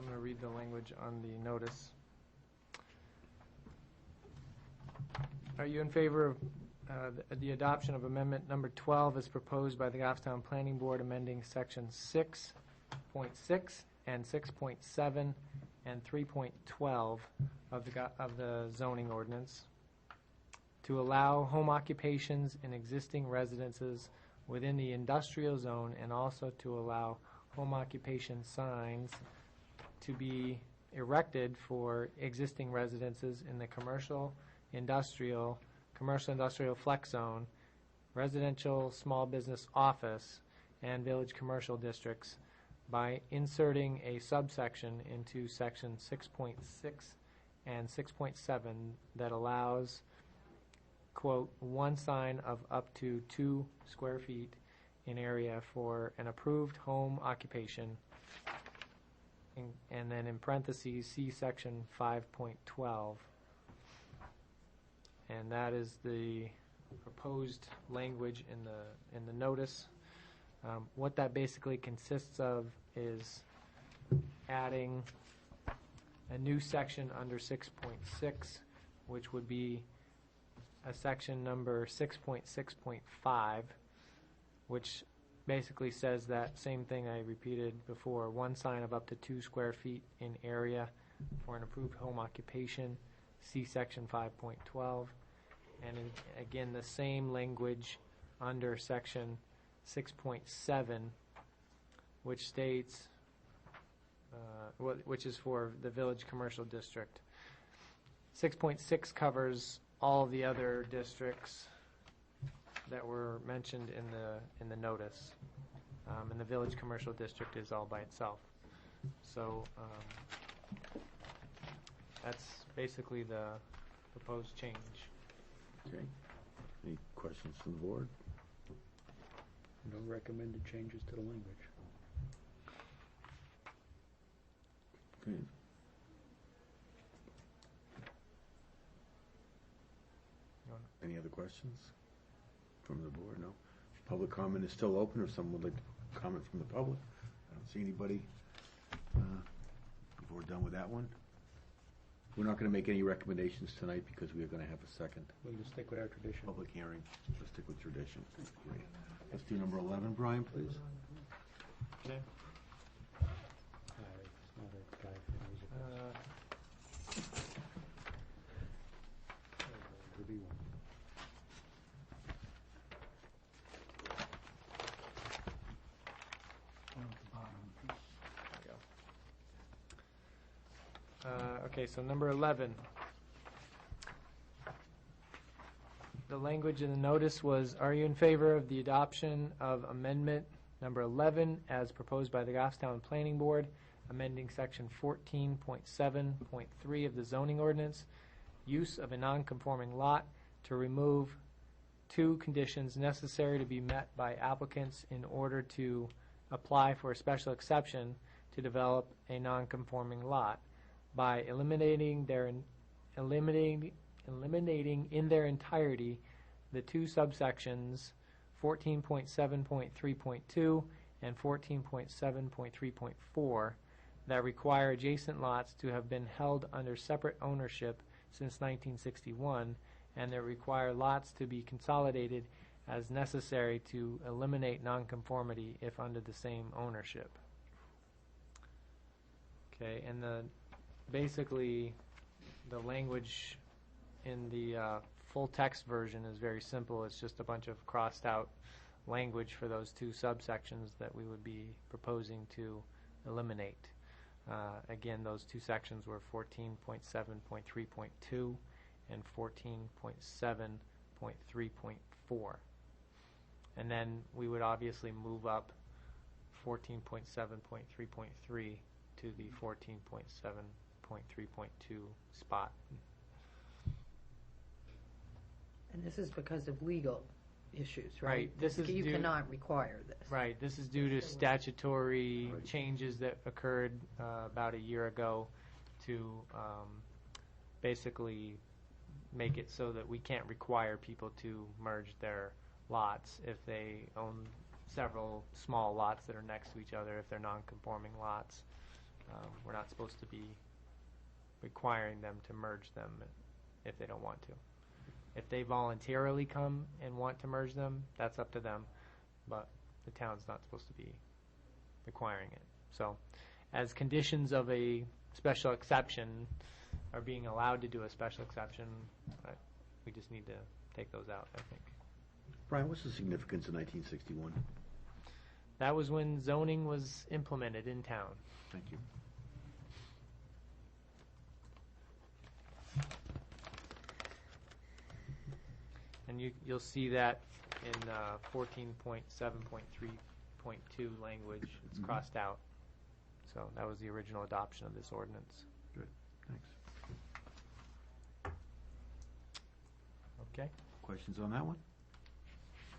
going to read the language on the notice. Are you in favor of the adoption of Amendment Number 12 as proposed by the Goffstown Planning Board, amending Section 6.6 and 6.7 and 3.12 of the zoning ordinance to allow home occupations in existing residences within the industrial zone, and also to allow home occupation signs to be erected for existing residences in the commercial industrial flex zone, residential small business office, and village commercial districts by inserting a subsection into section 6.6 and 6.7 that allows, quote, one sign of up to 2 square feet in area for an approved home occupation, and then in parentheses, see section 5.12. And that is the proposed language in the notice. What that basically consists of is adding a new section under 6.6, which would be a section number 6.6.5, which basically says that same thing I repeated before: one sign of up to 2 square feet in area for an approved home occupation, see section 5.12. And again, the same language under section 6.7, which states, which is for the village commercial district. 6.6 covers all the other districts that were mentioned in the notice, and the village commercial district is all by itself. So that's basically the proposed change. Okay. Any questions from the board? No recommended changes to the language. Okay. Any other questions from the board? No? Public comment is still open if someone would like to comment from the public. I don't see anybody. If we're done with that one. We're not going to make any recommendations tonight because we are going to have a second We'll just stick with our tradition. public hearing. Let's stick with tradition. Great. Let's do number 11, Brian, please. Okay. It's not a guide for music. There'll be one. Okay, so number 11. The language in the notice was, are you in favor of the adoption of amendment number 11 as proposed by the Goffstown Planning Board, amending section 14.7.3 of the zoning ordinance, use of a non-conforming lot, to remove 2 conditions necessary to be met by applicants in order to apply for a special exception to develop a non-conforming lot, by eliminating in their entirety the 2 subsections 14.7.3.2 and 14.7.3.4 that require adjacent lots to have been held under separate ownership since 1961, and that require lots to be consolidated as necessary to eliminate nonconformity if under the same ownership. Okay, and basically, the language in the full text version is very simple. It's just a bunch of crossed out language for those 2 subsections that we would be proposing to eliminate. Again, those 2 sections were 14.7.3.2 and 14.7.3.4. 14.3.4. And then we would obviously move up 14.7.3.3 to the 14.7.3.2 spot. And this is because of legal issues, right? Right, this is You due- cannot require this. Right, this is due to statutory changes that occurred about a year ago to basically make it so that we can't require people to merge their lots if they own several small lots that are next to each other, if they're non-conforming lots. We're not supposed to be requiring them to merge them if they don't want to. If they voluntarily come and want to merge them, that's up to them, but the town's not supposed to be requiring it. So, as conditions of a special exception, or being allowed to do a special exception, we just need to take those out, I think. Brian, what's the significance of 1961? That was when zoning was implemented in town. Thank you. And you'll see that in 14.7.3.2 language. It's crossed out. So that was the original adoption of this ordinance. Good, thanks. Okay. Questions on that one?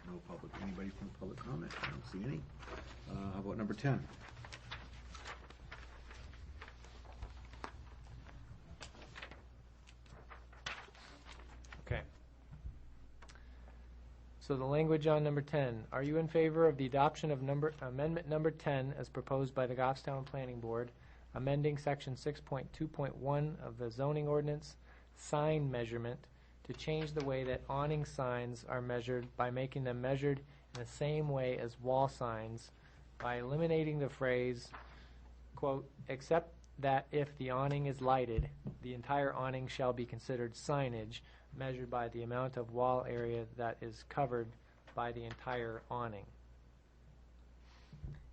No public, anybody from the public comment? I don't see any. How about number 10? Okay. So the language on number 10, are you in favor of the adoption of amendment number 10 as proposed by the Goffstown Planning Board, amending section 6.2.1 of the zoning ordinance, sign measurement, to change the way that awning signs are measured by making them measured in the same way as wall signs, by eliminating the phrase, quote, except that if the awning is lighted, the entire awning shall be considered signage, measured by the amount of wall area that is covered by the entire awning.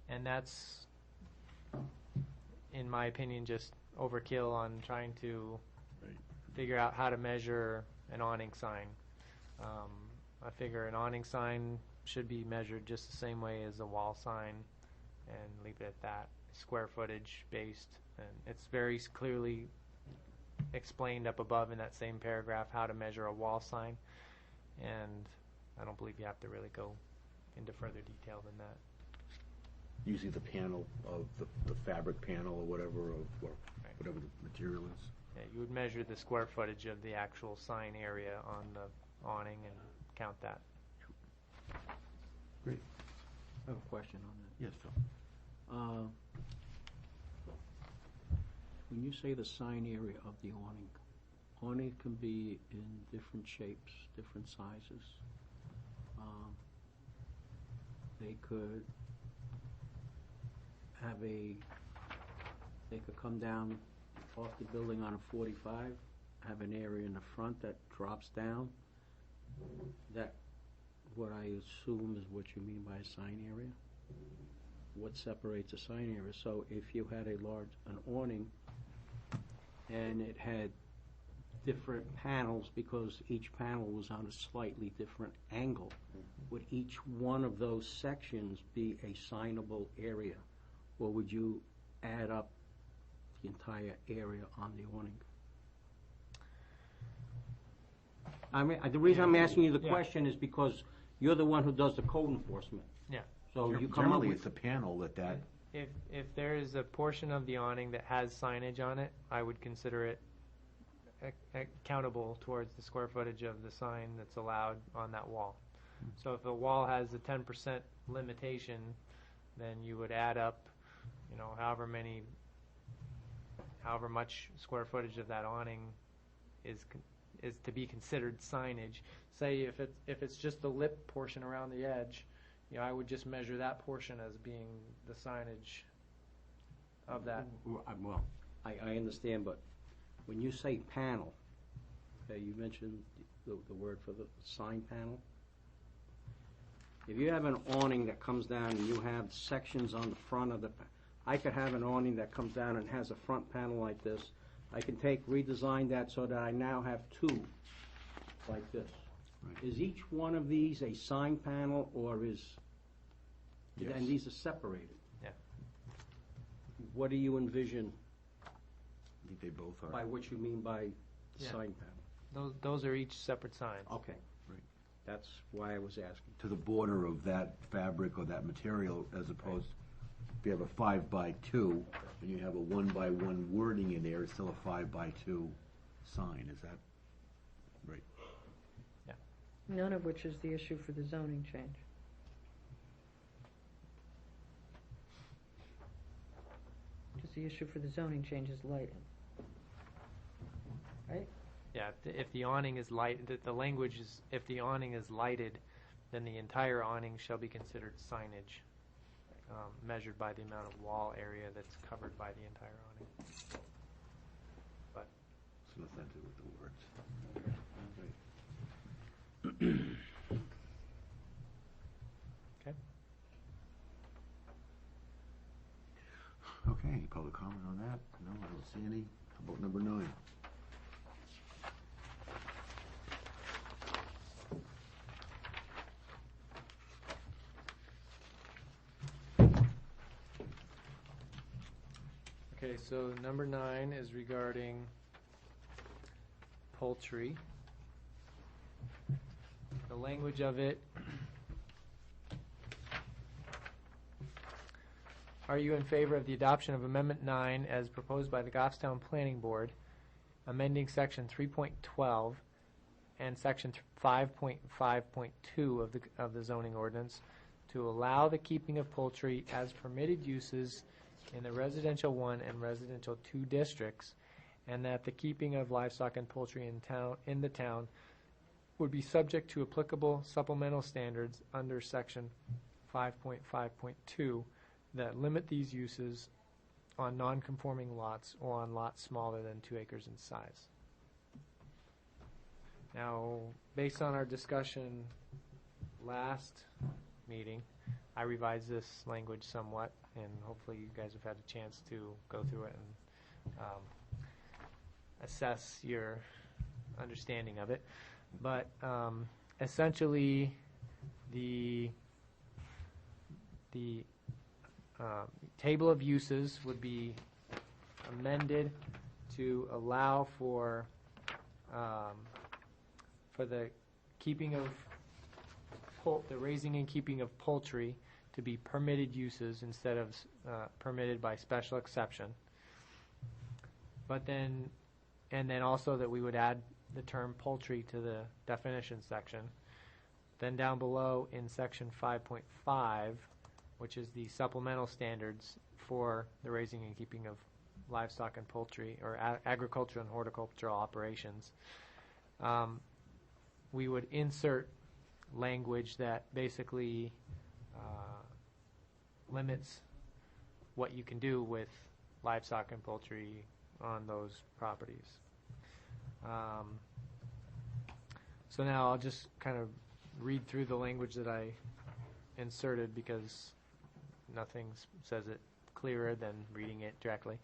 And that's, in my opinion, just overkill on trying to figure out how to measure an awning sign. I figure an awning sign should be measured just the same way as a wall sign, and leave it at that. Square footage based, and it's very clearly explained up above in that same paragraph how to measure a wall sign, and I don't believe you have to really go into further detail than that. Usually the panel of the fabric panel or whatever, or whatever the material is. Yeah, you would measure the square footage of the actual sign area on the awning and count that. Great. I have a question on that. Yes, Phil. When you say the sign area of the awning can be in different shapes, different sizes. They could come down off the building on a 45, have an area in the front that drops down. That, what I assume is what you mean by a sign area? What separates a sign area? So if you had an awning and it had different panels because each panel was on a slightly different angle, would each one of those sections be a signable area? Or would you add up the entire area on the awning? I mean, the reason I'm asking you the question is because you're the one who does the code enforcement. Yeah. So you come up Generally, with... it's a panel that If there is a portion of the awning that has signage on it, I would consider it accountable towards the square footage of the sign that's allowed on that wall. So if a wall has a 10% limitation, then you would add up, however much square footage of that awning is to be considered signage. Say if it's just the lip portion around the edge, I would just measure that portion as being the signage of that. Well, I understand, but when you say panel, okay, you mentioned the word for the sign panel. If you have an awning that comes down and you have sections on the front of I could have an awning that comes down and has a front panel like this. I can redesign that so that I now have two like this. Right. Is each one of these a sign panel, or is, Yes. and these are separated? Yeah. What do you envision, I think they both are. by what you mean by Yeah. sign panel? Those are each separate signs. Okay. Right. That's why I was asking. To the border of that fabric or that material, as opposed, if you have a 5x2, and you have a 1x1 wording in there, it's still a 5x2 sign, is that? Right. None of which is the issue for the zoning change. Because the issue for the zoning change is lighting. Right? Yeah, if the awning is the language is, if the awning is lighted, then the entire awning shall be considered signage, measured by the amount of wall area that's covered by the entire awning. But It's nothing to do with the words. Okay. Okay, any public comment on that? No, I don't see any. How about number 9? Okay, so number 9 is regarding poultry. The language of it. Are you in favor of the adoption of Amendment 9 as proposed by the Goffstown Planning Board, amending Section 3.12 and Section 5.5.2 of the zoning ordinance to allow the keeping of poultry as permitted uses in the residential 1 and residential 2 districts, and that the keeping of livestock and poultry in the town would be subject to applicable supplemental standards under Section 5.5.2 that limit these uses on non-conforming lots or on lots smaller than 2 acres in size. Now, based on our discussion last meeting, I revised this language somewhat, and hopefully you guys have had a chance to go through it and assess your understanding of it. But essentially, the table of uses would be amended to allow for the keeping of the raising and keeping of poultry to be permitted uses instead of permitted by special exception. But then, and then also that we would add the term poultry to the definition section. Then down below in section 5.5, which is the supplemental standards for the raising and keeping of livestock and poultry, or agricultural and horticultural operations, we would insert language that basically limits what you can do with livestock and poultry on those properties. So now I'll just kind of read through the language that I inserted because nothing says it clearer than reading it directly.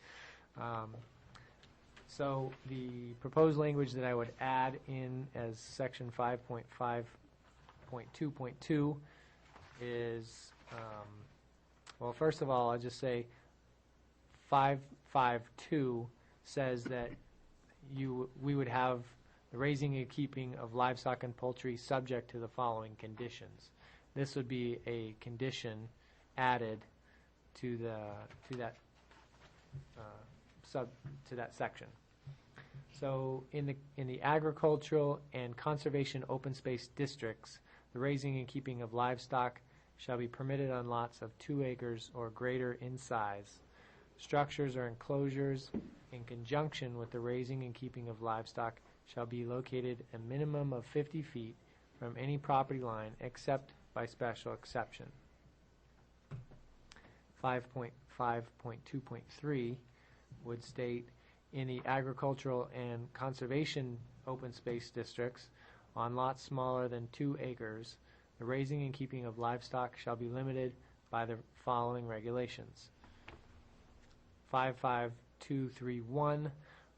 So the proposed language that I would add in as section 5.5.2.2 is, well, first of all, I'll just say 5.5.2 says that we would have the raising and keeping of livestock and poultry subject to the following conditions. This would be a condition added to that section. So in the agricultural and conservation open space districts, the raising and keeping of livestock shall be permitted on lots of 2 acres or greater in size. Structures or enclosures in conjunction with the raising and keeping of livestock shall be located a minimum of 50 feet from any property line except by special exception. 5.5.2.3 would state, in the agricultural and conservation open space districts, on lots smaller than 2 acres, the raising and keeping of livestock shall be limited by the following regulations. 5.5.2.3.1,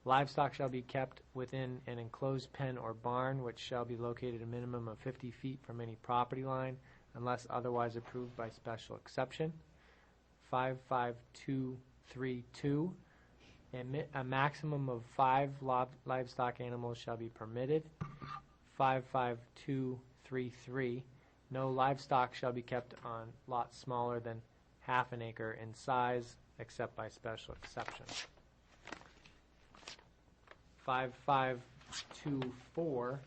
Livestock shall be kept within an enclosed pen or barn, which shall be located a minimum of 50 feet from any property line, unless otherwise approved by special exception. 55232, a maximum of 5 livestock animals shall be permitted. 55233, no livestock shall be kept on lots smaller than half an acre in size, except by special exception. 5524,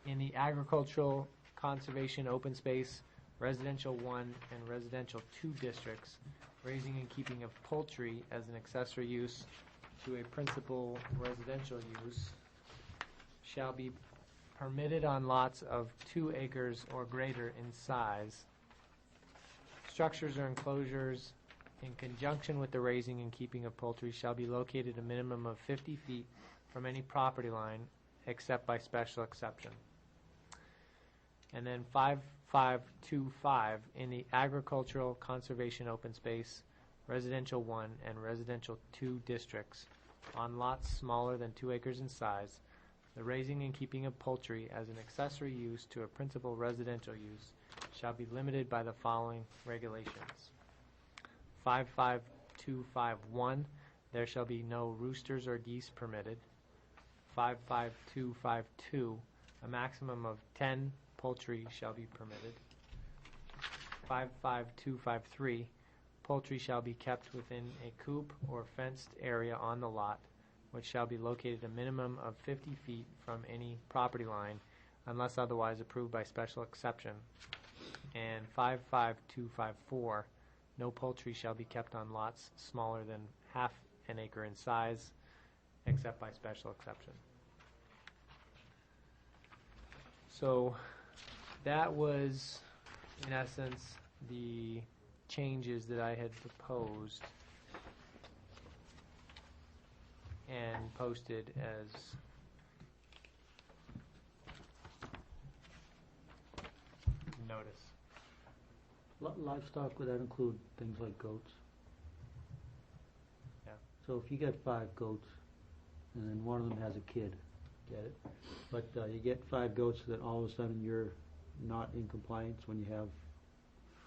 in the agricultural, conservation, open space, residential 1 and residential 2 districts, raising and keeping of poultry as an accessory use to a principal residential use shall be permitted on lots of 2 acres or greater in size. Structures or enclosures in conjunction with the raising and keeping of poultry shall be located a minimum of 50 feet from any property line except by special exception. And then 5525, in the agricultural, conservation, open space, residential 1 and residential 2 districts, on lots smaller than 2 acres in size, the raising and keeping of poultry as an accessory use to a principal residential use shall be limited by the following regulations. 55251, there shall be no roosters or geese permitted. 55252, a maximum of 10 poultry shall be permitted. 55253, poultry shall be kept within a coop or fenced area on the lot, which shall be located a minimum of 50 feet from any property line, unless otherwise approved by special exception. And 55254, no poultry shall be kept on lots smaller than half an acre in size, except by special exception. So that was, in essence, the changes that I had proposed and posted as notice. Livestock, would that include things like goats? Yeah. So if you get 5 goats, and then one of them has a kid, get it? But you get 5 goats that all of a sudden you're not in compliance when you have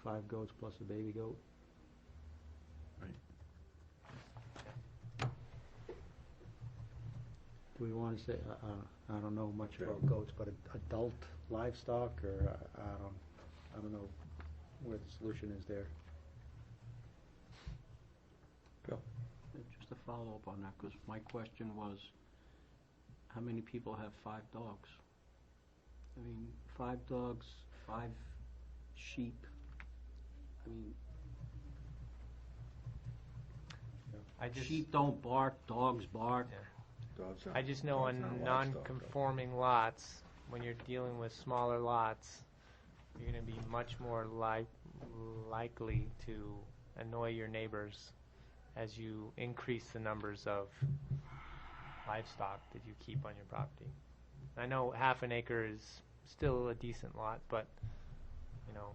5 goats plus a baby goat? Do we want to say, I don't know much about goats, but adult livestock, or I don't know where the solution is there. Just a follow-up on that, because my question was, how many people have 5 dogs? I mean, 5 dogs, 5 sheep, I mean, sheep don't bark, dogs bark. Yeah. I just know on non-conforming lots, when you're dealing with smaller lots, you're going to be much more likely to annoy your neighbors as you increase the numbers of livestock that you keep on your property. I know half an acre is still a decent lot, but you know,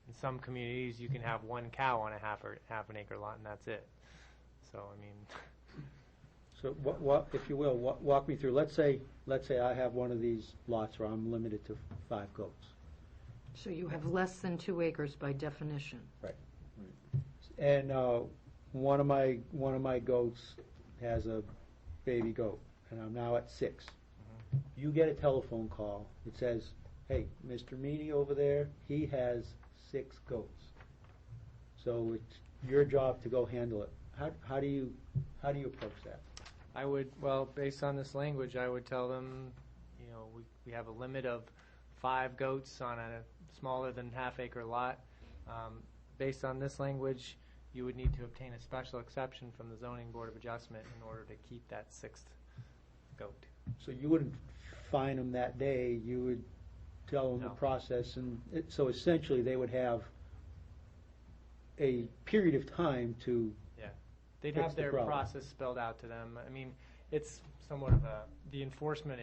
in some communities you can have 1 cow on a half an acre lot, and that's it. So I mean. So what, if you will, walk me through. Let's say I have one of these lots where I'm limited to 5 goats. So you have less than 2 acres by definition. Right. And one of my goats has a baby goat, and I'm now at 6. Mm-hmm. You get a telephone call. It says, "Hey, Mr. Meany over there, he has 6 goats." So it's your job to go handle it. How do you approach that? I would, well, based on this language, I would tell them, you know, we have a limit of 5 goats on a smaller than half-acre lot. Based on this language, you would need to obtain a special exception from the Zoning Board of Adjustment in order to keep that 6th goat. So you wouldn't fine them that day. You would tell them No. the process, and so essentially they would have a period of time to. They'd Fix have the their problem. process spelled out to them. I mean, it's somewhat of the enforcement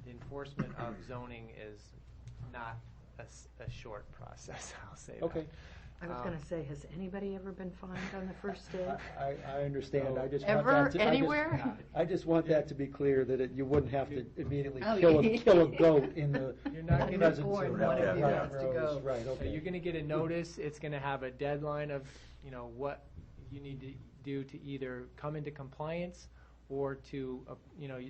the enforcement of zoning is not a short process, I'll say that. Okay. I was gonna say, has anybody ever been fined on the first day? I understand, I just want Ever, that to. anywhere? I just want that to be clear, that you wouldn't have to immediately Oh, kill yeah. a goat in the You're not gonna presence Born, of one of you Rob has to Rose. go. Right, So okay. you're gonna get a notice, it's gonna have a deadline of, what you need to do to either come into compliance or to,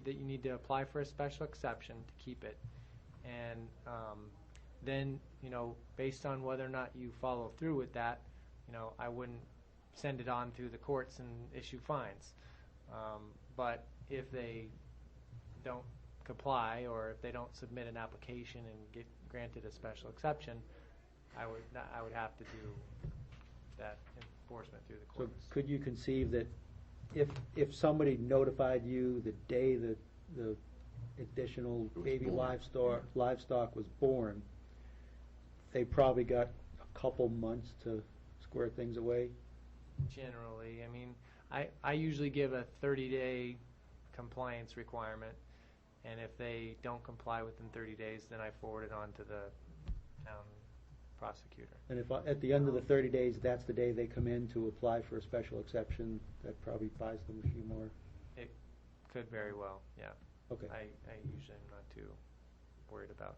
that you need to apply for a special exception to keep it. And then, based on whether or not you follow through with that, I wouldn't send it on through the courts and issue fines. But if they don't comply, or if they don't submit an application and get granted a special exception, I would have to do that enforcement through the So courts. could you conceive that if somebody notified you the day that the additional was baby born. livestock was born, they probably got a couple months to square things away? Generally, I usually give a 30-day compliance requirement, and if they don't comply within 30 days, then I forward it on to the town prosecutor. And if at the end of the 30 days, that's the day they come in to apply for a special exception, that probably buys them a few more. It could very well, yeah. Okay. I usually am not too worried about,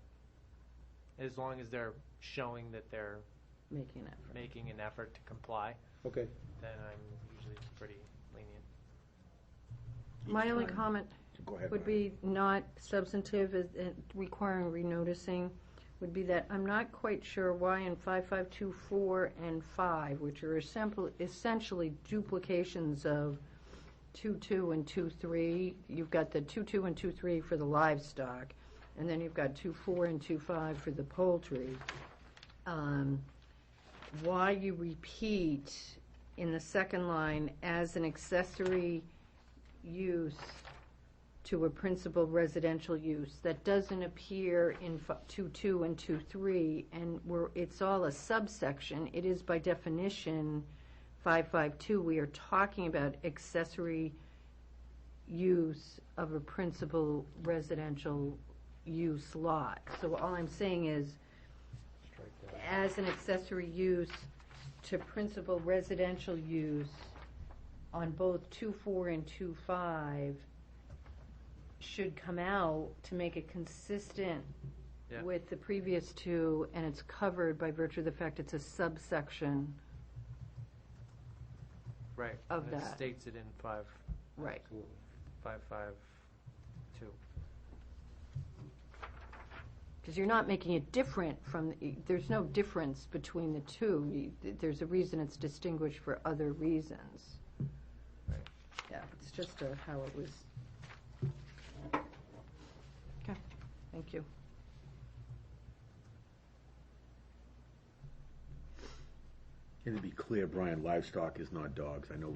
as long as they're showing that they're Making an effort. making an effort to comply, Okay. then I'm usually pretty lenient. My only comment Go ahead, would Brian. be not substantive, requiring renoticing, would be that I'm not quite sure why in 5524 and 5, which are essentially duplications of 2.2 and 2.3, you've got the 2.2 and 2.3 for the livestock, and then you've got 2.4 and 2.5 for the poultry. Why you repeat in the second line as an accessory use to a principal residential use. That doesn't appear in 2.2 and 2.3, and it's all a subsection. It is by definition 552. We are talking about accessory use of a principal residential use lot. So all I'm saying is, as an accessory use to principal residential use on both 2.4 and 2.5 should come out to make it consistent Yeah. with the previous two, and it's covered by virtue of the fact it's a subsection. Right. Of and it that. states it in 552. Right. Because you're not making it different from, there's no difference between the two. There's a reason it's distinguished for other reasons. Right. Yeah, it's just how it was. Okay, thank you. And to be clear, Brian, livestock is not dogs. I know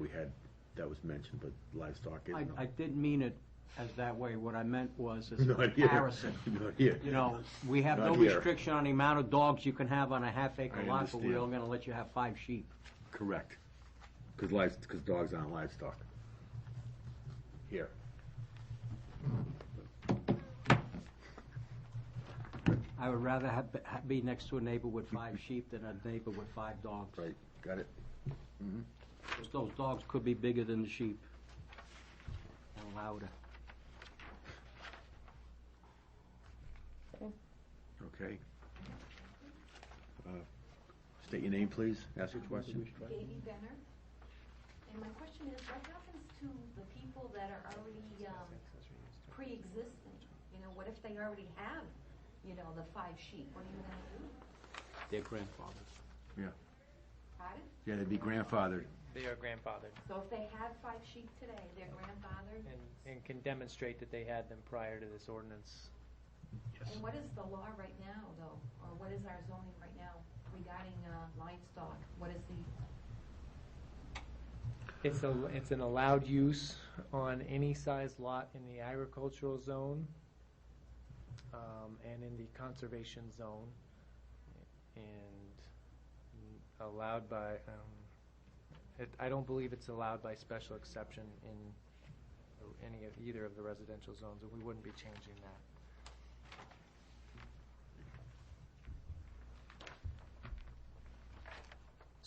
that was mentioned, but livestock is not. I didn't mean it as that way. What I meant was as a Not here. comparison. Not here. We have no Not here. restriction on the amount of dogs you can have on a half-acre I lot, but we're understand. only gonna let you have 5 sheep. Correct. Because dogs aren't livestock. Here. I would rather be next to a neighbor with 5 sheep than a neighbor with 5 dogs. Right, got it? Mhm. 'Cause those dogs could be bigger than the sheep and louder. Okay. State your name, please. Ask your question. Katie Benner. And my question is, what happens to the people that are already pre-existing? What if they already have, the 5 sheep? What are you going to do? Their grandfathers. Yeah. Pardon? Yeah, they'd be grandfathered. They are grandfathered So if they had 5 sheep today, they're grandfathered? and can demonstrate that they had them prior to this ordinance. And what is the law right now, though? Or what is our zoning right now regarding livestock? What is the... It's an allowed use on any size lot in the agricultural zone and in the conservation zone, and allowed by, I don't believe it's allowed by special exception in either of the residential zones, and we wouldn't be changing that.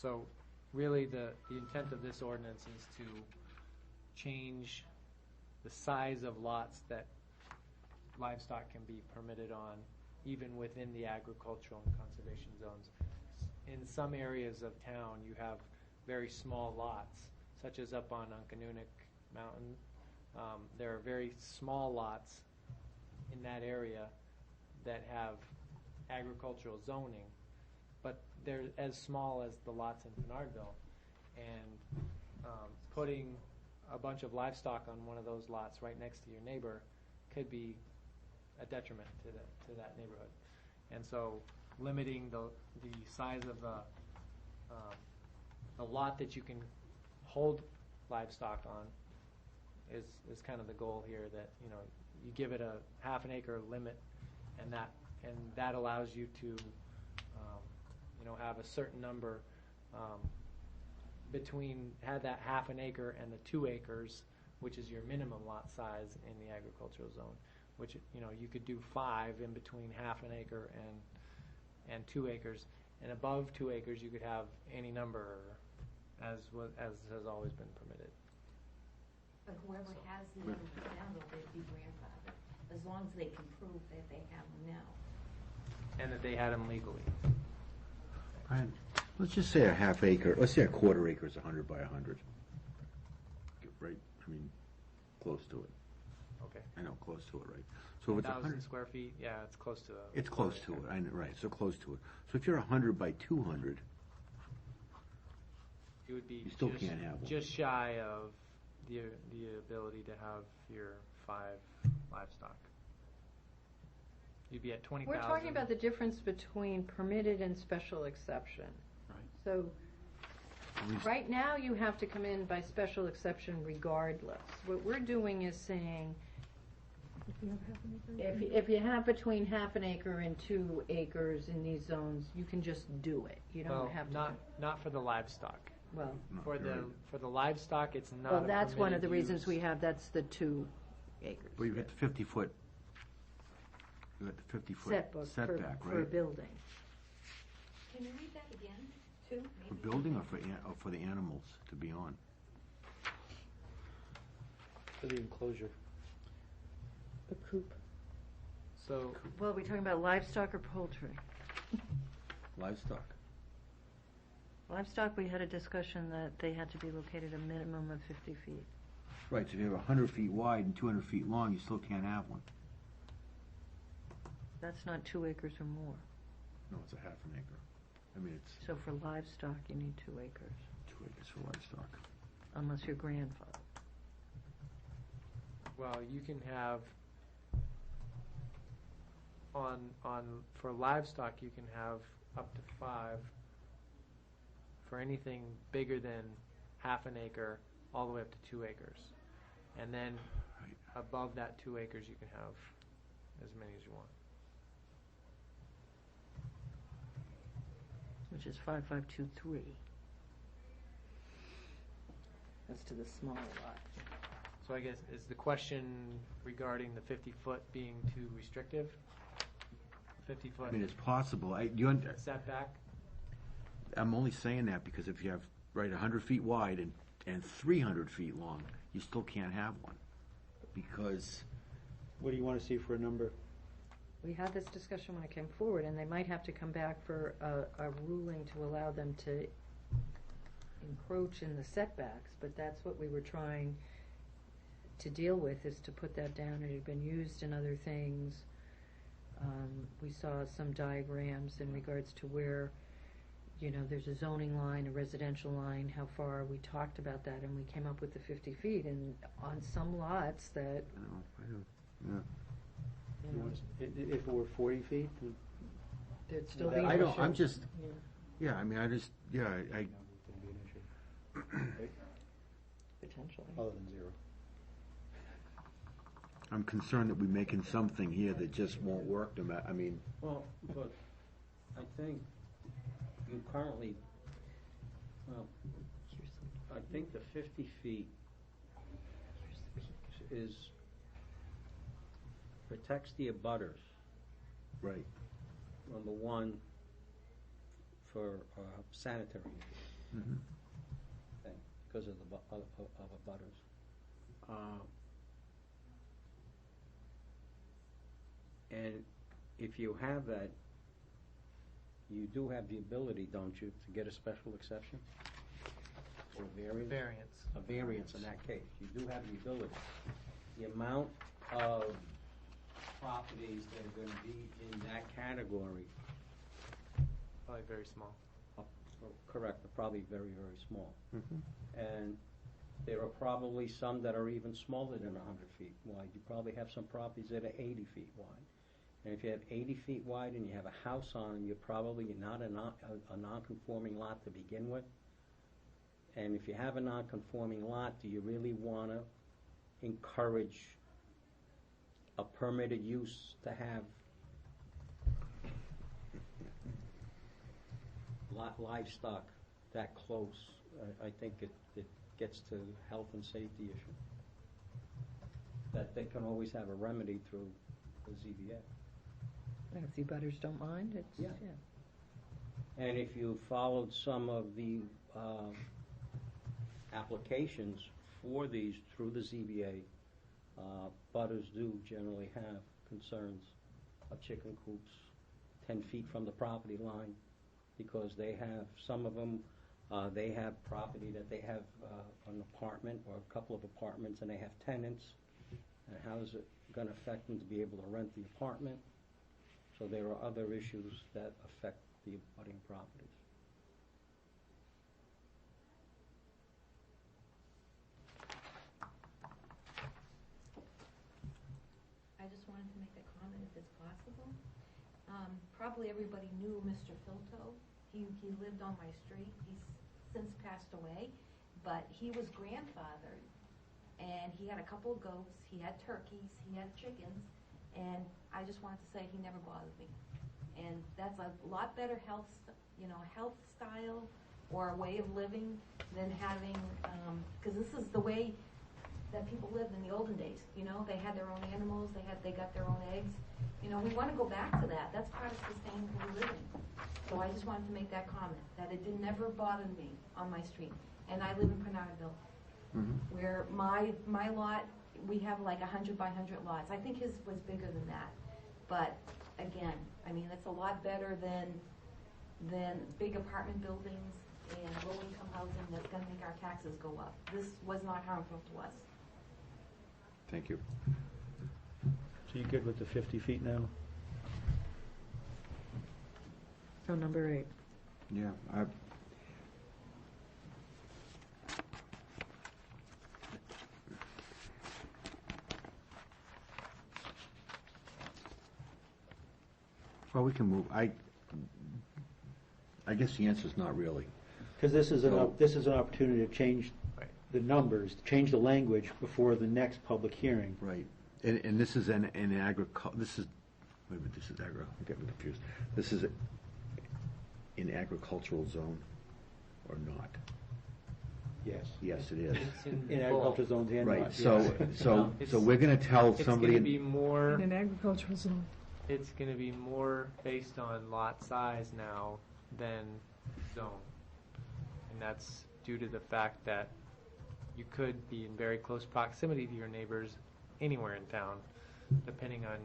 So really, the intent of this ordinance is to change the size of lots that livestock can be permitted on, even within the agricultural and conservation zones. In some areas of town, you have very small lots, such as up on Uncanunic Mountain. There are very small lots in that area that have agricultural zoning, but they're as small as the lots in Pinardville. And putting a bunch of livestock on one of those lots right next to your neighbor could be a detriment to that neighborhood. And so limiting the size of the lot that you can hold livestock on is kind of the goal here, that, you know, you give it a half an acre limit, and that allows you to, you know, have a certain number have that half an acre and the 2 acres, which is your minimum lot size in the agricultural zone, which, you know, you could do 5 in between half an acre and 2 acres, and above 2 acres you could have any number, as has always been permitted. But whoever has the other now, they'd be grandfathered, as long as they can prove that they have them now. And that they had them legally. Brian, let's just say a half acre, let's say a quarter acre is 100 by 100. Right? I mean, close to it. Okay. I know, close to it, right? So if it's 1,000 100, square feet, yeah, it's close to it's close to it, I know, right, so close to it. So if you're 100 by 200, it would be you still can't have one. just shy of the ability to have your 5 livestock. You'd be at 20,000. We're talking about the difference between permitted and special exception. Right. So, right now, you have to come in by special exception regardless. What we're doing is saying, if you have between half an acre and 2 acres in these zones, you can just do it. You don't have to. Not for the livestock. Well, For the livestock, it's not. well, a that's one of the permitted reasons use. we have. That's the 2 acres. Well, you got the 50-foot, you got the 50-foot setback, for a right? building. Can you read that again, too? For Maybe? building or for the animals to be on? For the enclosure. The coop. So, Well, are we talking about livestock or poultry? Livestock. Livestock, we had a discussion that they had to be located a minimum of 50 feet. Right, so if you have 100 feet wide and 200 feet long, you still can't have one. That's not 2 acres or more. No, it's a half an acre. I mean, it's So for livestock, you need 2 acres, 2 acres for livestock. unless you're grandfathered. well, you can have for livestock, you can have up to 5. For anything bigger than half an acre, all the way up to 2 acres. And then Right. above that 2 acres, you can have as many as you want. Which is 5523. That's to the smaller lots. So I guess, is the question regarding the 50-foot being too restrictive? 50-foot I mean, it's possible. setback? I'm only saying that because if you have, 100 feet wide and 300 feet long, you still can't have one. Because, What do you want to see for a number? We had this discussion when I came forward, and they might have to come back for a ruling to allow them to encroach in the setbacks, but that's what we were trying to deal with, is to put that down. It had been used in other things. We saw some diagrams in regards to where, there's a zoning line, a residential line, how far. We talked about that, and we came up with the 50 feet, and on some lots that, If it were 40 feet? then- there'd still be I an I don't, issue. I'm just, Yeah, I mean, I potentially. Other than 0. I'm concerned that we're making something here that just won't work, no matter, I mean, Well, but I think you currently, I think the 50 feet protects the abutters. right. Number one, for sanitary. Mhm. Okay, because of the of butters. And if you have that, you do have the ability, don't you, to get a special exception? Or variance? Variance. A variance in that case. You do have the ability. The amount of properties that are gonna be in that category, Probably very small. correct, are probably very, very small. Mhm. And there are probably some that are even smaller than 100 feet wide. You probably have some properties that are 80 feet wide. And if you have 80 feet wide and you have a house on them, you're probably not a non-conforming lot to begin with. And if you have a non-conforming lot, do you really want to encourage a permitted use to have livestock that close? I think it gets to health and safety issue. That they can always have a remedy through the ZBA. If the butters don't mind, it's, Yeah. yeah. And if you followed some of the applications for these through the ZBA, butters do generally have concerns of chicken coops 10 feet from the property line, because they have, some of them, they have property that they have an apartment or a couple of apartments, and they have tenants. And how is it going to affect them to be able to rent the apartment? So there are other issues that affect the abutting properties. I just wanted to make a comment if it's possible. Probably everybody knew Mr. Filto. He lived on my street. He's since passed away, but he was grandfathered, and he had a couple of goats, he had turkeys, he had chickens, and I just wanted to say he never bothered me. And that's a lot better health style or a way of living than having, because this is the way that people lived in the olden days. They had their own animals, they got their own eggs. We want to go back to that. That's part of sustainable living. So I just wanted to make that comment, that it did never bother me on my street. And I live in Bernardville, where my lot, we have like 100 by 100 lots. I think his was bigger than that. But again, it's a lot better than big apartment buildings and low-income housing that's going to make our taxes go up. This was not harmful to us. Thank you. So you good with the 50 feet now? So number 8. Yeah, well, we can move. I guess the answer is not really. Because this is an opportunity to change Right. the numbers, change the language before the next public hearing. Right. And this is an agricultural, this is, wait a minute, this is I'm getting confused. This is in agricultural zone or not? Yes. Yes, it is. It's In both. agricultural zones and Right, not, so, yes. so we're gonna tell It's somebody. going to be more. In an agricultural zone. It's going to be more based on lot size now than zone. And that's due to the fact that you could be in very close proximity to your neighbors anywhere in town, depending on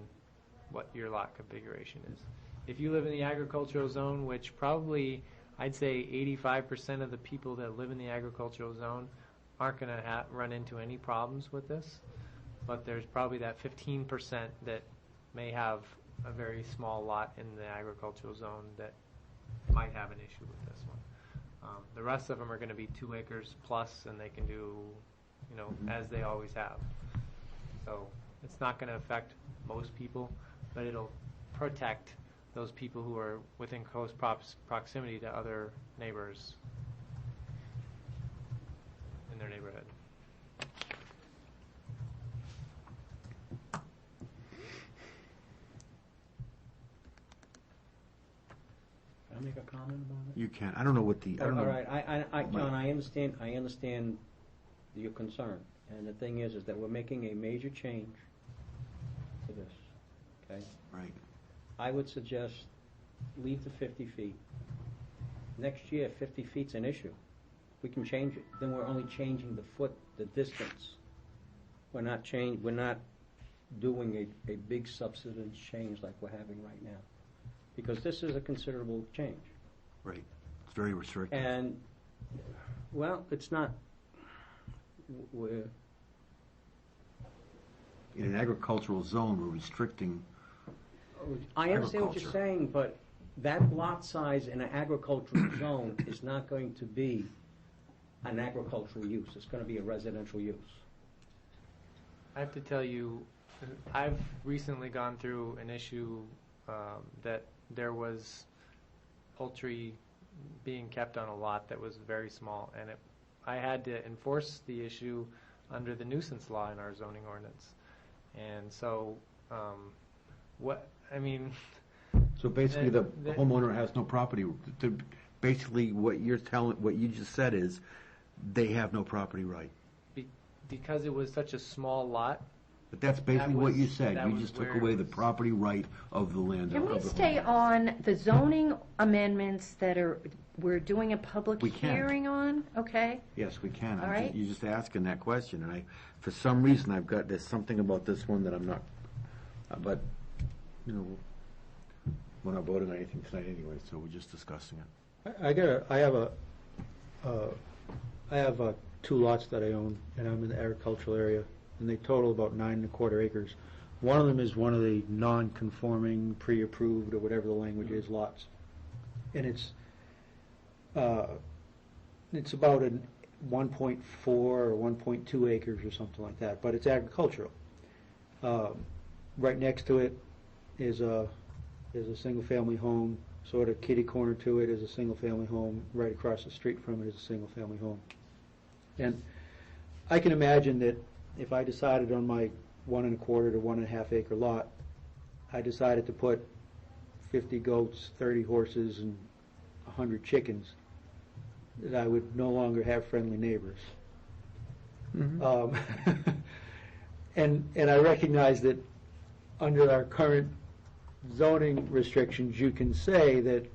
what your lot configuration is. If you live in the agricultural zone, which probably I'd say 85% of the people that live in the agricultural zone aren't going to run into any problems with this, but there's probably that 15% that may have a very small lot in the agricultural zone that might have an issue with this one. The rest of them are going to be 2 acres plus, and they can do, as they always have. So it's not going to affect most people, but it'll protect those people who are within close proximity to other neighbors in their neighborhood. Can I make a comment about it? You can, I don't know what the, I don't know. All right, John, I understand your concern. And the thing is that we're making a major change to this, okay? Right. I would suggest leave the 50 feet. Next year, 50 feet's an issue. we can change it, then we're only changing the distance. We're not doing a big substance change like we're having right now. Because this is a considerable change. Right. It's very restrictive. And, well, it's not, we're, In an agricultural zone, we're restricting, I understand what you're Agriculture. saying, but that lot size in an agricultural zone is not going to be an agricultural use. It's going to be a residential use. I have to tell you, I've recently gone through an issue that there was poultry being kept on a lot that was very small, and I had to enforce the issue under the nuisance law in our zoning ordinance. And so, so basically the homeowner has no property. Basically, what you just said is, they have no property right. because it was such a small lot. But that's basically what you said. that You was just took where it away the was- property right of the landowner. Can we stay on the zoning amendments that we're doing a public We can. hearing on? Okay? Yes, we can. All right. You're just asking that question, and for some reason, there's something about this one that I'm not, but, we're not voting on anything tonight anyway, so we're just discussing it. I have 2 lots that I own, and I'm in the agricultural area, and they total about 9¼ acres. One of them is one of the non-conforming, pre-approved, or whatever the language is, lots. And it's about 1.4 or 1.2 acres or something like that, but it's agricultural. Right next to it is a single-family home, sort of kitty corner to it is a single-family home. Right across the street from it is a single-family home. And I can imagine that if I decided on my 1¼ to 1½ acre lot, I decided to put 50 goats, 30 horses, and 100 chickens, that I would no longer have friendly neighbors. And I recognize that under our current zoning restrictions, you can say that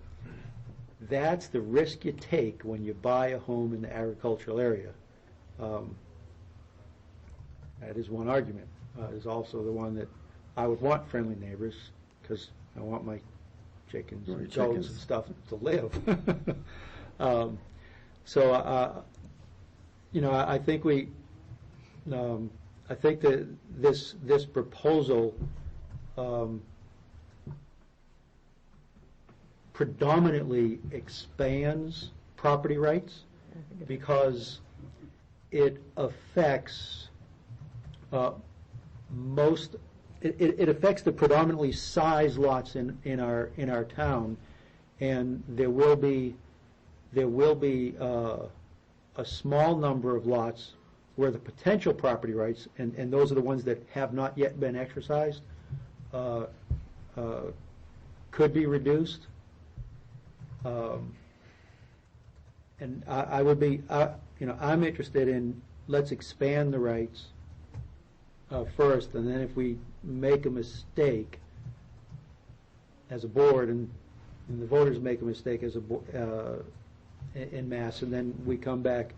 that's the risk you take when you buy a home in the agricultural area. That is one argument. There's also the one that I would want friendly neighbors because I want my chickens and goats and stuff to live. I think I think that this proposal predominantly expands property rights because it affects it affects the predominantly size lots in our town, and there will be a small number of lots where the potential property rights, and those are the ones that have not yet been exercised, could be reduced. And I would be, I'm interested in, let's expand the rights first, and then if we make a mistake as a board, and the voters make a mistake as en masse, and then we come back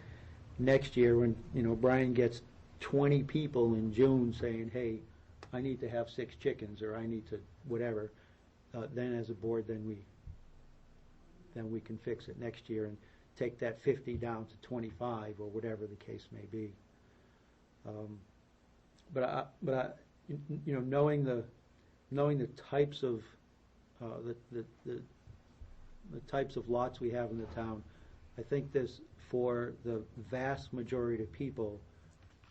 next year when, Brian gets 20 people in June saying, hey, I need to have 6 chickens, or I need to whatever, then as a board, then we can fix it next year and take that 50 down to 25 or whatever the case may be. Knowing the types of the types of lots we have in the town, I think this, for the vast majority of people,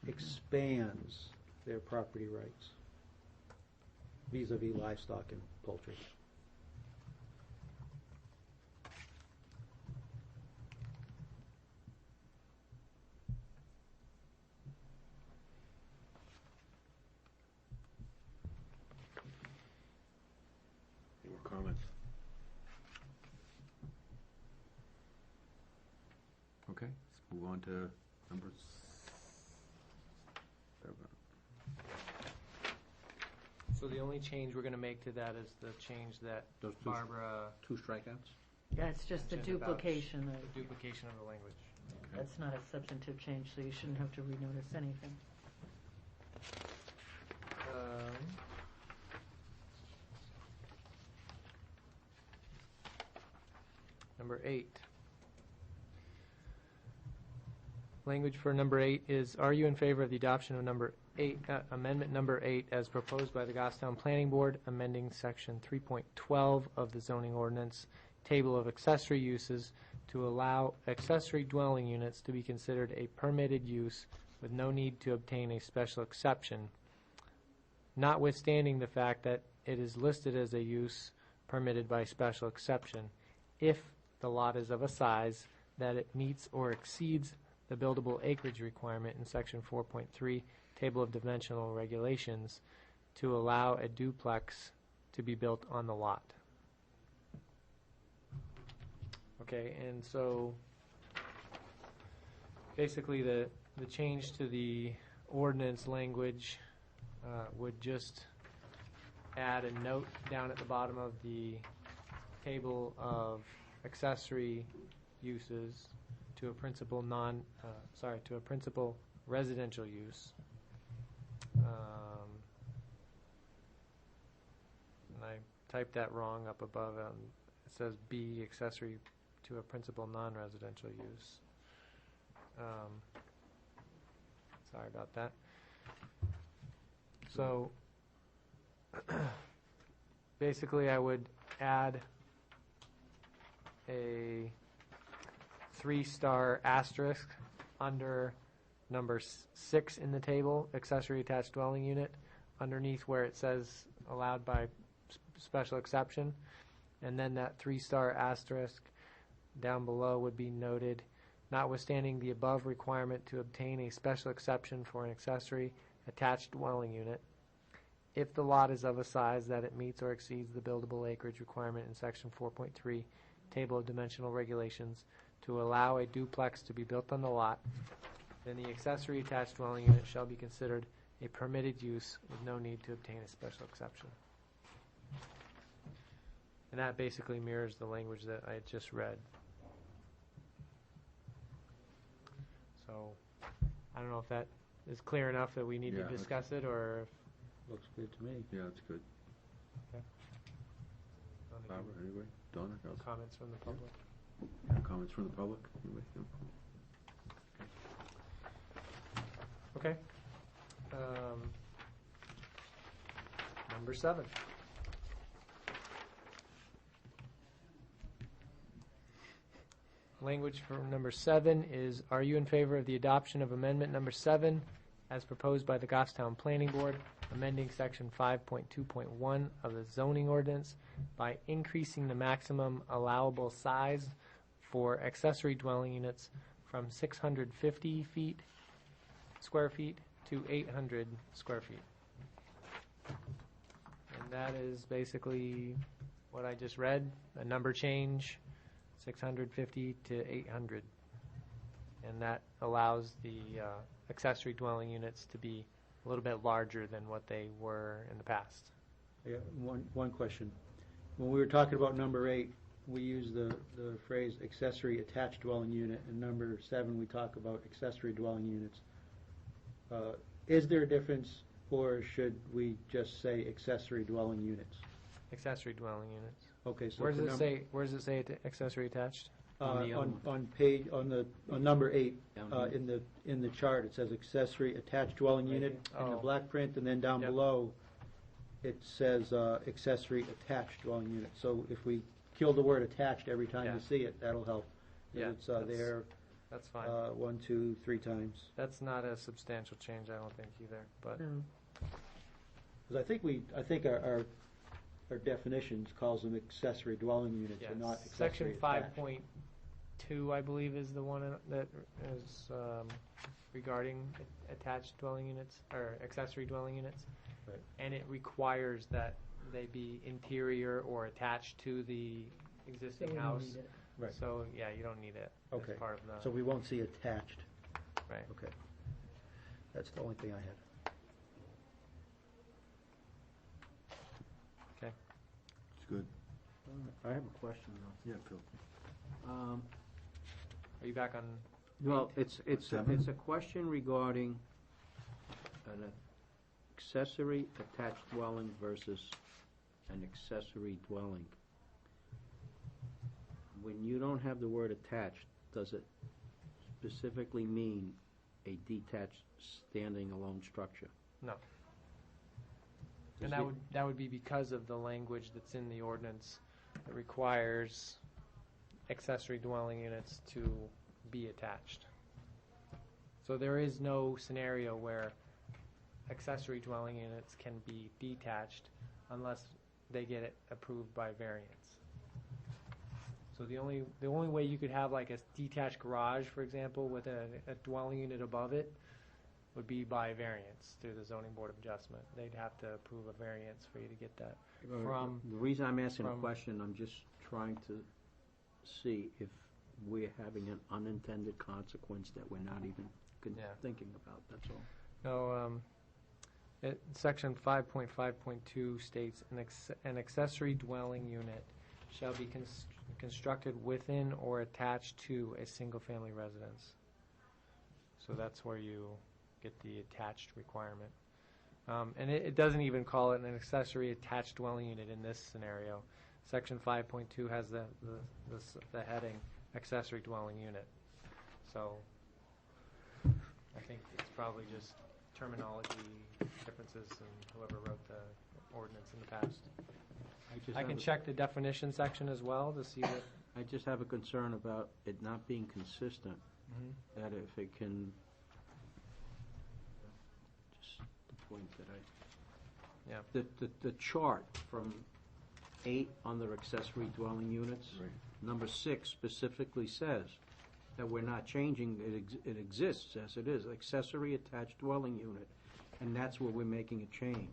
expands their property rights vis-a-vis livestock and poultry. Any more comments? Okay, let's move on to number 7. So the only change we're going to make to that is the change that Those two- Barbara 2 strikeouts? That's just the mentioned about duplication the duplication of the language. That's not a substantive change, so you shouldn't have to renotice anything. Number 8. Language for number 8 is, are you in favor of the adoption of number 8, amendment number 8 as proposed by the Goffstown Planning Board, amending section 3.12 of the zoning ordinance, table of accessory uses, to allow accessory dwelling units to be considered a permitted use with no need to obtain a special exception, notwithstanding the fact that it is listed as a use permitted by special exception, if the lot is of a size that it meets or exceeds the buildable acreage requirement in section 4.3, table of dimensional regulations, to allow a duplex to be built on the lot. Okay, and so basically the change to the ordinance language would just add a note down at the bottom of the table of accessory uses to a principal to a principal residential use. And I typed that wrong up above. It says B, accessory to a principal non-residential use. Sorry about that. So basically I would add a 3-star asterisk under number 6 in the table, accessory attached dwelling unit, underneath where it says allowed by special exception, and then that 3-star asterisk down below would be noted, notwithstanding the above requirement to obtain a special exception for an accessory attached dwelling unit, if the lot is of a size that it meets or exceeds the buildable acreage requirement in section 4.3, table of dimensional regulations, to allow a duplex to be built on the lot, then the accessory attached dwelling unit shall be considered a permitted use with no need to obtain a special exception. And that basically mirrors the language that I had just read. So I don't know if that is clear enough that we need to discuss it, or if Looks good to me. Yeah, that's good. Barbara, anyway? Donna? else? comments from the public. Comments from the public? Anyway? No. Okay. Number 7. Language for number 7 is, are you in favor of the adoption of amendment number 7 as proposed by the Goffstown Planning Board, amending section 5.2.1 of the zoning ordinance by increasing the maximum allowable size for accessory dwelling units from 650 square feet to 800 square feet? And that is basically what I just read, a number change, 650 to 800. And that allows the accessory dwelling units to be a little bit larger than what they were in the past. I got one question. When we were talking about number 8, we use the phrase accessory attached dwelling unit, and number 7 we talk about accessory dwelling units. Is there a difference, or should we just say accessory dwelling units? Accessory dwelling units. Okay, so Where does it say accessory attached? on number 8 in the chart, it says accessory attached dwelling unit in the Oh. black print, and then down Yep. below it says accessory attached dwelling unit. So if we kill the word attached every time Yeah. you see it, that'll help. Yeah, It's that's- there That's fine. 1, 2, 3 times. That's not a substantial change, I don't think, either, but. No. Because I think our definitions calls them accessory dwelling units Yes. and not Section accessory attached. 5.2, I believe, is the one that is regarding attached dwelling units, or accessory dwelling units. Right. And it requires that they be interior or attached to the existing we don't house. need it. Right. So, yeah, you don't need it Okay. as part of the. So we won't see attached. Right. Okay. That's the only thing I had. Okay. It's good. I have a question, though. Yeah, Phil. Are you back on Well, it's Seven? a question regarding an accessory attached dwelling versus an accessory dwelling. When you don't have the word attached, does it specifically mean a detached, standing alone structure? No. Does And it- that would be because of the language that's in the ordinance that requires accessory dwelling units to be attached. So there is no scenario where accessory dwelling units can be detached unless they get it approved by variance. So the only way you could have like a detached garage, for example, with a dwelling unit above it would be by variance through the zoning board of adjustment. They'd have to approve a variance for you to get that. From- The reason I'm asking the from- question, I'm just trying to see if we're having an unintended consequence that we're not even Yeah. thinking about, that's all. No, Section 5.5.2 states, an accessory dwelling unit shall be constructed within or attached to a single-family residence. So that's where you get the attached requirement. And it doesn't even call it an accessory attached dwelling unit in this scenario. Section 5.2 has the heading, accessory dwelling unit. So I think it's probably just terminology differences and whoever wrote the ordinance in the past. I can check the definition section as well to see what. I just have a concern about it not being consistent, that if it can, just the point that Yeah. the chart from 8 under accessory dwelling units, Right. number 6 specifically says that we're not changing, it exists as it is, accessory attached dwelling unit, and that's where we're making a change.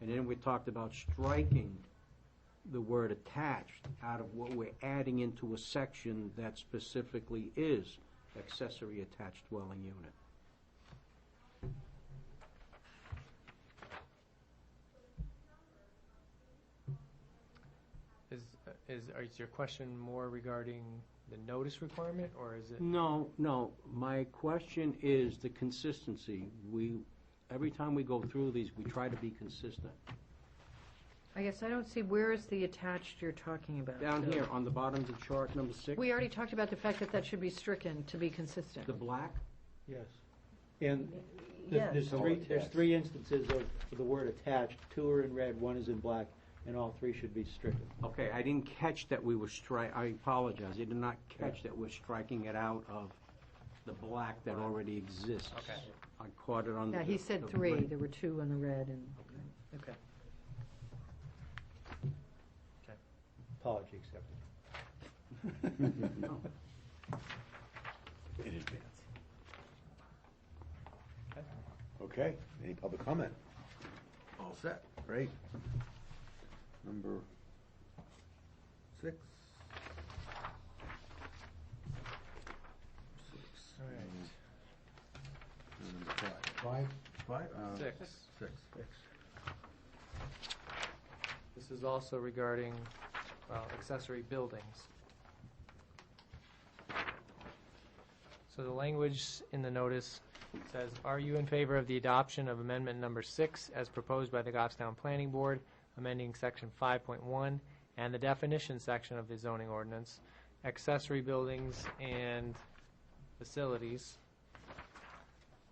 And then we talked about striking the word attached out of what we're adding into a section that specifically is accessory attached dwelling unit. Is your question more regarding the notice requirement, or is it? No, my question is the consistency. Every time we go through these, we try to be consistent. I guess I don't see, where is the attached you're talking about? Down So- here, on the bottom of the chart, number 6, We already talked about the fact that that should be stricken to be consistent. the black, Yes. And Yes. there's three instances of the word attached. 2 are in red, 1 is in black, and all 3 should be stricken. okay, I didn't catch that we were I apologize, I did not catch that we're striking it out of the black that already exists. Okay. I caught it on the... Yeah, he said the 3, red. there were 2 on the red and, okay. Apology accepted. No. In advance. Okay, any public comment? All set, great. Number 6. All right. Number 5. 5? 6. 6. This is also regarding, accessory buildings. So the language in the notice says, are you in favor of the adoption of amendment number 6 as proposed by the Goffstown Planning Board, amending section 5.1 and the definition section of the zoning ordinance, accessory buildings and facilities,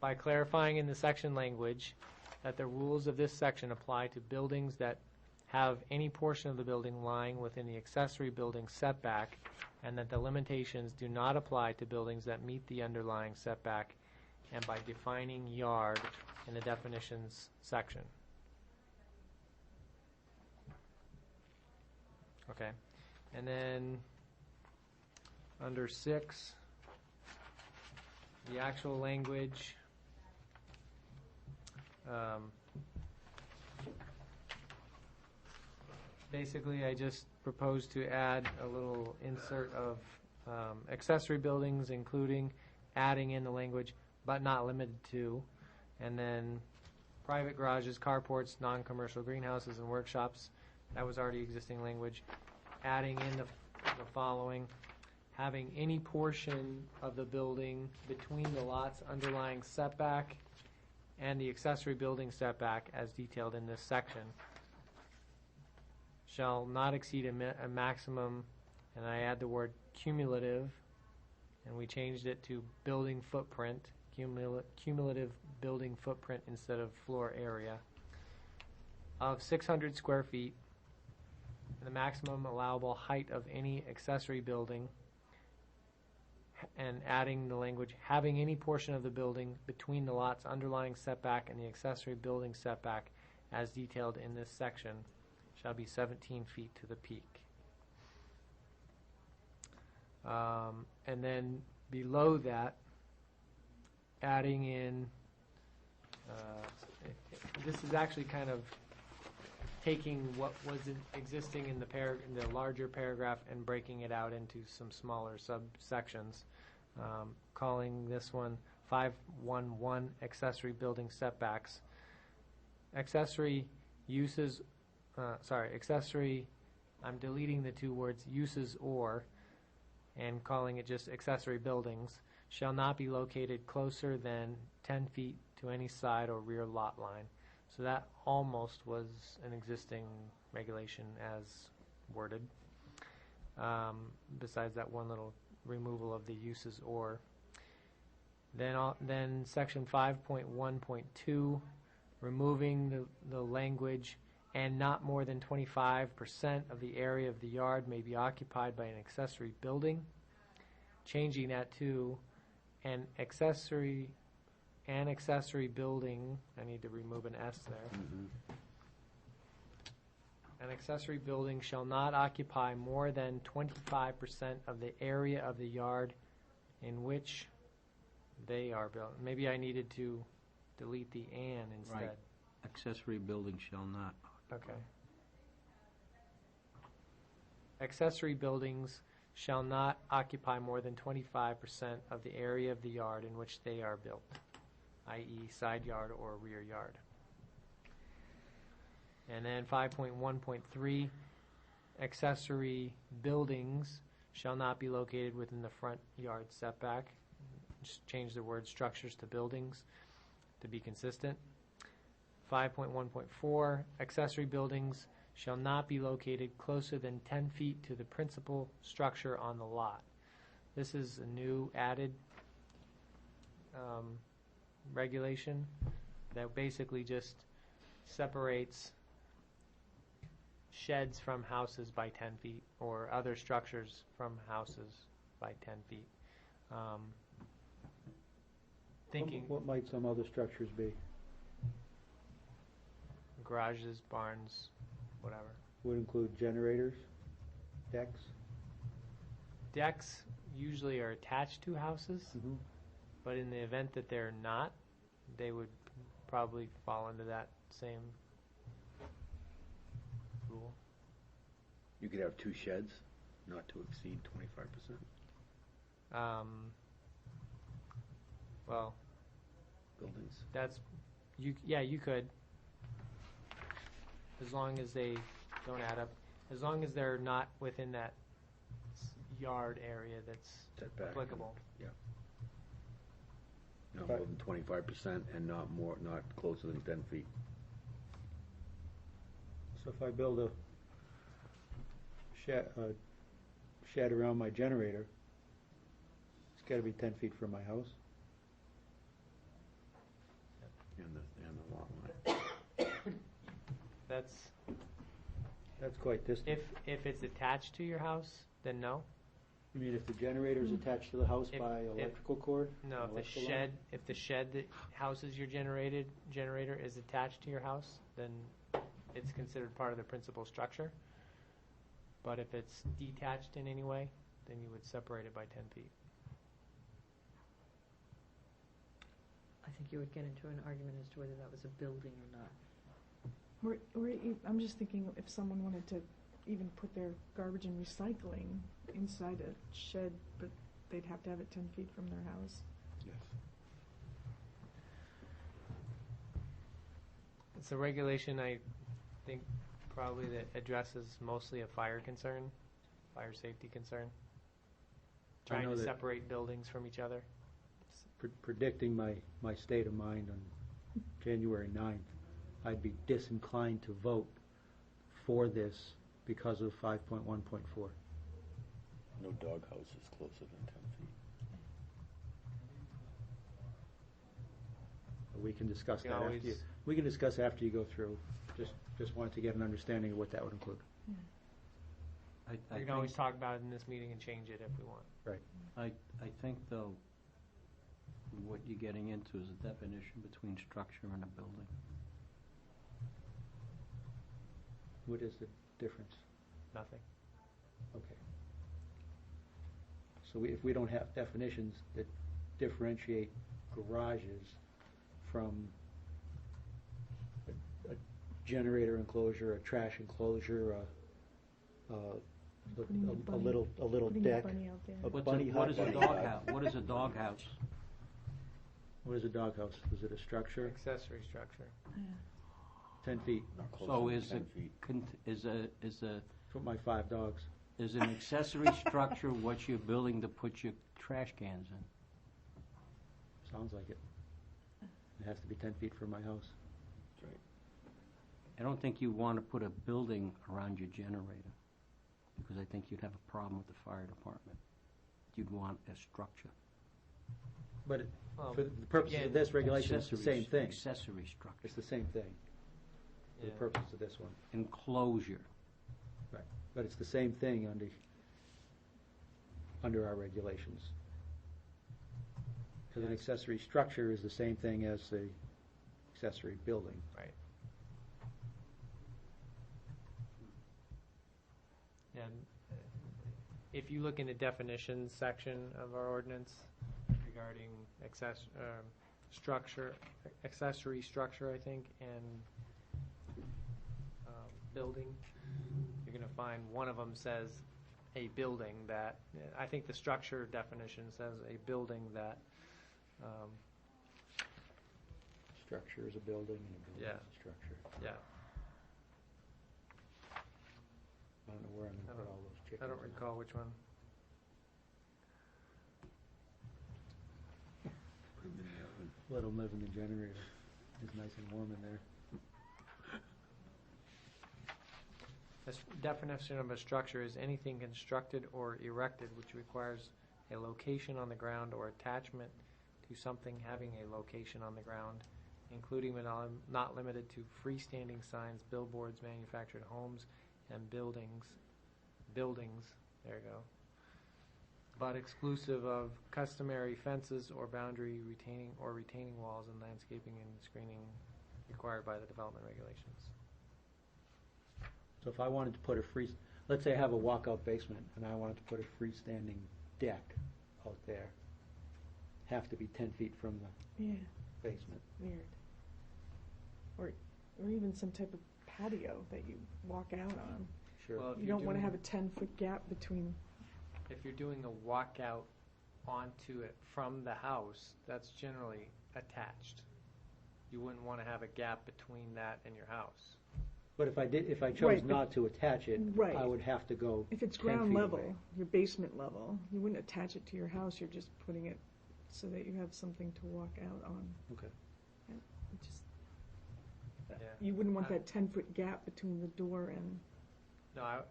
by clarifying in the section language that the rules of this section apply to buildings that have any portion of the building lying within the accessory building setback, and that the limitations do not apply to buildings that meet the underlying setback, and by defining yard in the definitions section. Okay, and then under 6, the actual language, basically, I just proposed to add a little insert of accessory buildings, including adding in the language, but not limited to, and then private garages, carports, non-commercial greenhouses, and workshops. That was already existing language. Adding in the following, having any portion of the building between the lot's underlying setback and the accessory building setback as detailed in this section shall not exceed a maximum, and I add the word cumulative, and we changed it to building footprint, cumulative building footprint instead of floor area, of 600 square feet, and the maximum allowable height of any accessory building, and adding the language, having any portion of the building between the lot's underlying setback and the accessory building setback as detailed in this section shall be 17 feet to the peak. And then below that, adding in, this is actually kind of taking what was existing in the larger paragraph and breaking it out into some smaller subsections, calling this one 511 accessory building setbacks. Accessory uses, I'm deleting the two words uses or, and calling it just accessory buildings, shall not be located closer than 10 feet to any side or rear lot line. So that almost was an existing regulation as worded, besides that one little removal of the uses or. Then section 5.1.2, removing the language, and not more than 25% of the area of the yard may be occupied by an accessory building, changing that to an accessory building, I need to remove an S there. An accessory building shall not occupy more than 25% of the area of the yard in which they are built. Maybe I needed to delete the "and" instead. Right. Accessory building shall not. Okay. Accessory buildings shall not occupy more than 25% of the area of the yard in which they are built, i.e. side yard or rear yard. And then 5.1.3, accessory buildings shall not be located within the front yard setback. Just change the word structures to buildings to be consistent. 5.1.4, accessory buildings shall not be located closer than 10 feet to the principal structure on the lot. This is a new added regulation that basically just separates sheds from houses by 10 feet or other structures from houses by 10 feet. Thinking What might some other structures be? garages, barns, whatever. Would include generators, decks? Decks usually are attached to houses, but in the event that they're not, they would probably fall into that same rule. You could have 2 sheds, not to exceed 25%. Well, Buildings. that's, you could, as long as they don't add up, as long as they're not within that yard area that's Setback. applicable. Yeah. No more than 25% and not closer than 10 feet. So if I build a shed around my generator, it's got to be 10 feet from my house. And the lot line. That's quite distant. If it's attached to your house, then no. You mean if the generator's attached to the house by electrical cord? No, An if the electrical line? shed that houses your generator is attached to your house, then it's considered part of the principal structure. But if it's detached in any way, then you would separate it by 10 feet. I think you would get into an argument as to whether that was a building or not. I'm just thinking if someone wanted to even put their garbage and recycling inside a shed, but they'd have to have it 10 feet from their house. Yes. It's a regulation, I think, probably that addresses mostly a fire concern, fire safety concern. trying know to that- separate buildings from each other. Predicting my state of mind on January 9th, I'd be disinclined to vote for this because of 5.1.4. No doghouse is closer than 10 feet. We can discuss You that after always- you, we can discuss after you go through. Just wanted to get an understanding of what that would include. I We can always talk about it in this meeting and change it if we want. I think, though, what you're getting into is a definition between structure and a building. What is the difference? Nothing. Okay. So if we don't have definitions that differentiate garages from a generator enclosure, a trash enclosure, Putting the a bunny- little Putting the deck, bunny out there. a What bunny hut. is a doghouse? What is a doghouse? What is a doghouse? Is it a structure? Accessory structure. 10 feet. Not closer So than is 10 feet. For my 5 dogs. is an accessory structure what you're building to put your trash cans in? Sounds like it. It has to be 10 feet from my house. That's right. I don't think you want to put a building around your generator, because I think you'd have a problem with the fire department. You'd want a structure. But Well, for the purposes again, of this regulation, it's the same thing. Accessory structure. It's the same thing for the Yeah. purpose of this one. Enclosure. But it's the same thing under our regulations. Because an Yes. accessory structure is the same thing as the accessory building. Right. And if you look in the definitions section of our ordinance regarding accessory structure, I think, and building, you're going to find one of them says a building that, I think the structure definition says a building that, Structure is a building and a building Yeah. is a structure. yeah, I don't know where I'm I going to put don't- all those chickens. I don't recall which one. Put 'em in the oven. Let them live in the generator. It's nice and warm in there. The definition of a structure is anything constructed or erected which requires a location on the ground or attachment to something having a location on the ground, including but not limited to freestanding signs, billboards, manufactured homes, and buildings, there you go, but exclusive of customary fences or boundary retaining walls and landscaping and screening required by the development regulations. So if I wanted to put let's say I have a walkout basement and I wanted to put a freestanding deck out there, have to be 10 feet from the Yeah, basement. weird. Or even some type of patio that you walk out on. Sure. Well, if You you're don't want to doing- have a 10-foot gap between, If you're doing a walkout onto it from the house, that's generally attached. You wouldn't want to have a gap between that and your house. But if I chose Right, but- not to attach it, Right. I would have to go if it's 10 ground feet level, away. your basement level, you wouldn't attach it to your house, you're just putting it so that you have something to walk out on. Okay. It just, Yeah. you wouldn't want I- that 10-foot gap between the door and, No,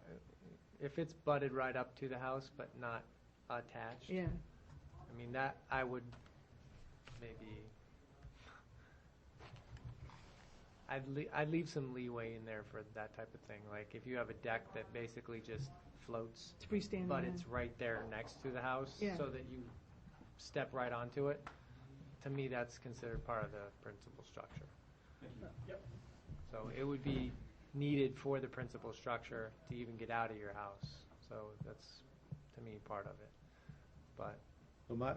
if it's butted right up to the house but not attached, yeah. I mean, that, I would maybe, I'd leave some leeway in there for that type of thing. Like, if you have a deck that basically just floats, It's freestanding. but yeah. it's right there next to the house, Yeah. so that you step right onto it, to me, that's considered part of the principal structure. So it would be needed for the principal structure to even get out of your house. So that's, to me, part of it. But, Well,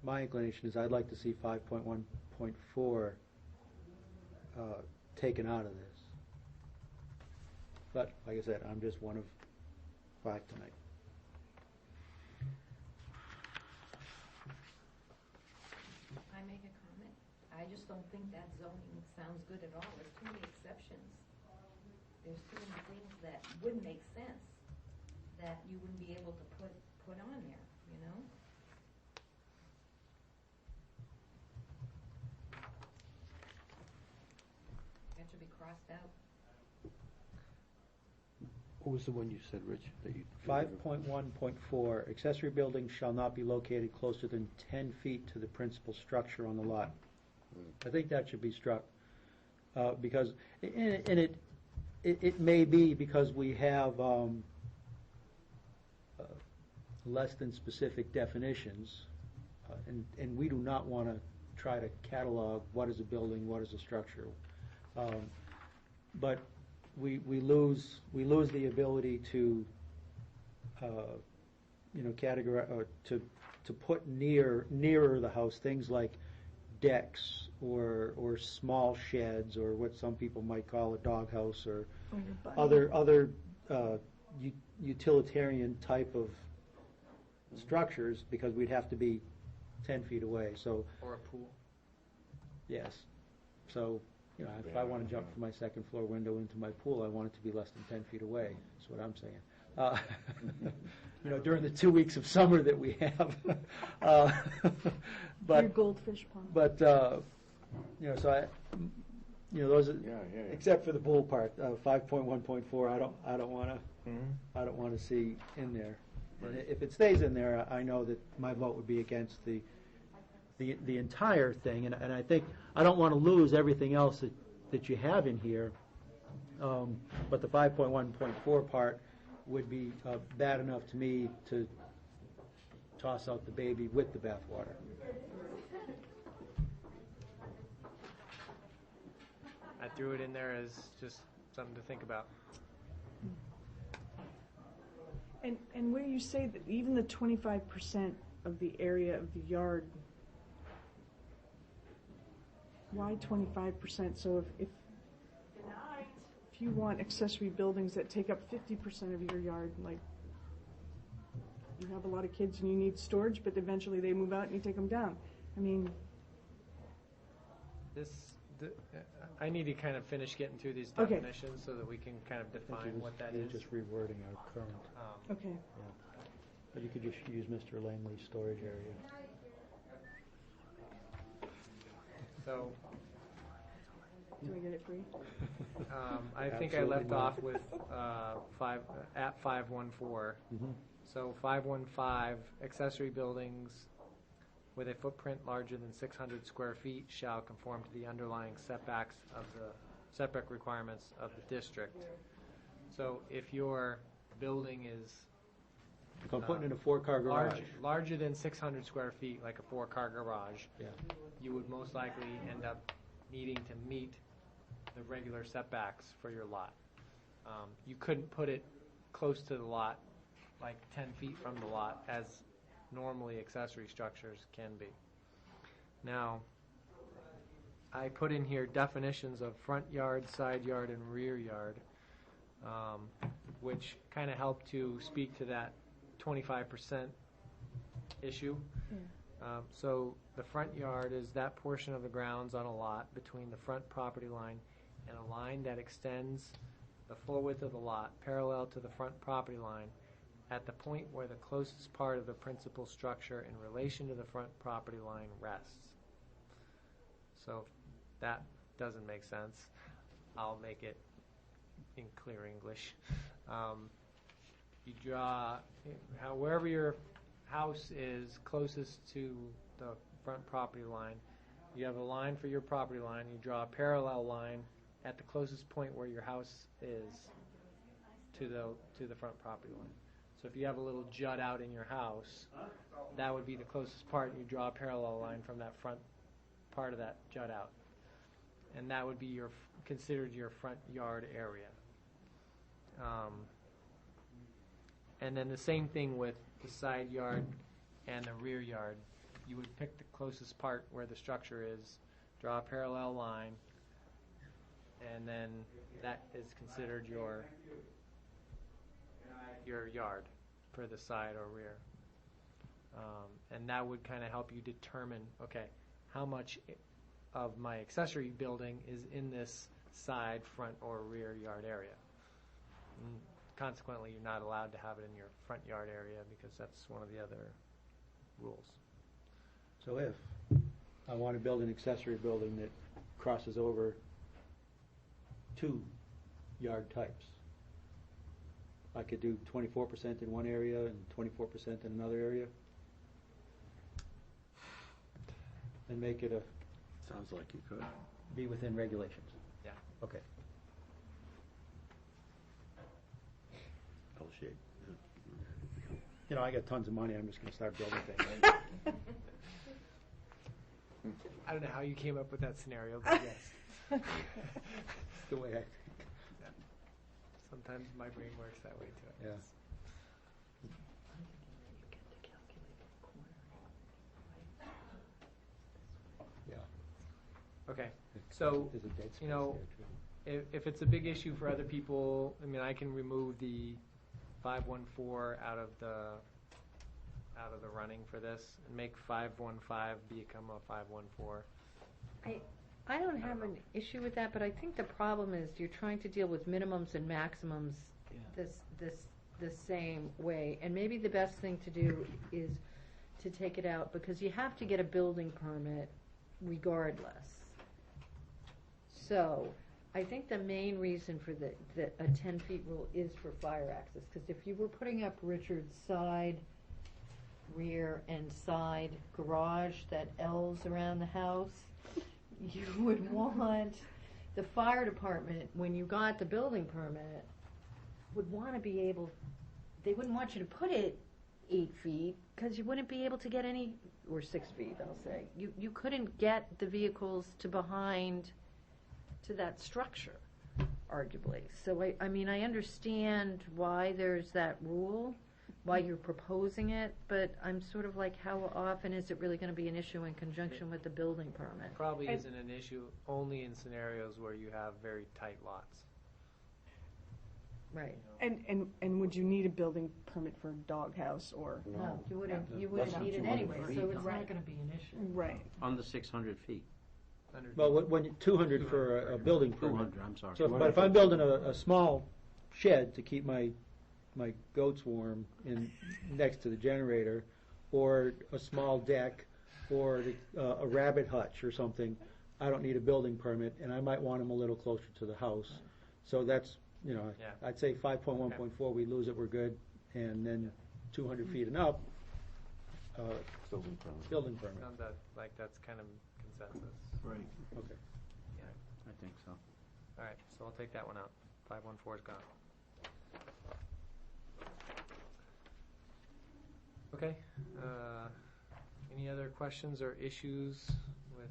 my inclination is I'd like to see 5.1.4 taken out of this. But, like I said, I'm just one of 5 tonight. I make a comment? I just don't think that zoning sounds good at all. There's too many exceptions. There's too many things that wouldn't make sense that you wouldn't be able to put on there. you know? That should be crossed out. What was the one you said, Rich, that you? 5.1.4, accessory buildings shall not be located closer than 10 feet to the principal structure on the lot. I think that should be struck, because, and it may be because we have less than specific definitions, and we do not want to try to catalog what is a building, what is a structure. But we lose the ability to categorize or to put nearer the house things like decks or small sheds or what some people might call a doghouse or other utilitarian type of structures, because we'd have to be 10 feet away. So Or a pool. yes, so. If I want to jump from my second floor window into my pool, I want it to be less than 10 feet away. That's what I'm saying. During the 2 weeks of summer that we have. Your goldfish pond. But, so those are, except for the pool part, 5.1.4, I don't want to see in there. And if it stays in there, I know that my vote would be against the entire thing, and I think I don't want to lose everything else that you have in here, but the 5.1.4 part would be bad enough to me to toss out the baby with the bathwater. I threw it in there as just something to think about. And where you say that even the 25% of the area of the yard, why 25%? So if you want accessory buildings that take up 50% of your yard, like you have a lot of kids and you need storage, but eventually they move out and you take them down. I mean, I need to kind of finish getting through these Okay. definitions so that we can kind of define what that is. Just rewording our current. okay. But you could just use Mr. Langley's storage area. So Do I get it free? I think I left off with 514. Mhm. So 515, accessory buildings with a footprint larger than 600 square feet shall conform to the underlying setback requirements of the district. So if your building is If I'm putting in a 4-car garage. larger than 600 square feet, like a 4-car garage, Yeah. you would most likely end up needing to meet the regular setbacks for your lot. You couldn't put it close to the lot, like 10 feet from the lot, as normally accessory structures can be. Now, I put in here definitions of front yard, side yard, and rear yard, which kind of help to speak to that 25% issue. So the front yard is that portion of the grounds on a lot between the front property line and a line that extends the full width of the lot parallel to the front property line at the point where the closest part of the principal structure in relation to the front property line rests. So if that doesn't make sense, I'll make it in clear English. You draw, wherever your house is closest to the front property line, you have a line for your property line, you draw a parallel line at the closest point where your house is to the front property line. So if you have a little jut out in your house, that would be the closest part, and you draw a parallel line from that front part of that jut out. And that would be considered your front yard area. And then the same thing with the side yard and the rear yard. You would pick the closest part where the structure is, draw a parallel line, and then that is considered your yard for the side or rear. And that would kind of help you determine, okay, how much of my accessory building is in this side, front, or rear yard area. And consequently, you're not allowed to have it in your front yard area because that's one of the other rules. So if I want to build an accessory building that crosses over 2 yard types, I could do 24% in one area and 24% in another area? And make it Sounds like you could. be within regulations? Yeah. Okay. L-shaped. You know, I got tons of money, I'm just going to start building things. I don't know how you came up with that scenario, but yes. It's the way I think. Sometimes my brain works that way too. I Yeah. guess. Yeah. Okay, so, There's a dead space you know, there, too. if it's a big issue for other people, I mean, I can remove the 514 out of the running for this and make 515 become a 514. I don't have an issue with that, but I think the problem is you're trying to deal with minimums and maximums the same way. And maybe the best thing to do is to take it out, because you have to get a building permit regardless. So, I think the main reason for a 10 feet rule is for fire access, because if you were putting up Richard's side, rear and side garage that L's around the house, you would want the fire department, when you got the building permit, would want to be able, they wouldn't want you to put it 8 feet, because you wouldn't be able to get any, or 6 feet, they'll say. You couldn't get the vehicles to that structure, arguably. So, I mean, I understand why there's that rule, why you're proposing it, but I'm sort of like, how often is it really going to be an issue in conjunction with the building permit? Probably isn't an issue only in scenarios where you have very tight lots. Right. You know. And would you need a building permit for a doghouse or? No, you wouldn't Less than need it 200 anyway, feet. so it's not Right. going to be an issue. Right. Under 600 feet. 100 Well, when 200 for a building permit. 200, I'm sorry. So, but if I'm building a small shed to keep my goats warm next to the generator, or a small deck, or a rabbit hutch or something, I don't need a building permit, and I might want them a little closer to the house. So that's, you know, Yeah. I'd say 5.1.4, we lose it, we're good, and then 200 feet and up, Building permit. building permit. Sounds like that's kind of consensus. Right. Okay. I think so. All right, so I'll take that one out. 514 is gone. Okay. Any other questions or issues with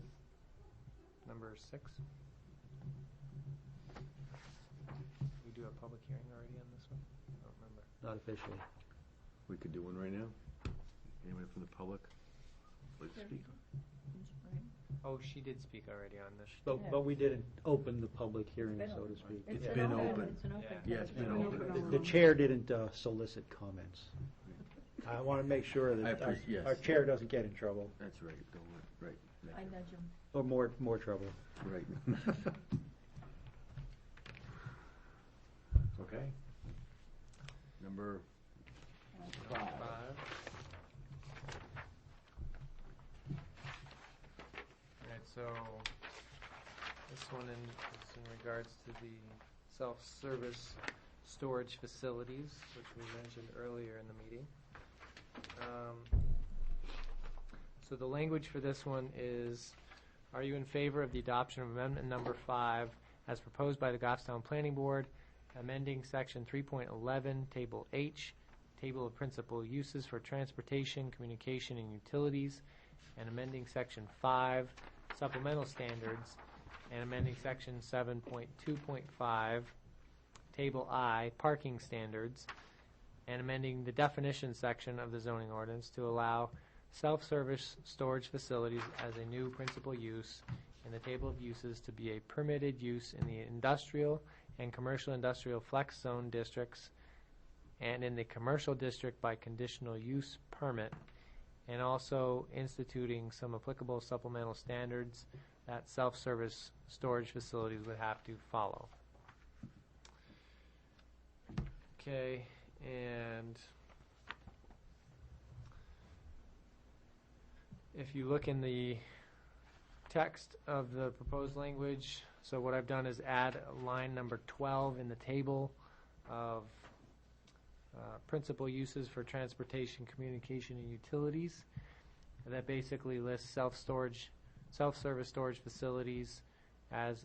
number 6? We do a public hearing already on this one? I don't remember. Not officially. We could do one right now. Anyone from the public? Please speak. Oh, she did speak already on this. But we didn't open the public hearing, so to speak. It's been open. It's an open. Yeah. Yeah, it's been open. The chair didn't solicit comments. I want to make sure that yes. our chair doesn't get in trouble, That's right. Don't worry. Right. I nudge him. or more trouble. Right. Okay. Number 5. 5. Alright, so this one is in regards to the self-service storage facilities, which we mentioned earlier in the meeting. So the language for this one is, are you in favor of the adoption of amendment number 5 as proposed by the Goffstown Planning Board, amending section 3.11, table H, table of principal uses for transportation, communication, and utilities, and amending section 5, supplemental standards, and amending section 7.2.5, table I, parking standards, and amending the definition section of the zoning ordinance to allow self-service storage facilities as a new principal use in the table of uses to be a permitted use in the industrial and commercial industrial flex zone districts and in the commercial district by conditional use permit, and also instituting some applicable supplemental standards that self-service storage facilities would have to follow. Okay, and if you look in the text of the proposed language, so what I've done is add line number 12 in the table of principal uses for transportation, communication, and utilities. And that basically lists self-service storage facilities as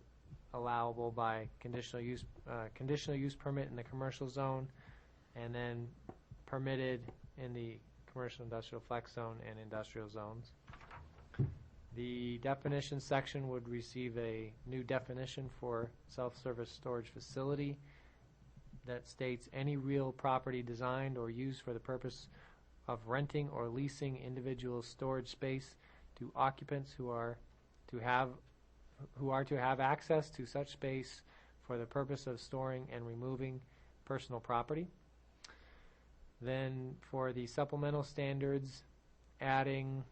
allowable by conditional use permit in the commercial zone, and then permitted in the commercial industrial flex zone and industrial zones. The definition section would receive a new definition for self-service storage facility that states any real property designed or used for the purpose of renting or leasing individual storage space to occupants who are to have access to such space for the purpose of storing and removing personal property. Then for the supplemental standards, adding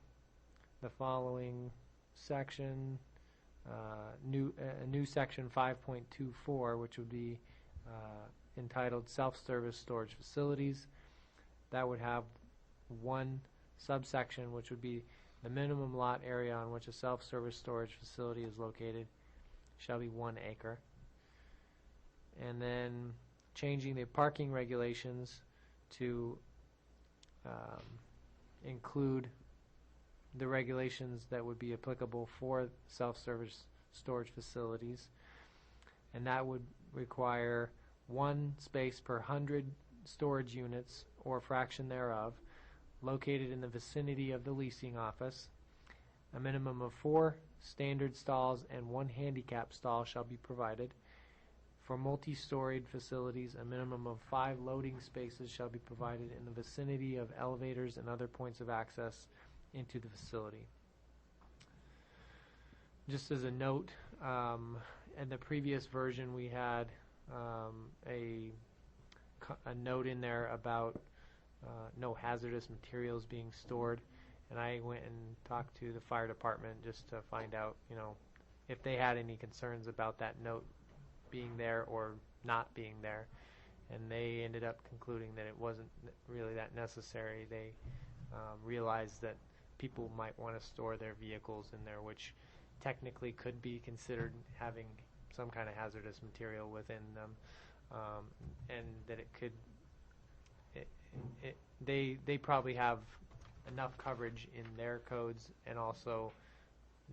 the following section, a new section 5.24, which would be entitled Self-Service Storage Facilities. That would have one subsection, which would be the minimum lot area on which a self-service storage facility is located shall be 1 acre. And then changing the parking regulations to include the regulations that would be applicable for self-service storage facilities. And that would require 1 space per 100 storage units or fraction thereof located in the vicinity of the leasing office. A minimum of 4 standard stalls and 1 handicap stall shall be provided. For multi-storied facilities, a minimum of 5 loading spaces shall be provided in the vicinity of elevators and other points of access into the facility. Just as a note, in the previous version we had a note in there about no hazardous materials being stored, and I went and talked to the fire department just to find out, if they had any concerns about that note being there or not being there, and they ended up concluding that it wasn't really that necessary. They realized that people might want to store their vehicles in there, which technically could be considered having some kind of hazardous material within them, and that it could they probably have enough coverage in their codes, and also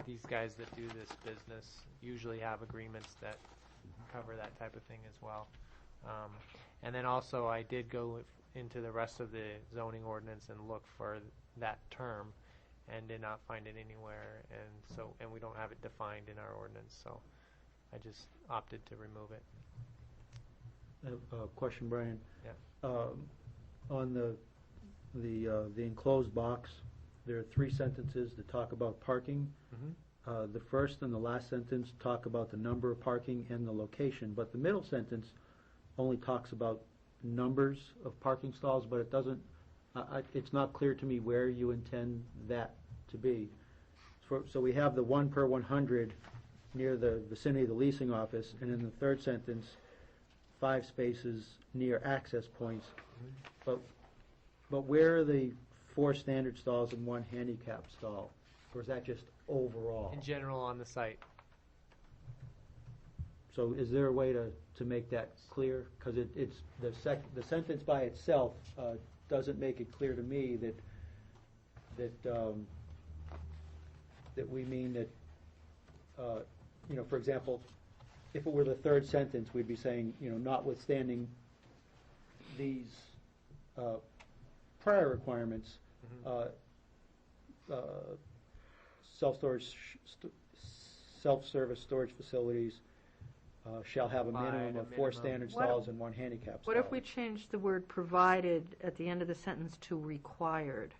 these guys that do this business usually have agreements that cover that type of thing as well. And then also I did go into the rest of the zoning ordinance and look for that term and did not find it anywhere, and we don't have it defined in our ordinance, so I just opted to remove it. Question, Brian. Yeah. On the enclosed box, there are 3 sentences that talk about parking. Mm-hmm. The first and the last sentence talk about the number of parking and the location, but the middle sentence only talks about numbers of parking stalls, but it doesn't, it's not clear to me where you intend that to be. So we have the 1 per 100 near the vicinity of the leasing office, and in the third sentence, 5 spaces near access points. Mm-hmm. But where are the 4 standard stalls and 1 handicap stall? Or is that just overall? In general on the site. So is there a way to make that clear? Because it's the sentence by itself doesn't make it clear to me that we mean that, for example, if it were the third sentence, we'd be saying, notwithstanding these prior requirements, self-service storage facilities shall have a minimum of 4 standard stalls and 1 handicap stall. What if we change the word provided at the end of the sentence to required?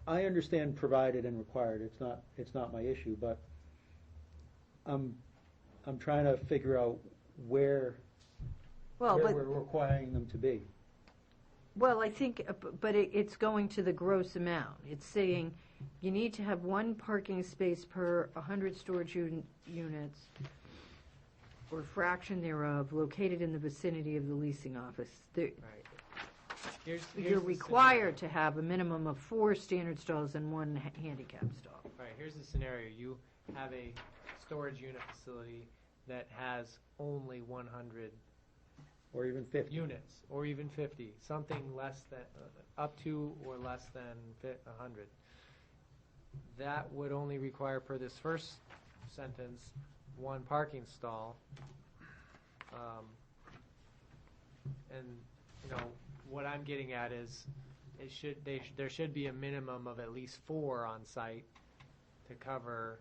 I understand provided and required. It's not my issue, but I'm trying to figure out where we're requiring them to be. Well, I think, but it's going to the gross amount. It's saying you need to have 1 parking space per 100 storage units or fraction thereof located in the vicinity of the leasing office. Right. here's you're the required to have a minimum of 4 standard stalls and 1 handicap stall. Right, here's the scenario. You have a storage unit facility that has only 100 Or even 50. units, or even 50, something less than, up to or less than 100. That would only require, per this first sentence, 1 parking stall. And, what I'm getting at is, there should be a minimum of at least 4 on site to cover,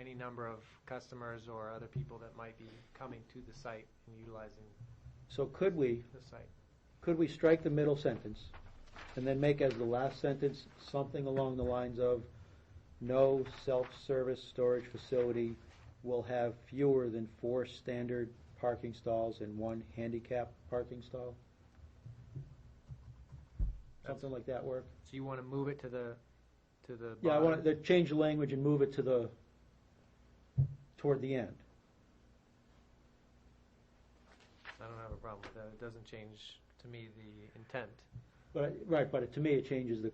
any number of customers or other people that might be coming to the site and utilizing So could we the site. strike the middle sentence and then make as the last sentence something along the lines of, no self-service storage facility will have fewer than 4 standard parking stalls and 1 handicap parking stall? Something like that work? So you want to move it to the Yeah, I bottom? want to change the language and move it to toward the end. I don't have a problem with that. It doesn't change, to me, the intent. But to me, it changes the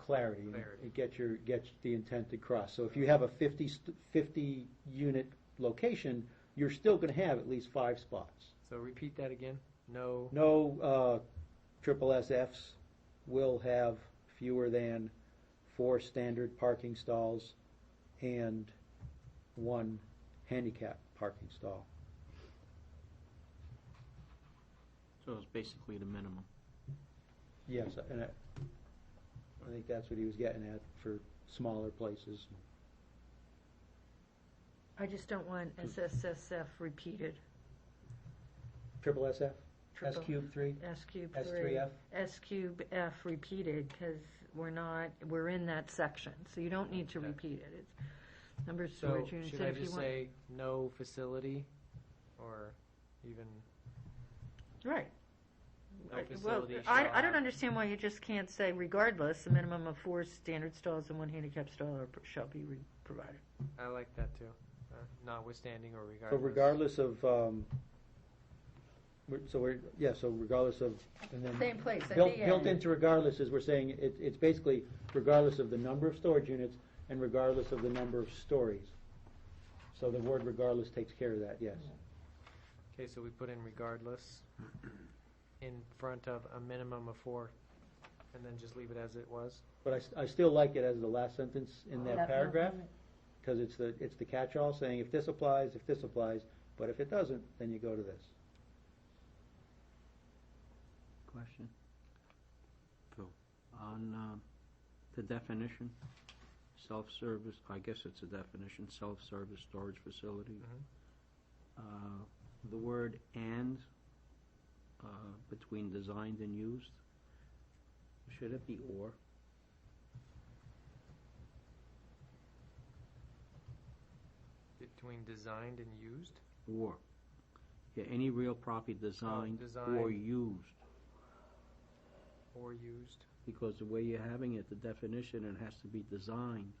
clarity. Clarity. It gets the intent across. So if you have a 50 unit location, you're still going to have at least 5 spots. So repeat that again. No. No triple SFs will have fewer than 4 standard parking stalls and 1 handicap parking stall. So it's basically the minimum. Yes, and I think that's what he was getting at for smaller places. I just don't want SSSF repeated. Triple SF? S Triple- cube 3? S cube S 3. 3F? S cube F repeated, because we're in that section, so you don't need to Okay. repeat it. It's number of So storage units. should And I if you just want- say no facility, or even Right. no Well, facility? I shall don't have- understand why you just can't say regardless, a minimum of 4 standard stalls and 1 handicap stall shall be provided. I like that too. Notwithstanding or So regardless. regardless of, so regardless of, and then. Same place, at Built the built end. into regardless is we're saying it's basically regardless of the number of storage units and regardless of the number of stories. So the word regardless takes care of that, yes. Okay, so we put in regardless in front of a minimum of 4, and then just leave it as it was. But I still like it as the last sentence in that That paragraph, moment. because it's the catch-all saying if this applies, but if it doesn't, then you go to this. Question? Phil. On the definition, self-service, I guess it's a definition, self-service storage facility. The word "and" between designed and used, should it be "or"? Between designed and used? Or. Yeah, any real property designed designed. or used. Or used. Because the way you're having it, the definition, it has to be designed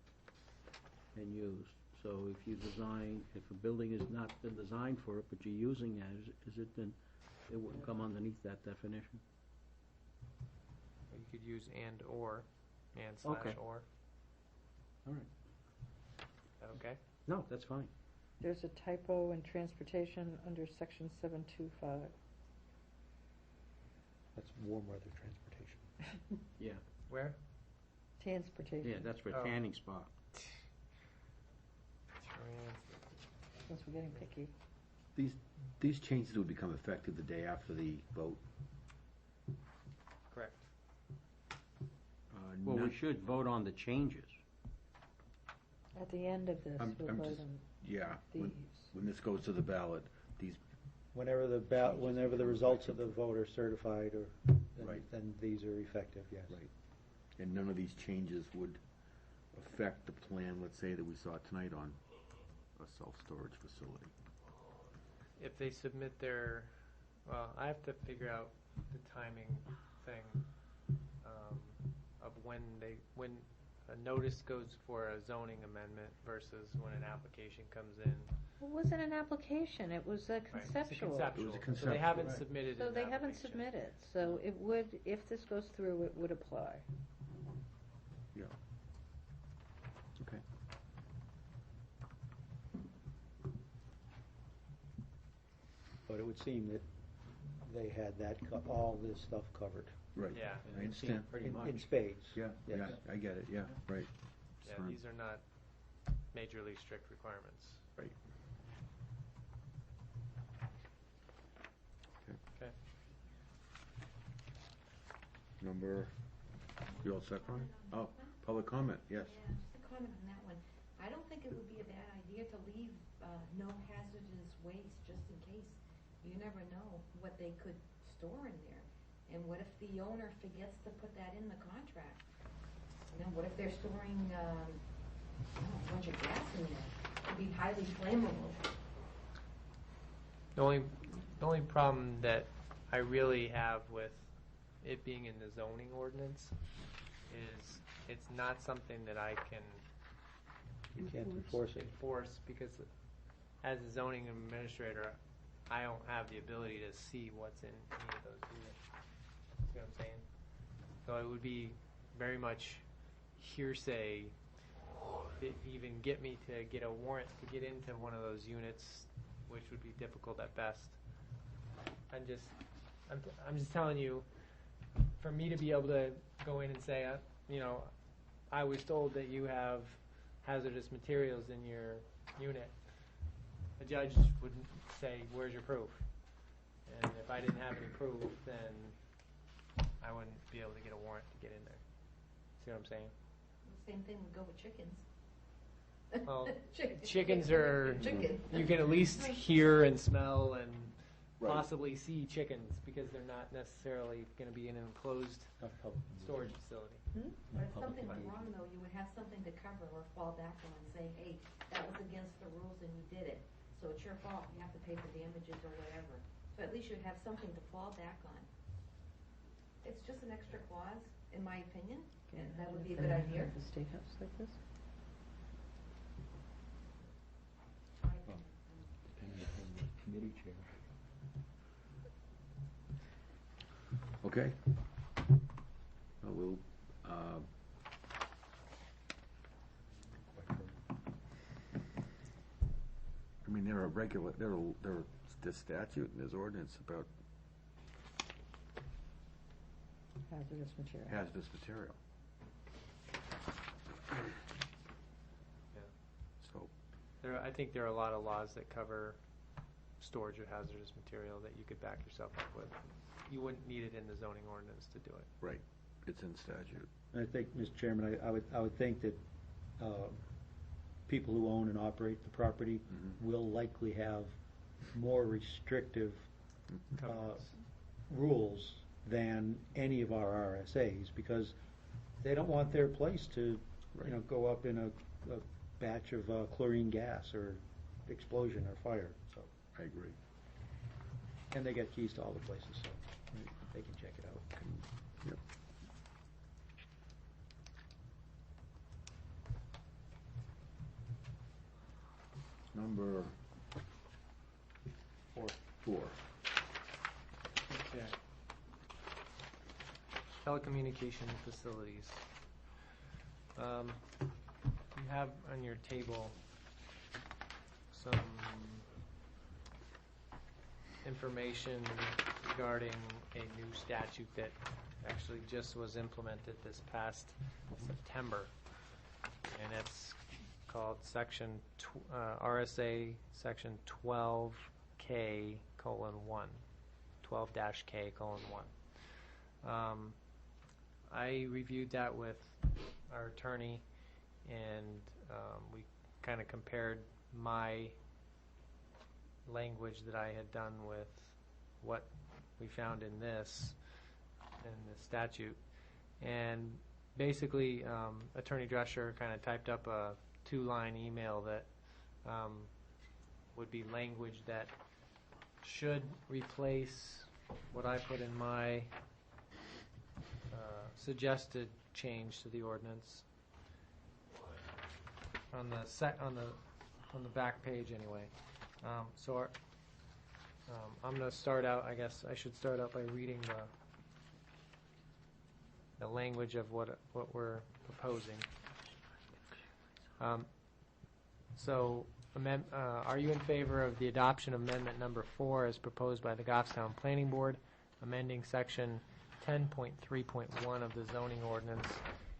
and used. So if you design, if a building is not been designed for it, but you're using it, is it then, it wouldn't come underneath that definition? You could use and or, and Okay. / or. All right. Is that okay? No, that's fine. There's a typo in transportation under section 725. That's warm weather transportation. Yeah, Where? Transportation. yeah, that's for Oh. tanning spot. Since we're getting picky. These changes would become effective the day after the vote. Correct. Well, we should vote on the changes. At the end of this, I'm we'll vote just- on Yeah, these. when this goes to the ballot, Whenever the results of the vote are certified, Right. then these are effective, yes. Right. And none of these changes would affect the plan, let's say, that we saw tonight on a self-storage facility. If they submit their, well, I have to figure out the timing thing of when a notice goes for a zoning amendment versus when an application comes in. It wasn't an application, it was a Right, it's a conceptual. It was a So they conceptual, haven't right. submitted So an they haven't application. submitted, so it would, if this goes through, it would apply. Yeah. Okay. But it would seem that they had that, all this stuff covered. Right. Yeah. I understand. Pretty In much. spades. Yeah, Yes. yeah, I get it, yeah, right. Yeah, Fine. these are not majorly strict requirements. Right. Okay. Number, you all set, Ronnie? Oh, public comment, yes. Yeah, just a comment on that one. I don't think it would be a bad idea to leave no hazardous waste just in case. You never know what they could store in there. And what if the owner forgets to put that in the contract? You know, what if they're storing, a bunch of gas in there? It'd be highly flammable. The only problem that I really have with it being in the zoning ordinance is it's not something that I can You can't enforce it. enforce because as a zoning administrator, I don't have the ability to see what's in any of those units. See what I'm saying? So it would be very much hearsay to even get me to get a warrant to get into one of those units, which would be difficult at best. I'm just telling you, for me to be able to go in and say, I was told that you have hazardous materials in your unit, the judge would say, where's your proof? And if I didn't have any proof, then I wouldn't be able to get a warrant to get in there. See what I'm saying? The same thing would go with chickens. Well, Chicken- chickens are, Chicken. you can at least hear and smell and Right. possibly see chickens because they're not necessarily going to be in an enclosed Not public. storage facility. But if something went wrong, though, you would have something to cover or fall back on and say, hey, that was against the rules and you did it. So it's your fault, you have to pay for damages or whatever. So at least you'd have something to fall back on. It's just an extra clause, in my opinion, and that would be a good idea. The State House like this? Depending upon the committee chair. Okay. We'll, I mean, there are there's statute and there's ordinance about Hazardous material. hazardous material. So, I think there are a lot of laws that cover storage of hazardous material that you could back yourself up with. You wouldn't need it in the zoning ordinance to do it. right, it's in statute. I think, Mr. Chairman, I would think that people who own and operate the property will likely have more restrictive Covenants. rules than any of our RSAs, because they don't want their place to, go up in a batch of chlorine gas or explosion or fire, so. I agree. And they get keys to all the places, so they can check it out. Yep. Number four. Okay. Telecommunication facilities. You have on your table some information regarding a new statute that actually just was implemented this past September. And it's called RSA Section 12K:1, 12-K:1. I reviewed that with our attorney, and we kind of compared my language that I had done with what we found in this, in the statute. And basically, Attorney Drescher kind of typed up a 2-line email that would be language that should replace what I put in my suggested change to the ordinance. On the on the back page anyway. I'm going to start out, I guess I should start out by reading the language of what we're proposing. Are you in favor of the adoption of amendment number 4 as proposed by the Goffstown Planning Board, amending section 10.3.1 of the zoning ordinance,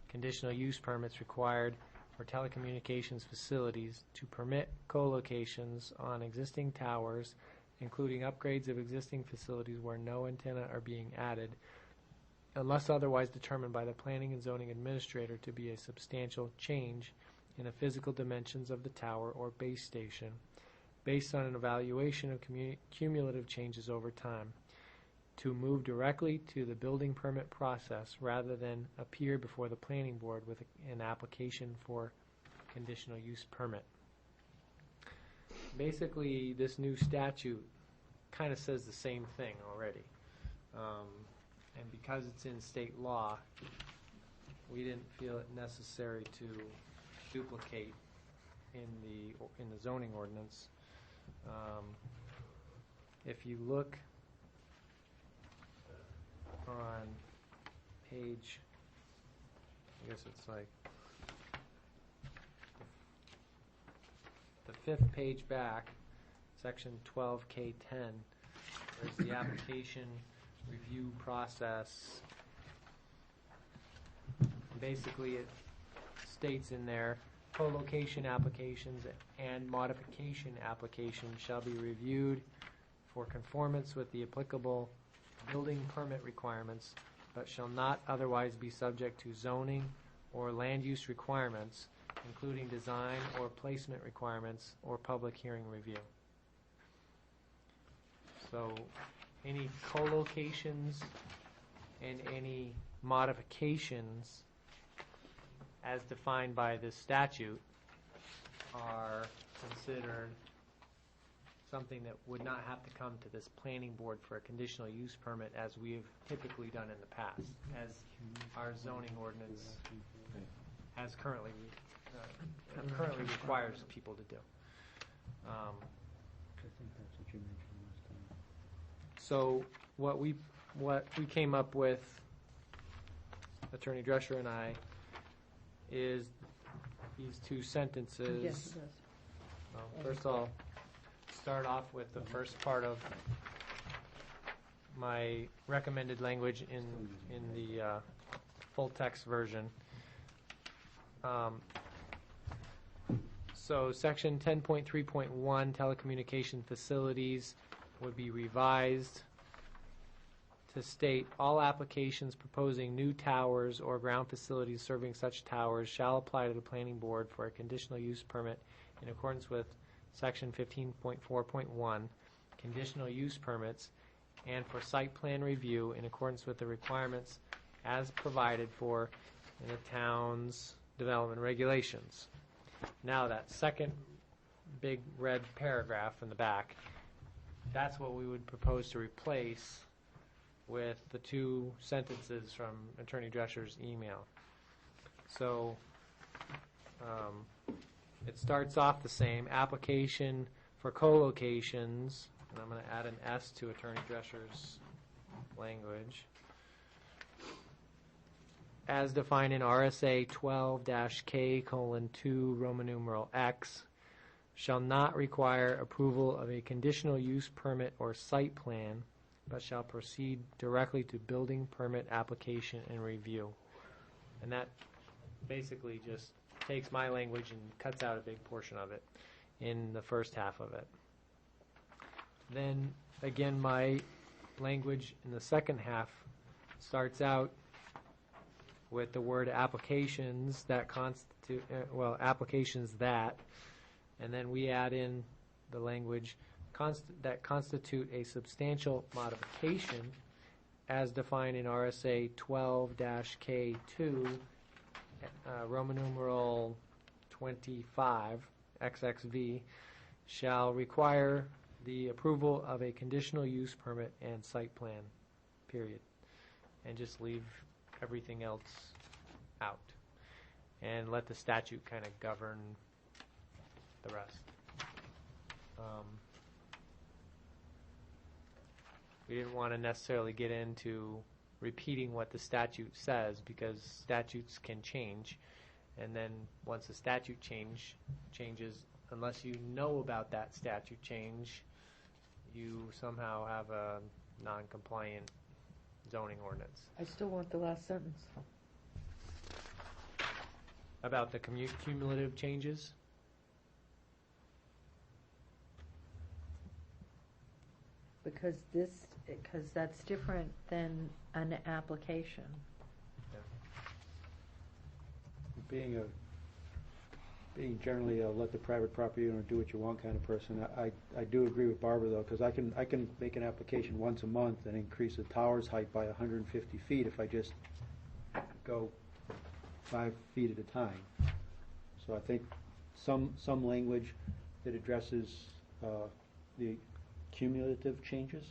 conditional use permits required for telecommunications facilities to permit co-locations on existing towers, including upgrades of existing facilities where no antenna are being added, unless otherwise determined by the planning and zoning administrator to be a substantial change in the physical dimensions of the tower or base station, based on an evaluation of cumulative changes over time, to move directly to the building permit process rather than appear before the planning board with an application for conditional use permit. Basically, this new statute kind of says the same thing already. And because it's in state law, we didn't feel it necessary to duplicate in the zoning ordinance. If you look on page, I guess it's like the 5th page back, section 12K10, there's the application review process. Basically, it states in there, co-location applications and modification applications shall be reviewed for conformance with the applicable building permit requirements, but shall not otherwise be subject to zoning or land use requirements, including design or placement requirements or public hearing review. So any co-locations and any modifications as defined by this statute are considered something that would not have to come to this planning board for a conditional use permit as we've typically done in the past, as our zoning ordinance has currently requires people to do. So what we came up with, Attorney Drescher and I, is these two sentences. Yes, it does. First I'll start off with the first part of my recommended language in the full text version. So section 10.3.1 telecommunication facilities would be revised to state all applications proposing new towers or ground facilities serving such towers shall apply to the planning board for a conditional use permit in accordance with section 15.4.1 conditional use permits and for site plan review in accordance with the requirements as provided for in the town's development regulations. Now that second big red paragraph in the back, that's what we would propose to replace with the two sentences from Attorney Drescher's email. So it starts off the same, application for co-locations, and I'm going to add an S to Attorney Drescher's language, as defined in RSA 12-K:2 Roman numeral X, shall not require approval of a conditional use permit or site plan, but shall proceed directly to building permit application and review. And that basically just takes my language and cuts out a big portion of it in the first half of it. Then, again, my language in the second half starts out with the word applications that constitute, applications that, and then we add in the language that constitute a substantial modification as defined in RSA 12-K:2, Roman numeral 25, XXV, shall require the approval of a conditional use permit and site plan, period. And just leave everything else out and let the statute kind of govern the rest. We didn't want to necessarily get into repeating what the statute says, because statutes can change. And then once the statute changes, unless you know about that statute change, you somehow have a non-compliant zoning ordinance. I still want the last sentence. About the cumulative changes? Because that's different than an application. Being generally a let the private property owner do what you want kind of person, I do agree with Barbara though, because I can make an application once a month and increase the tower's height by 150 feet if I just go 5 feet at a time. So I think some language that addresses the cumulative changes.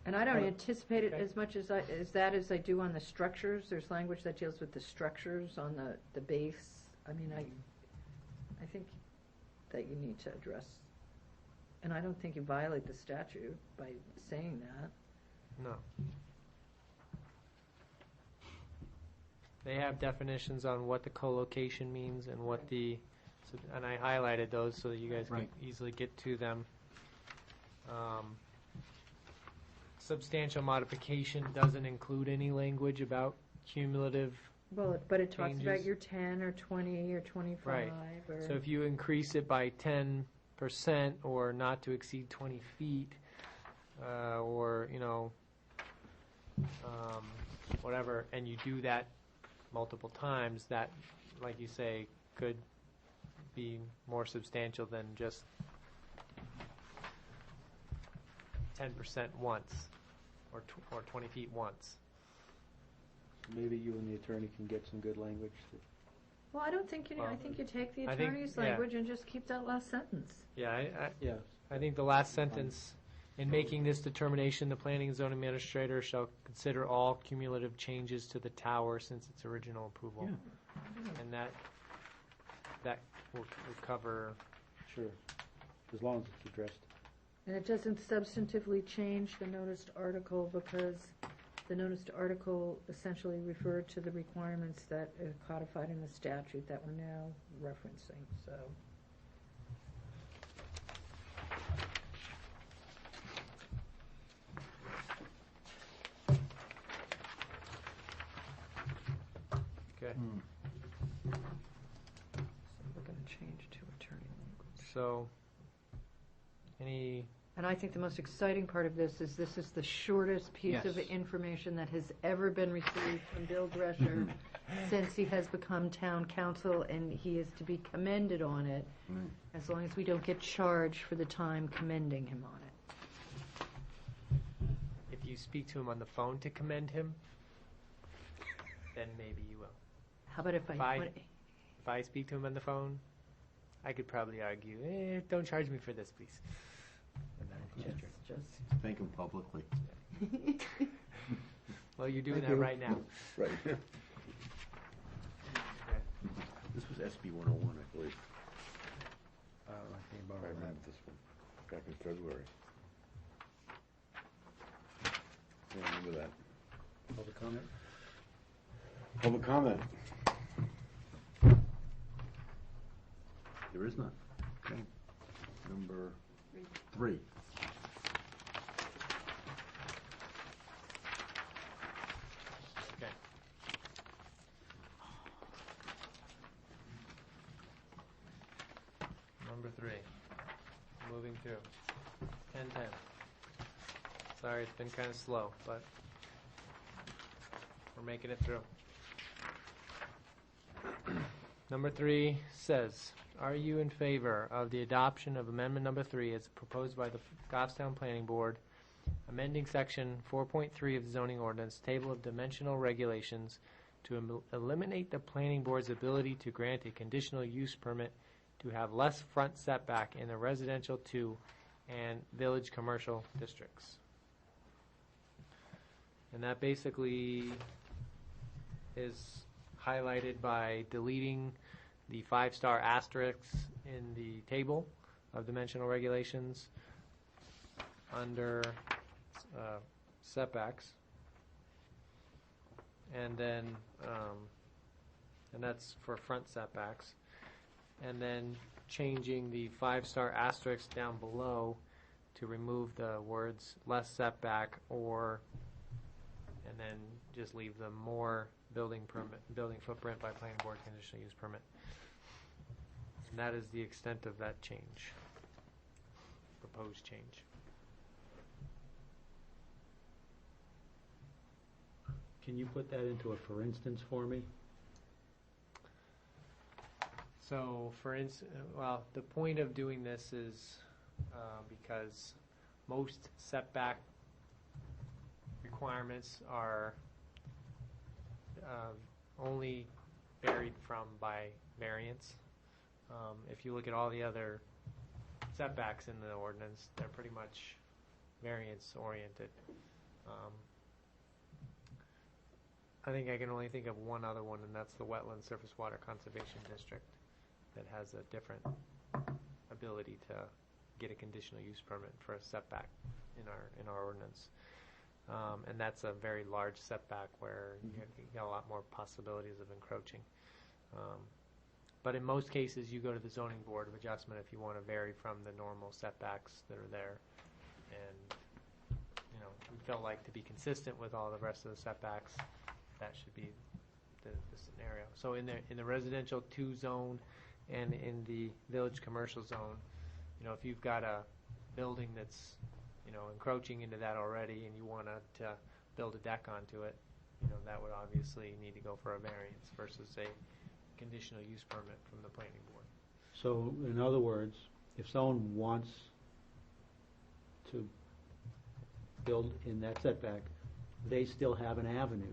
And I don't anticipate it as much as I do on the structures. There's language that deals with the structures on the base. I mean, I think that you need to address, and I don't think you violate the statute by saying that. No. They have definitions on what the co-location means and what and I highlighted those so that you guys can easily get to them. Substantial modification doesn't include any language about cumulative. Well, but it talks about changes. your 10 or 20 or 25. Right. So if you increase it by 10% or not to exceed 20 feet, or, whatever, and you do that multiple times, that, like you say, could be more substantial than just 10% once or 20 feet once. Maybe you and the attorney can get some good language. Well, I don't think you. I think you take the I think- attorney's yeah. language and just keep that last sentence. Yeah, Yeah. I think the last sentence, in making this determination, the planning and zoning administrator shall consider all cumulative changes to the tower since its original approval. And that will cover. Sure, as long as it's addressed. And it doesn't substantively change the noticed article because the noticed article essentially referred to the requirements that are codified in the statute that we're now referencing, so. Okay. So we're going to change to attorney language. So, any, And I think the most exciting part of this is the shortest piece of Yes. information that has ever been received from Bill Drescher since he has become town council, and he is to be commended on it, as long as we don't get charged for the time commending him on it. if you speak to him on the phone to commend him, then maybe you will. How about if If I speak to him on the phone, I could probably argue, don't charge me for this, please. And that would be true. Thank him publicly. Well, you're doing that right now. Right. Okay. This was SB 101, I believe. I think about I remember this one, back in February. I remember that. Public comment? Public comment? There is none. Okay. Number 3. Okay. Number 3. Moving through. 10:10. Sorry, it's been kind of slow, but we're making it through. Number 3 says, are you in favor of the adoption of amendment number 3 as proposed by the Goffstown Planning Board, amending section 4.3 of the zoning ordinance, table of dimensional regulations, to eliminate the planning board's ability to grant a conditional use permit to have less front setback in the residential 2 and village commercial districts? And that basically is highlighted by deleting the 5-star asterisks in the table of dimensional regulations under setbacks. And then, and that's for front setbacks. And then changing the 5-star asterisk down below to remove the words less setback or, and then just leave the more building footprint by planning board conditional use permit. And that is the extent of that change, proposed change. Can you put that into a for instance for me? So, for instance, well, the point of doing this is because most setback requirements are only varied from by variance. If you look at all the other setbacks in the ordinance, they're pretty much variance oriented. I think I can only think of one other one, and that's the Wetland Surface Water Conservation District that has a different ability to get a conditional use permit for a setback in our ordinance. And that's a very large setback where you got a lot more possibilities of encroaching. But in most cases, you go to the zoning board of adjustment if you want to vary from the normal setbacks that are there. And, you know, we felt like to be consistent with all the rest of the setbacks, that should be the scenario. So in the residential 2 zone and in the village commercial zone, you know, if you've got a building that's, you know, encroaching into that already and you want to build a deck onto it, you know, that would obviously need to go for a variance versus a conditional use permit from the planning board. So, in other words, if someone wants to build in that setback, they still have an avenue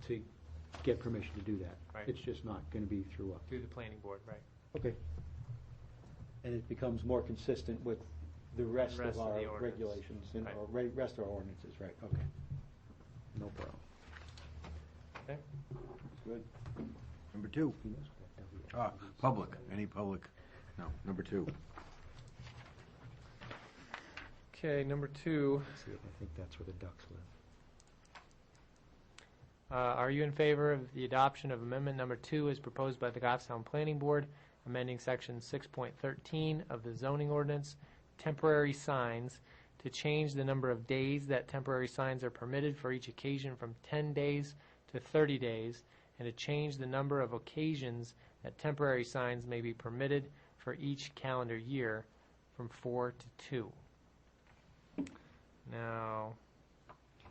to get permission to do that. Right. It's just not going to be through Through the planning board, right. Okay. And it becomes more consistent with the rest of our the ordinance. regulations and Right. our rest of our ordinances, right? Okay. No problem. Okay. Good. Number 2. Public. Any public? No. Number 2. Okay, number 2. See, I think that's where the ducks live. Are you in favor of the adoption of amendment number 2 as proposed by the Goffstown Planning Board, amending section 6.13 of the zoning ordinance, temporary signs, to change the number of days that temporary signs are permitted for each occasion from 10 days to 30 days, and to change the number of occasions that temporary signs may be permitted for each calendar year from 4 to 2. Now,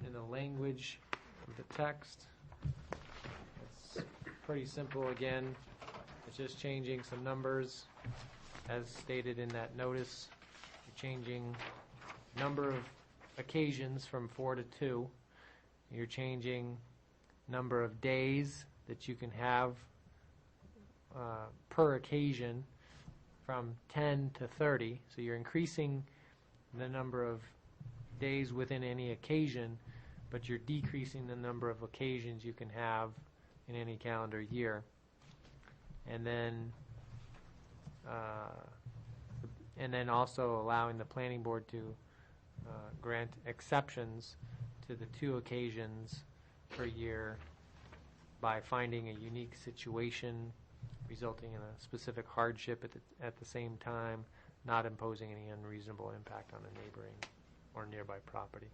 in the language of the text, it's pretty simple again. It's just changing some numbers as stated in that notice. You're changing number of occasions from 4 to 2. You're changing number of days that you can have per occasion from 10 to 30. So you're increasing the number of days within any occasion, but you're decreasing the number of occasions you can have in any calendar year. And then also allowing the planning board to grant exceptions to the 2 occasions per year by finding a unique situation resulting in a specific hardship at the same time, not imposing any unreasonable impact on a neighboring or nearby property.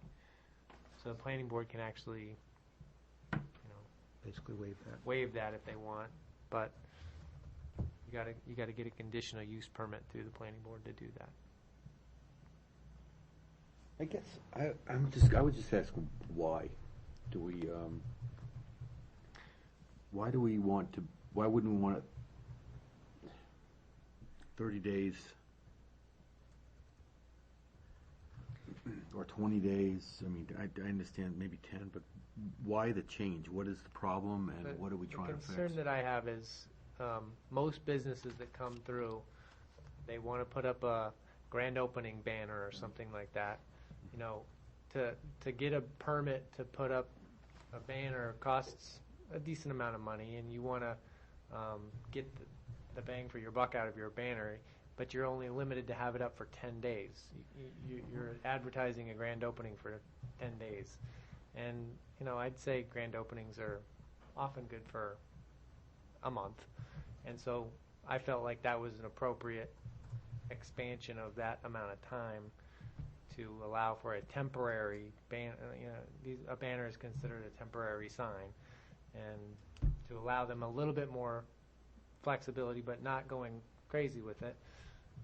So the planning board can actually, you know, Basically waive that if they want, but you gotta get a conditional use permit through the planning board to do that. I guess I would just ask why do we why wouldn't we want it 30 days or 20 days? I mean, I understand maybe 10, but why the change? What is the problem, and what are we trying to fix? The concern that I have is most businesses that come through, they want to put up a grand opening banner or something like that. You know, to get a permit to put up a banner costs a decent amount of money, and you want to get the bang for your buck out of your banner. but you're only limited to have it up for 10 days. You're advertising a grand opening for 10 days. And, you know, I'd say grand openings are often good for a month. And so I felt like that was an appropriate expansion of that amount of time to allow for a temporary ban. A banner is considered a temporary sign, and to allow them a little bit more flexibility, but not going crazy with it.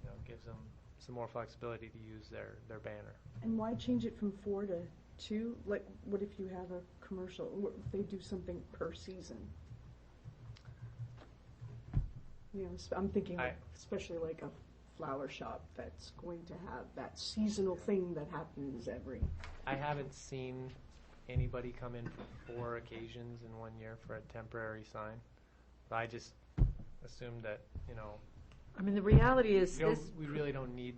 You know, gives them some more flexibility to use their banner. And why change it from 4 to 2? Like, what if you have a commercial, what if they do something per season? You know, I'm thinking especially like a flower shop that's going to have that seasonal thing that happens every. I haven't seen anybody come in for 4 occasions in 1 year for a temporary sign. But I just assumed that, you know, I mean, the reality is we really don't need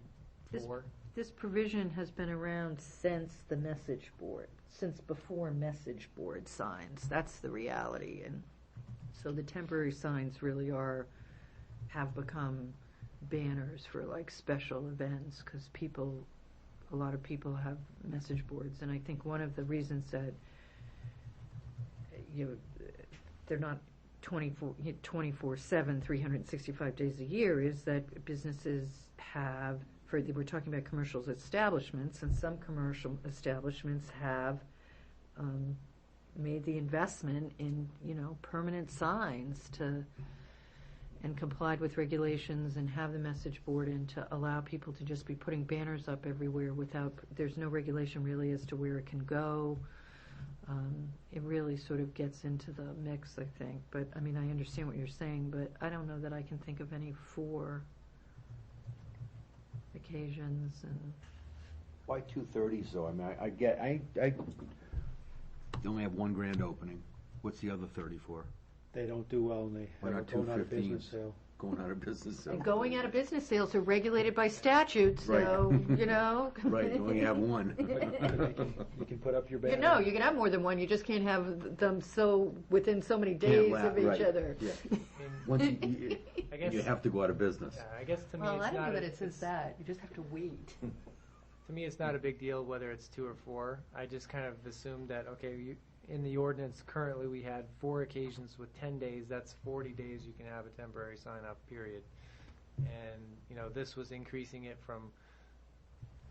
4. This provision has been around since the message board, since before message board signs. That's the reality. And so the temporary signs really have become banners for like special events, because a lot of people have message boards. And I think one of the reasons that, you know, they're not 24/7, 365 days a year is that businesses have, we're talking about commercial establishments, and some commercial establishments have made the investment in, you know, permanent signs and complied with regulations and have the message board in to allow people to just be putting banners up everywhere there's no regulation really as to where it can go. It really sort of gets into the mix, I think. But, I mean, I understand what you're saying, but I don't know that I can think of any 4 occasions. And Why 2:30s though? I mean, I you only have 1 grand opening. What's the other 30 for? They don't do well, and they Why have not a going out of 2:15s? business sale. Going out of business. So. And going out of business sales are regulated by statute, so, Right. you know. Right, you only have 1. You can put up your banner. You know, you can have more than 1, you just can't have them within so many days of each right. other. Yeah. I mean, Once you I guess, you have to go out of business. yeah, I guess to me Well, it's I don't not know that a- it says that, you just have to wait. To me, it's not a big deal whether it's 2 or 4. I just kind of assumed that, okay, in the ordinance currently we had 4 occasions with 10 days. That's 40 days you can have a temporary sign up, period. And, you know, this was increasing it from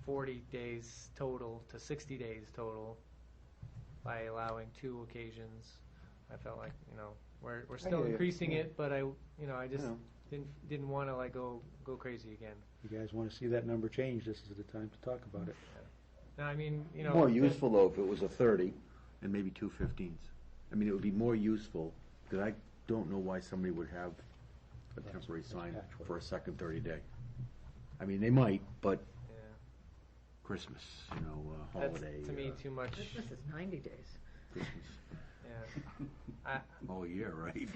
40 days total to 60 days total by allowing 2 occasions. I felt like, you know, we're still hear you. increasing Yeah. it, but I just know. didn't want to like go crazy again. You guys want to see that number change, this is the time to talk about it. Now, I mean, you know, More useful though if it was a 30 and maybe 2 15s. I mean, it would be more useful, because I don't know why somebody would have a temporary sign patchwork. for a second 30 day. I mean, they might, but Yeah. Christmas, you know, That's, holiday. to me, too much. Christmas is 90 days. Christmas Yeah. all year, right?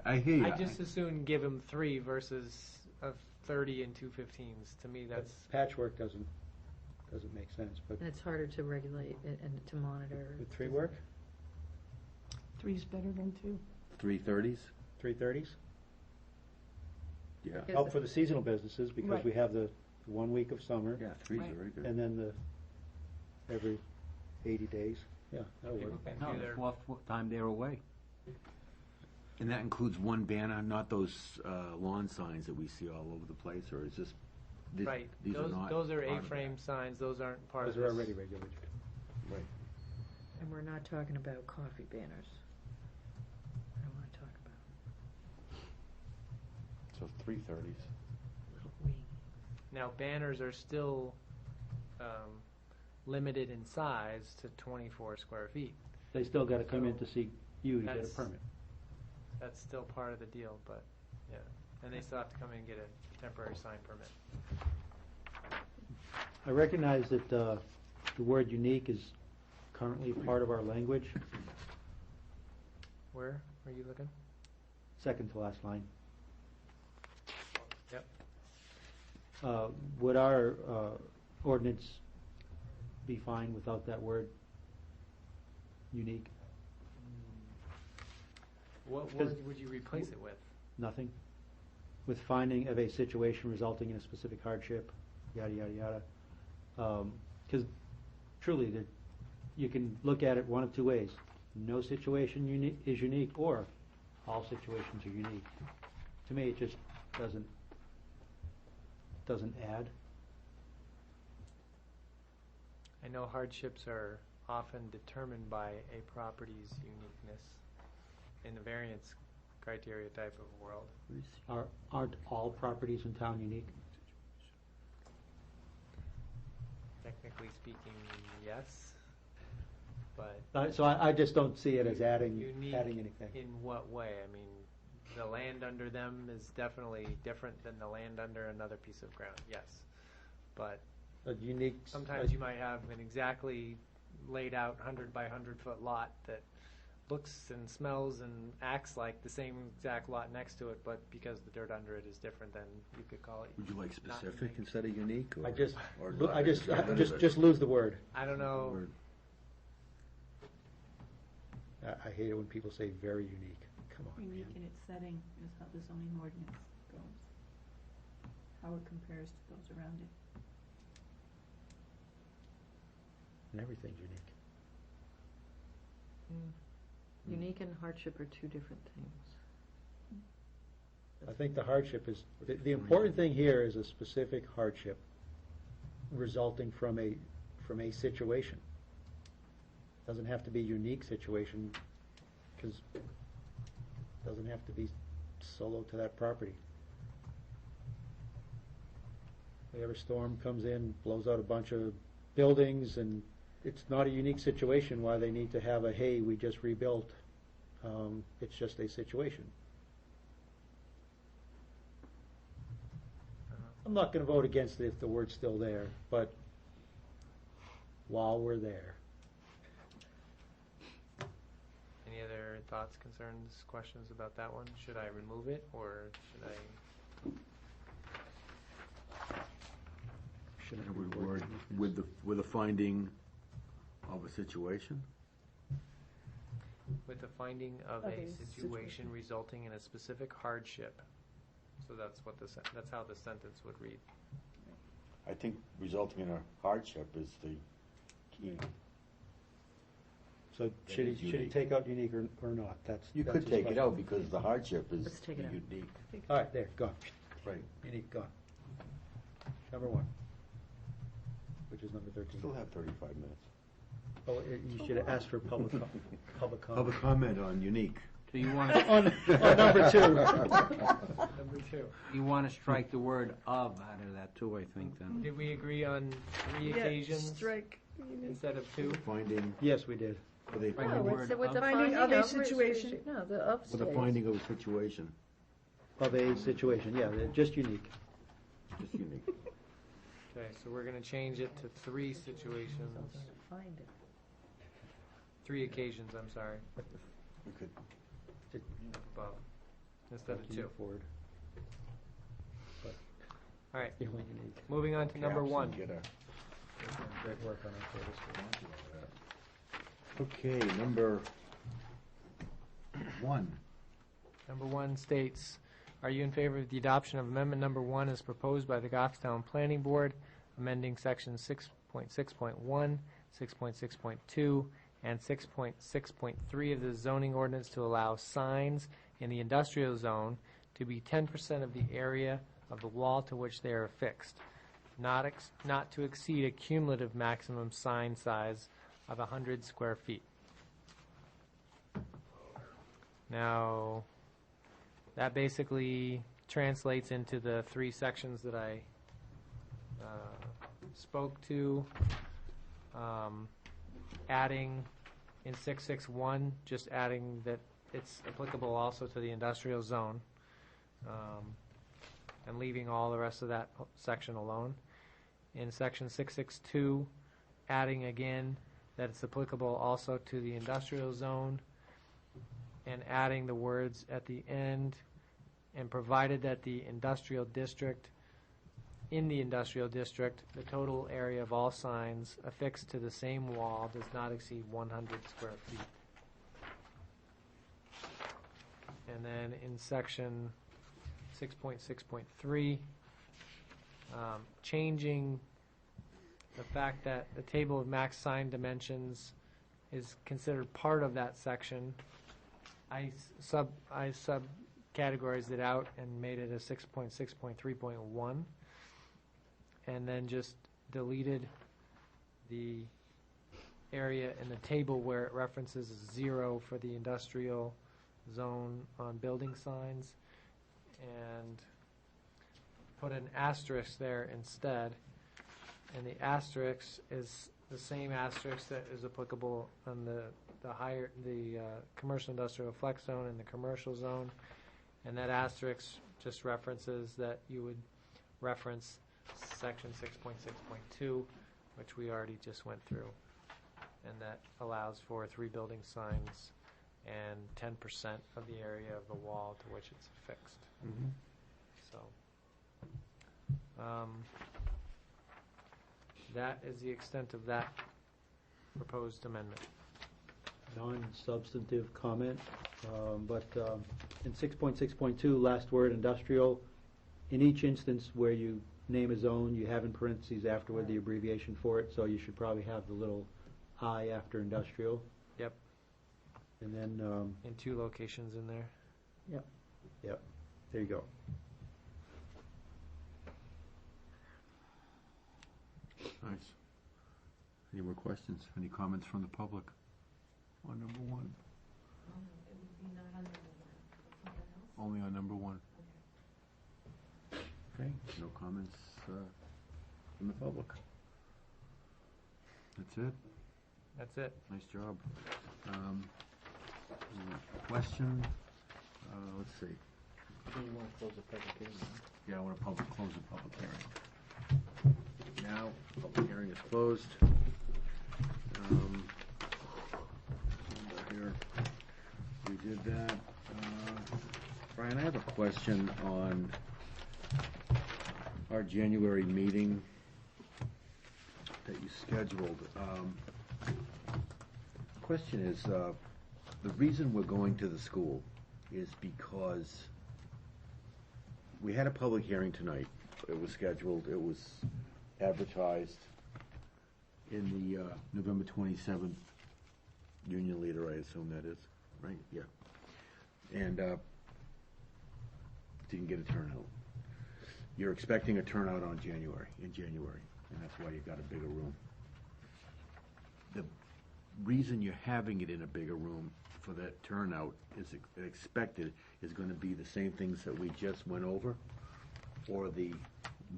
I hear you. I just as soon give him 3 versus a 30 and 2 15s. To me, that's Patchwork doesn't make sense, but And it's harder to regulate and to monitor. would 3 work? 3's better than 2. 3 30s? 3 30s? Yeah. Yes. Help for the seasonal businesses, because Right. we have the 1 week of summer, Yeah, 3's Right. are very good. and then every 80 days. Yeah, that'll people work. can No, do the their. 4th time they're away. And that includes 1 banner, not those lawn signs that we see all over the place, or is this? Right. These are not. Those are part of A-frame signs. Those aren't part Those of are this. already regulated. that. Right. And we're not talking about coffee banners. I don't want to talk about So 3 30s. little wing. Now, banners are still limited in size to 24 square feet. They still got to come in to see you to get a That's- permit. That's still part of the deal, but, yeah. And they still have to come in and get a temporary sign permit. I recognize that the word unique is currently part of our language, Where are you looking? second to last line. Yep. Would our ordinance be fine without that word unique? What 'Cause- word would you replace it with? Nothing? with finding of a situation resulting in a specific hardship, yada, yada, yada. Because truly, you can look at it one of two ways. No situation is unique, or all situations are unique. To me, it just doesn't add. I know hardships are often determined by a property's uniqueness in the variance criteria type of world. Aren't all properties in town unique? Technically speaking, yes, but So I just don't see it as adding unique anything. in what way? I mean, the land under them is definitely different than the land under another piece of ground, yes. But A unique. sometimes you might have an exactly laid out 100 by 100 foot lot that looks and smells and acts like the same exact lot next to it, but because the dirt under it is different, then you could call it. Would you like not specific unique. instead of unique? Or, I just or just lose the word. I don't know. Word. I hate it when people say very unique. Come on, Unique man. in its setting is how the zoning ordinance goes. How it compares to those around it. And everything's unique. Unique and hardship are two different things. I think the hardship is, the important thing here is a specific hardship resulting from a situation. Doesn't have to be a unique situation, because it doesn't have to be solo to that property. We have a storm comes in, blows out a bunch of buildings, and it's not a unique situation why they need to have a, hey, we just rebuilt. It's just a situation. I'm not going to vote against it if the word's still there, but while we're there. Any other thoughts, concerns, questions about that one? Should I remove it, or should I? Shouldn't And would reword word uniqueness. with the finding of a situation? With the finding of Of a a situation situation. resulting in a specific hardship. So that's what that's how the sentence would read. I think resulting in a hardship is the key. So should is he unique. take out unique or not? You that's could his take it question. out because the hardship is Let's take it out. unique. All right, there, gone. Right. Unique, gone. Number 1, which is number 13. Still have 35 minutes. Oh, you should have asked for public comment. Public comment on unique. So you want to, On number 2. Number 2. you want to strike the word "of" out of that too, I think, then. Did we agree on 3 occasions Strike. instead of 2? Finding, Yes, we did. with a, Right. No, word with the of- Finding finding of a of situation. No, the of with a stays. finding of a situation, Of a situation, yeah, they're just unique. just unique. Okay, so we're going to change it to 3 situations, Find it. 3 occasions, I'm sorry, We could, above, instead of 2. Forward. All right, The only unique. moving on to number caps 1. and get a- Great work on that. Okay, number 1. Number 1 states, are you in favor of the adoption of amendment number 1 as proposed by the Goffstown Planning Board, amending section 6.6.1, 6.6.2, and 6.6.3 of the zoning ordinance to allow signs in the industrial zone to be 10% of the area of the wall to which they are affixed, not to exceed a cumulative maximum sign size of 100 square feet. Now, that basically translates into the 3 sections that I spoke to. Adding in 661, just adding that it's applicable also to the industrial zone, and leaving all the rest of that section alone. In section 662, adding again that it's applicable also to the industrial zone, and adding the words at the end, and provided that the industrial district, in the industrial district, the total area of all signs affixed to the same wall does not exceed 100 square feet. And then in section 6.6.3, changing the fact that the table of max sign dimensions is considered part of that section. I subcategorized it out and made it a 6.6.3.1, and then just deleted the area in the table where it references 0 for the industrial zone on building signs, and put an asterisk there instead. And the asterisk is the same asterisk that is applicable on the commercial industrial flex zone and the commercial zone. And that asterisk just references that you would reference section 6.6.2, which we already just went through. And that allows for 3 building signs and 10% of the area of the wall to which it's affixed. So, that is the extent of that proposed amendment. Non-substantive comment, but in 6.6.2, last word, industrial, in each instance where you name a zone, you have in parentheses afterward the abbreviation for it, so you should probably have the little I after industrial. Yep. And then... in 2 locations in there. Yep, there you go. Nice. Any more questions? Any comments from the public on number 1? It would be not on number 1, something else? Only on number 1. Okay, no comments from the public. That's it? That's it. Nice job. Question? Let's see. Do you want to close the public hearing? Yeah, I want to close the public hearing. Now, public hearing is closed. Here, we did that. Brian, I have a question on our January meeting that you scheduled. Question is, the reason we're going to the school is because we had a public hearing tonight. It was scheduled, it was advertised in the November 27th Union Leader, I assume that is, right? Yeah. And didn't get a turnout. You're expecting a turnout in January, and that's why you've got a bigger room. The reason you're having it in a bigger room for that turnout is expected is going to be the same things that we just went over, or the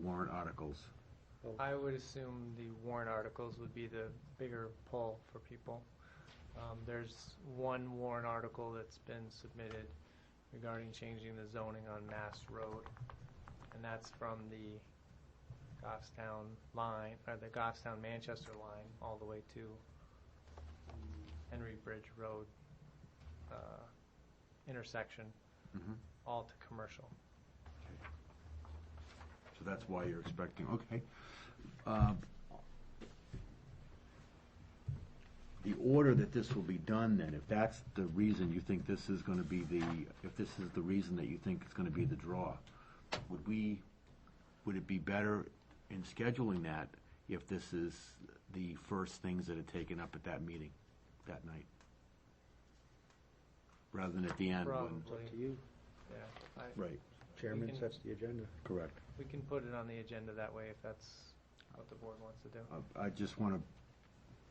warrant articles. I would assume the warrant articles would be the bigger pull for people. There's one warrant article that's been submitted regarding changing the zoning on Mass Road, and that's from the Goffstown line, or the Goffstown-Manchester line, all the way to Henry Bridge Road intersection, all to commercial. So that's why you're expecting, okay. The order that this will be done then, if that's the reason you think this is going to be if this is the reason that you think it's going to be the draw, would it be better in scheduling that if this is the first things that are taken up at that meeting, that night? Rather than at the end? Probably. It's up to you. Yeah. Right. Chairman can- sets the agenda. Correct. We can put it on the agenda that way if that's what the board wants to do. I just want to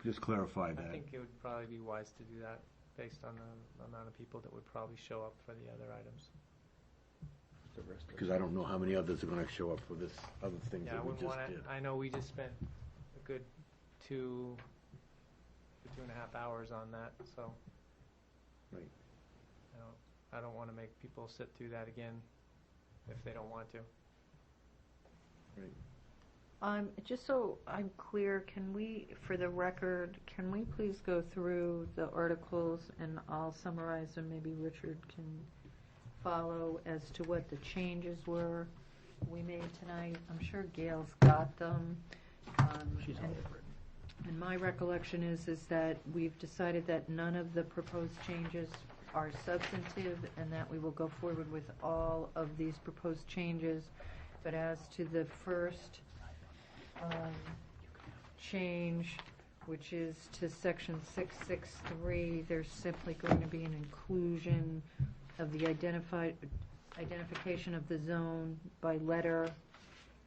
just clarify I that. think it would probably be wise to do that based on the amount of people that would probably show up for the other items. The rest of Because I don't know how many others are going to show up for this other things Yeah, I that we wouldn't just want did. to, I know we just spent a good 2.5 hours on that, so. Right. I don't want to make people sit through that again if they don't want to. Right. Just so I'm clear, can we, for the record, can we please go through the articles and I'll summarize them, maybe Richard can follow as to what the changes were we made tonight. I'm sure Gail's got them. She's all over it. And my recollection is that we've decided that none of the proposed changes are substantive and that we will go forward with all of these proposed changes. But as to the first change, which is to section 663, there's simply going to be an inclusion of the identification of the zone by letter.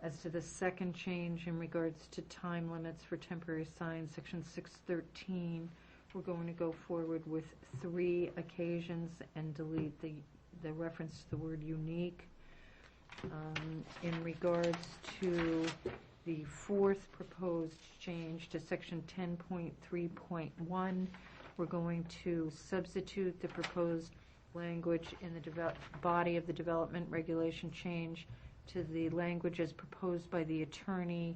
As to the second change in regards to time limits for temporary signs, section 613, we're going to go forward with 3 occasions and delete the reference to the word unique. In regards to the fourth proposed change to section 10.3.1, we're going to substitute the proposed language in the body of the development regulation change to the language as proposed by the attorney,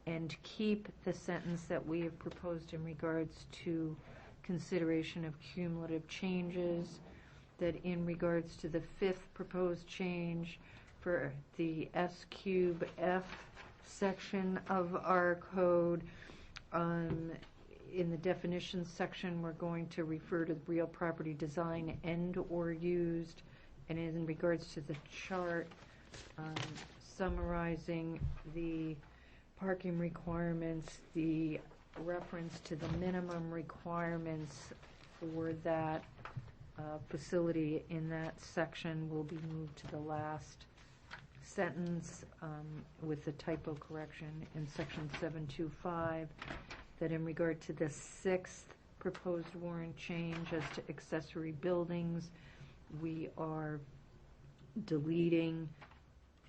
and keep the sentence that we have proposed in regards to consideration of cumulative changes. That in regards to the fifth proposed change for the S3F section of our code, in the definitions section, we're going to refer to the real property design and or used, and in regards to the chart, summarizing the parking requirements, the reference to the minimum requirements for that facility in that section will be moved to the last sentence with the typo correction in section 725, that in regard to the sixth proposed warrant change as to accessory buildings, we are deleting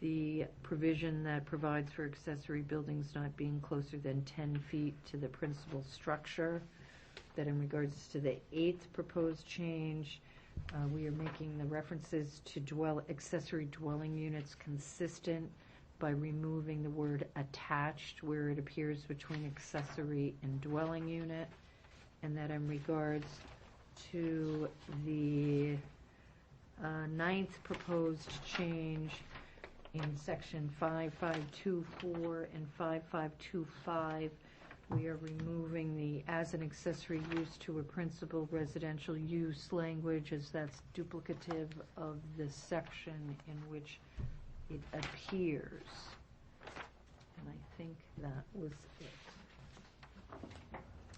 the provision that provides for accessory buildings not being closer than 10 feet to the principal structure. That in regards to the eighth proposed change, we are making the references to accessory dwelling units consistent by removing the word attached where it appears between accessory and dwelling unit. And that in regards to the ninth proposed change in section 5524 and 5525, we are removing the as an accessory use to a principal residential use language, as that's duplicative of the section in which it appears. And I think that was it.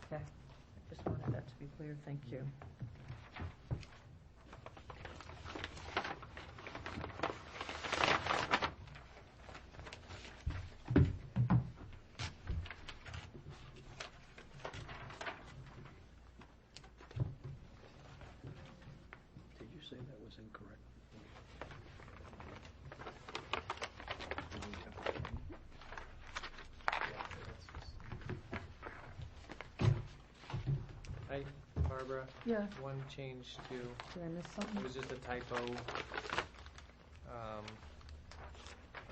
Okay, I just wanted that to be clear. Thank you. Did you say that was incorrect? Hi, Barbara. Yeah. One change to, Did I miss it something? was just a typo.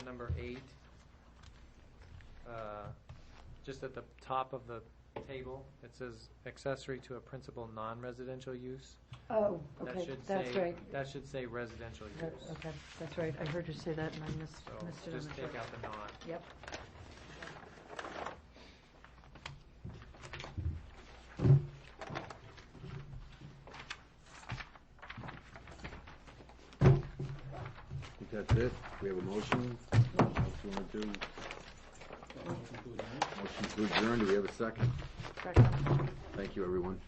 Number 8. Just at the top of the table, it says accessory to a principal non-residential use. Oh, That okay, should that's say- right. That should say residential That- use. Okay, that's right. I heard you say that and I missed So it on just the take chart. out the non. Yep. I think that's it. We have a motion. What else you want to do? Motion to adjourn. Do we have a second? Second. Thank you, everyone.